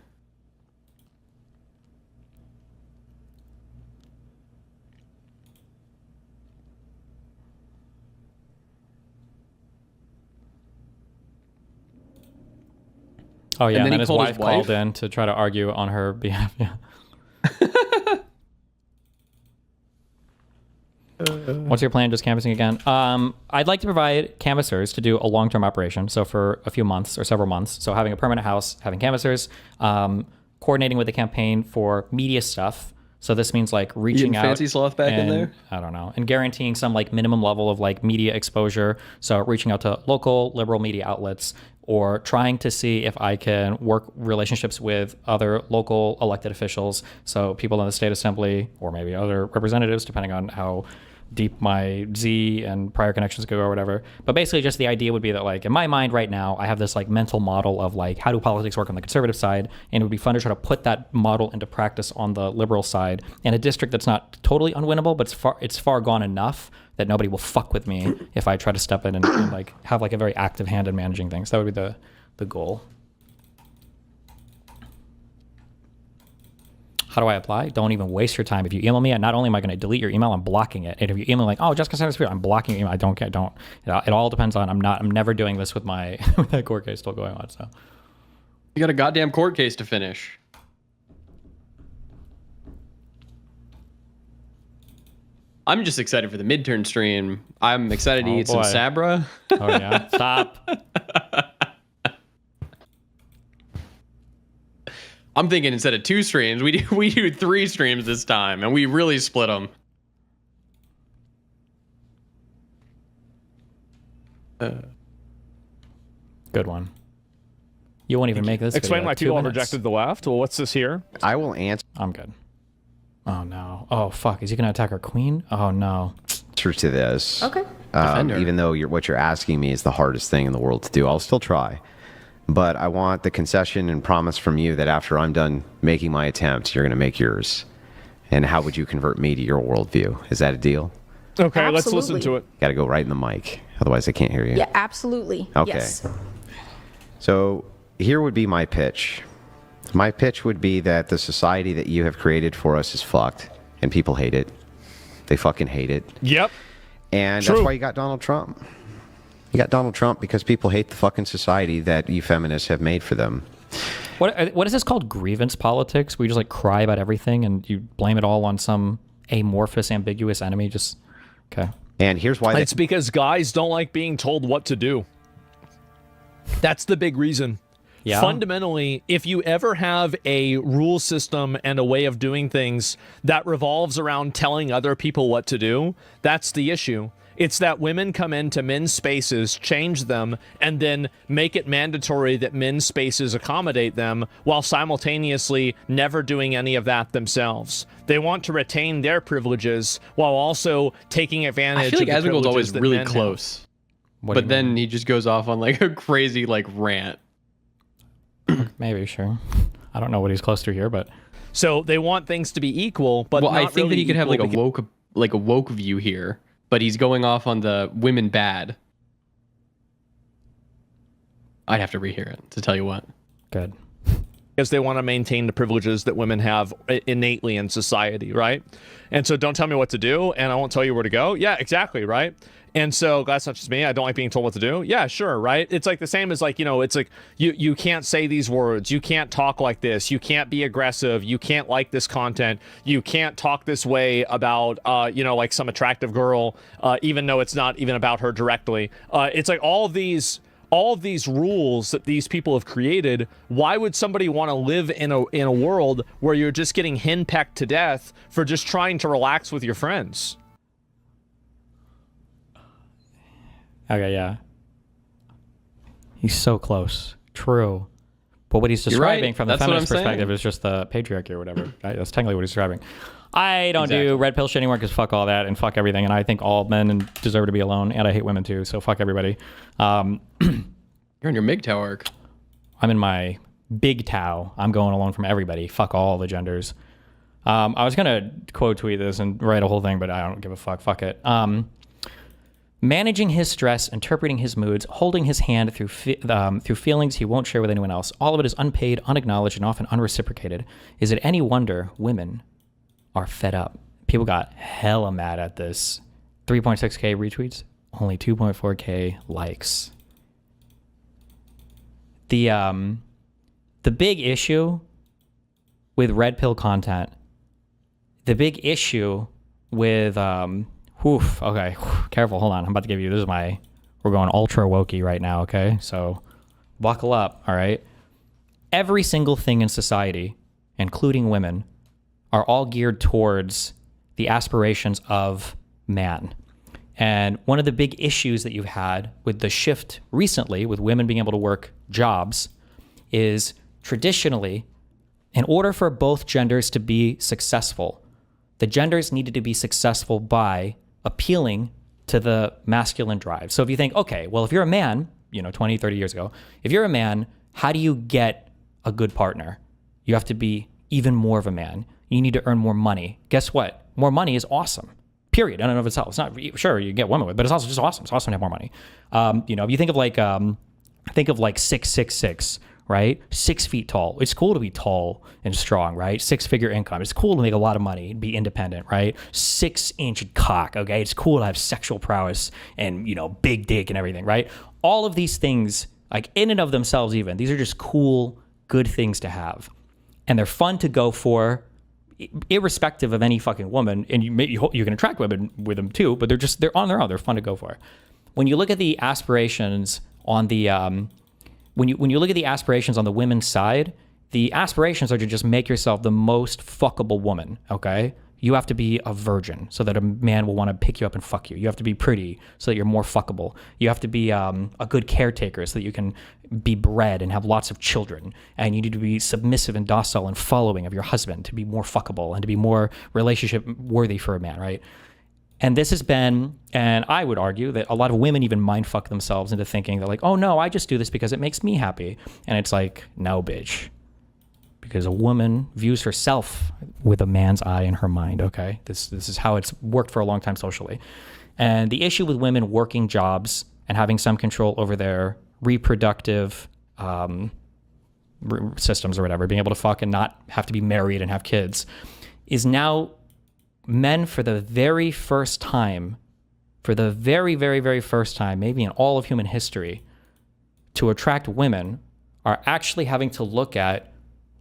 Oh yeah, And and then then he his called wife his wife? called in to try to argue on her behalf. Yeah. What's your plan? Just canvassing again? I'd like to provide canvassers to do a long-term operation. So for a few months or several months. So having a permanent house, having canvassers, coordinating with the campaign for media stuff. So this means like reaching Getting out. Fancy Sloth back in and- there? I don't know. And guaranteeing some like minimum level of like media exposure. So reaching out to local liberal media outlets or trying to see if I can work relationships with other local elected officials. So people in the state assembly or maybe other representatives, depending on how deep my Z and prior connections go or whatever. But basically just the idea would be that like in my mind right now, I have this like mental model of like how do politics work on the conservative side, and it would be fun to try to put that model into practice on the liberal side in a district that's not totally unwinnable, but it's far gone enough that nobody will fuck with me if I try to step in and like have like a very active hand in managing things. That would be the goal. How do I apply? Don't even waste your time. If you email me, not only am I going to delete your email, I'm blocking it. And if you email like, oh, Jessica Sanders, I'm blocking your email. I don't. It all depends on. I'm never doing this with my with that court case still going on. So You got a goddamn court case to finish. I'm just excited for the midterm stream. I'm excited to eat some Sabra. Oh yeah, stop. I'm thinking instead of 2 streams, we do 3 streams this time, and we really split them. Good one. You won't even make this. Explain video, why 2 people have minutes. rejected the left. Well, what's this here? I will answer. I'm good. Oh no. Oh fuck. Is he gonna attack our queen? Oh no. To this. Okay. Even though what you're asking me is the hardest thing in the world to do, I'll still try. But I want the concession and promise from you that after I'm done making my attempt, you're going to make yours. And how would you convert me to your worldview? Is that a deal? Okay, let's listen to it. Got to go right in the mic. Otherwise, I can't hear you. Yeah, absolutely. Okay. Yes. So here would be my pitch. My pitch would be that the society that you have created for us is fucked. And people hate it. They fucking hate it. Yep. And True. that's why you got Donald Trump. You got Donald Trump because people hate the fucking society that you feminists have made for them. What is this called? Grievance politics? Where you just like cry about everything and you blame it all on some amorphous, ambiguous enemy? Just okay. And here's why. It's because guys don't like being told what to do. That's the big reason. Yeah. Fundamentally, if you ever have a rule system and a way of doing things that revolves around telling other people what to do, that's the issue. It's that women come into men's spaces, change them, and then make it mandatory that men's spaces accommodate them while simultaneously never doing any of that themselves. They want to retain their privileges while also taking advantage I feel like of the Asmongold's always privileges that really men have. close. What do But you then he just goes off on like a crazy like rant. Maybe, sure. I don't know what he's close to here, but So they want things to be equal, but well, I not think that really he could have equal like a woke view here, but he's going off on the women bad. I'd have to rehear it to tell you what. Good. Because they want to maintain the privileges that women have innately in society, right? And so don't tell me what to do, and I won't tell you where to go. Yeah, exactly, right? And so that's not just me. I don't like being told what to do. Yeah, sure, right? It's like the same as like, it's like you can't say these words. You can't talk like this. You can't be aggressive. You can't like this content. You can't talk this way about, like some attractive girl, even though it's not even about her directly. It's like all of these rules that these people have created. Why would somebody want to live in a world where you're just getting henpecked to death for just trying to relax with your friends? Okay, yeah. He's so close. True. But what he's describing from the feminist perspective is just the patriarchy or whatever. Right? That's technically what he's describing. I don't do red pill shit anymore because fuck all that and fuck everything. And I think all men deserve to be alone. And I hate women too. So fuck everybody. You're on your MGTOW arc. I'm in my big Tau. I'm going alone from everybody. Fuck all the genders. I was going to quote tweet this and write a whole thing, but I don't give a fuck. Fuck it. Managing his stress, interpreting his moods, holding his hand through feelings he won't share with anyone else. All of it is unpaid, unacknowledged, and often unreciprocated. Is it any wonder women are fed up? People got hella mad at this. 3.6K retweets, only 2.4K likes. The big issue with red pill content, the big issue with okay, careful, hold on. I'm about to give you, we're going ultra wokey right now, okay? So buckle up, all right? Every single thing in society, including women, are all geared towards the aspirations of man. And one of the big issues that you've had with the shift recently with women being able to work jobs is traditionally, in order for both genders to be successful, the genders needed to be successful by appealing to the masculine drive. So if you think, okay, well, if you're a man, 20, 30 years ago, if you're a man, how do you get a good partner? You have to be even more of a man. You need to earn more money. Guess what? More money is awesome. Period. I don't know if it's not, sure, you get women with, but it's also just awesome. It's awesome to have more money. If you think of like 666, right? 6 feet tall. It's cool to be tall and strong, right? 6-figure income. It's cool to make a lot of money and be independent, right? 6-inch cock, okay? It's cool to have sexual prowess and, big dick and everything, right? All of these things, like in and of themselves even, these are just cool, good things to have. And they're fun to go for, irrespective of any fucking woman. And you can attract women with them too, but they're on their own. They're fun to go for. When you look at the aspirations on the, when you look at the aspirations on the women's side, the aspirations are to just make yourself the most fuckable woman, okay? You have to be a virgin so that a man will want to pick you up and fuck you. You have to be pretty so that you're more fuckable. You have to be a good caretaker so that you can be bred and have lots of children. And you need to be submissive and docile and following of your husband to be more fuckable and to be more relationship worthy for a man, right? And this has been, and I would argue that a lot of women even mind fuck themselves into thinking they're like, oh no, I just do this because it makes me happy. And it's like, no, bitch. Because a woman views herself with a man's eye in her mind, okay? This is how it's worked for a long time socially. And the issue with women working jobs and having some control over their reproductive systems or whatever, being able to fuck and not have to be married and have kids, is now men for the very first time, maybe in all of human history, to attract women are actually having to look at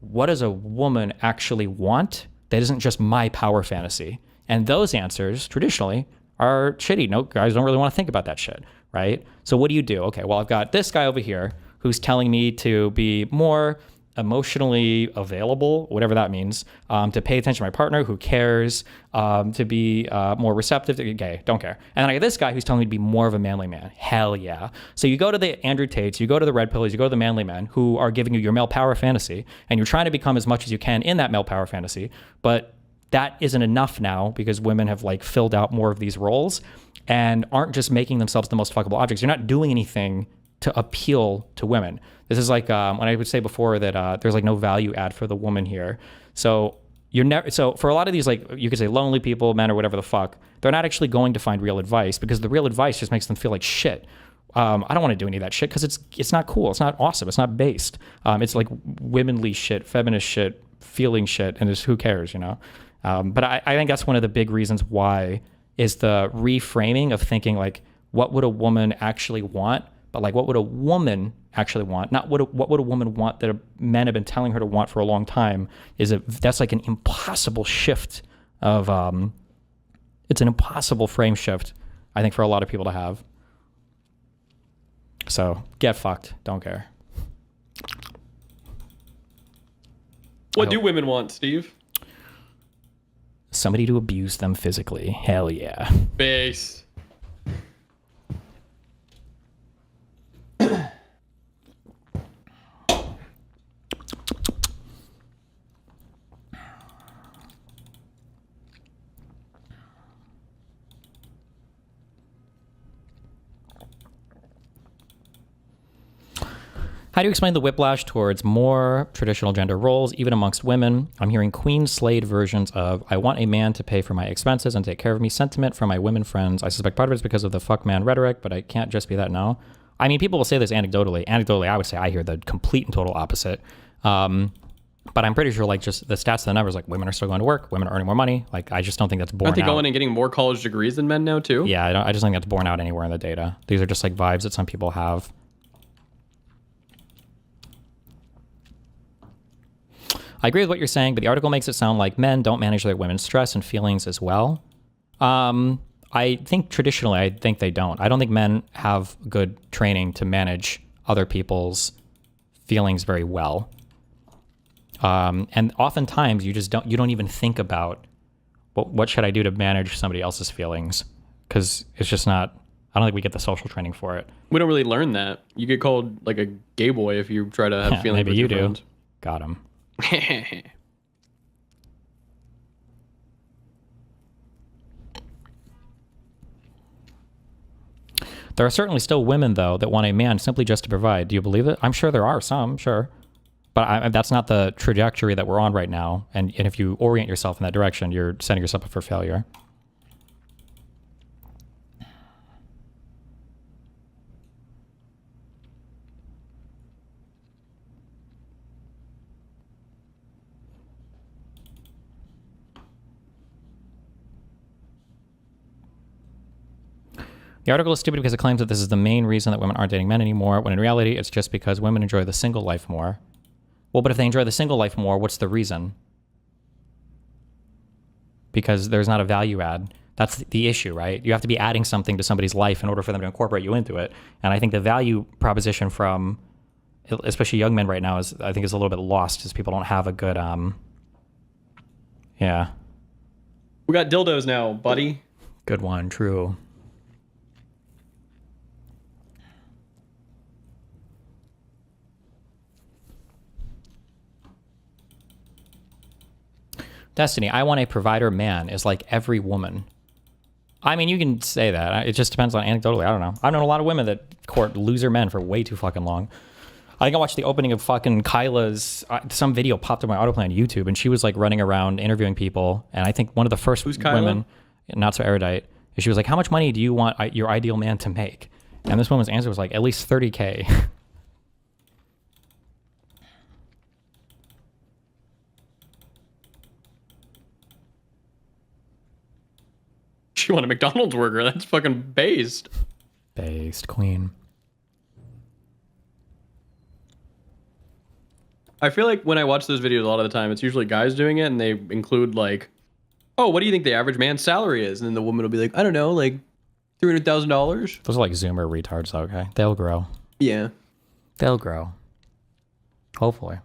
what does a woman actually want that isn't just my power fantasy? And those answers, traditionally, are shitty. No, guys don't really want to think about that shit, right? So what do you do? Okay, well, I've got this guy over here, who's telling me to be more emotionally available, whatever that means, to pay attention to my partner who cares, to be more receptive to gay, don't care. And then I get this guy who's telling me to be more of a manly man. Hell yeah. So you go to the Andrew Tates, you go to the Red Pillies, you go to the manly men who are giving you your male power fantasy, and you're trying to become as much as you can in that male power fantasy, but that isn't enough now because women have like filled out more of these roles and aren't just making themselves the most fuckable objects. You're not doing anything to appeal to women. This is like when I would say before that there's like no value add for the woman here. So you're never, so for a lot of these, like you could say lonely people, men or whatever the fuck, they're not actually going to find real advice because the real advice just makes them feel like shit. I don't want to do any of that shit because it's not cool. It's not awesome. It's not based. It's like womanly shit, feminist shit, feeling shit, and just who cares, you know? But I think that's one of the big reasons why is the reframing of thinking like, what would a woman actually want? But like, what would a woman actually want? Not what would a woman want that men have been telling her to want for a long time. That's like an impossible shift of, it's an impossible frame shift, I think, for a lot of people to have. So get fucked. Don't care. What do women want, Steve? Somebody to abuse them physically. Hell yeah. Base. How do you explain the whiplash towards more traditional gender roles, even amongst women? I'm hearing Queen Slade versions of, I want a man to pay for my expenses and take care of me sentiment from my women friends. I suspect part of it is because of the fuck man rhetoric, but I can't just be that now. I mean, people will say this anecdotally. Anecdotally, I would say I hear the complete and total opposite. But I'm pretty sure like just the stats of the numbers, like women are still going to work, women are earning more money. Like I just don't think that's borne out. Aren't they going and getting more college degrees than men now too? Yeah, I just don't think that's borne out anywhere in the data. These are just like vibes that some people have. I agree with what you're saying, but the article makes it sound like men don't manage their women's stress and feelings as well. I think traditionally, I think they don't. I don't think men have good training to manage other people's feelings very well. And oftentimes you don't even think about what should I do to manage somebody else's feelings? Because it's just not, I don't think we get the social training for it. We don't really learn that. You get called like a gay boy if you try to have feelings maybe with you your do. friends. Got him. There are certainly still women, though, that want a man simply just to provide. Do you believe it? I'm sure there are some, sure. But that's not the trajectory that we're on right now. And if you orient yourself in that direction, you're setting yourself up for failure. The article is stupid because it claims that this is the main reason that women aren't dating men anymore, when in reality, it's just because women enjoy the single life more. Well, but if they enjoy the single life more, what's the reason? Because there's not a value add. That's the issue, right? You have to be adding something to somebody's life in order for them to incorporate you into it. And I think the value proposition from, especially young men right now, is a little bit lost, as people don't have a good, yeah. We got dildos now, buddy. Good one, true. Destiny, I want a provider man is like every woman. I mean, you can say that. It just depends on anecdotally. I don't know. I've known a lot of women that court loser men for way too fucking long. I think I watched the opening of fucking Kyla's, some video popped up on my autoplay on YouTube, and she was like running around interviewing people. And I think one of the first women, not so erudite, she was like, how much money do you want your ideal man to make? And this woman's answer was like, at least 30K. You want a McDonald's worker? That's fucking based. Based, queen. I feel like when I watch those videos a lot of the time, it's usually guys doing it, and they include like, oh, what do you think the average man's salary is? And then the woman will be like, I don't know, like $300,000. Those are like Zoomer retards, though, okay? They'll grow. Yeah. They'll grow. Hopefully.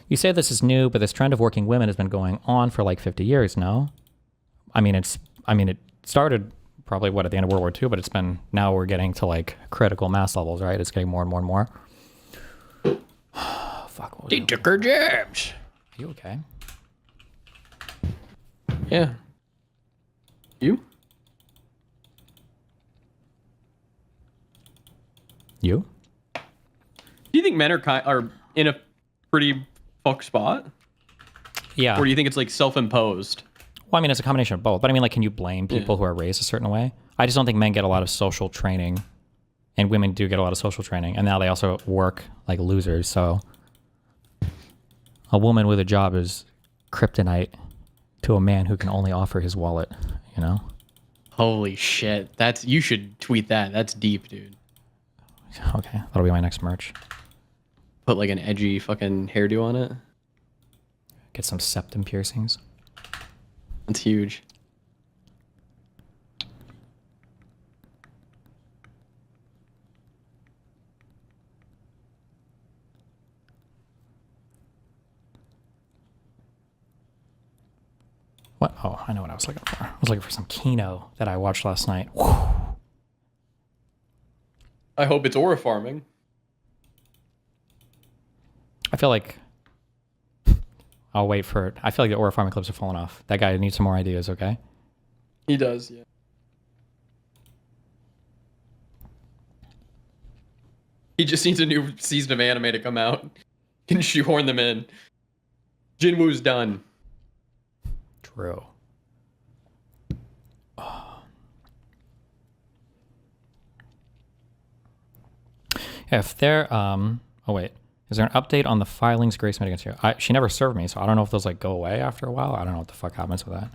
You say this is new, but this trend of working women has been going on for like 50 years, no? I mean, it started probably at the end of World War II, but now we're getting to like critical mass levels, right? It's getting more and more and more. Fuck. They took her jabs. Are you okay? Yeah. You? You? Do you think men are in a pretty fucked spot? Yeah. Or do you think it's like self-imposed? Well, I mean, it's a combination of both. But I mean, like, can you blame people who are raised a certain way? I just don't think men get a lot of social training, and women do get a lot of social training. And now they also work like losers. So a woman with a job is kryptonite to a man who can only offer his wallet, you know? Holy shit. You should tweet that. That's deep, dude. Okay, that'll be my next merch. Put like an edgy fucking hairdo on it. Get some septum piercings. That's huge. What? Oh, I know what I was looking for. I was looking for some Kino that I watched last night. Whew. I hope it's aura farming. I feel like I'll wait for it. I feel like the aura farming clips are falling off. That guy needs some more ideas, okay? He does, yeah. He just needs a new season of anime to come out. Can shoehorn them in. Jinwoo's done. True. If they're oh wait, is there an update on the filings Grace made against you? She never served me, so I don't know if those like go away after a while. I don't know what the fuck happens with that.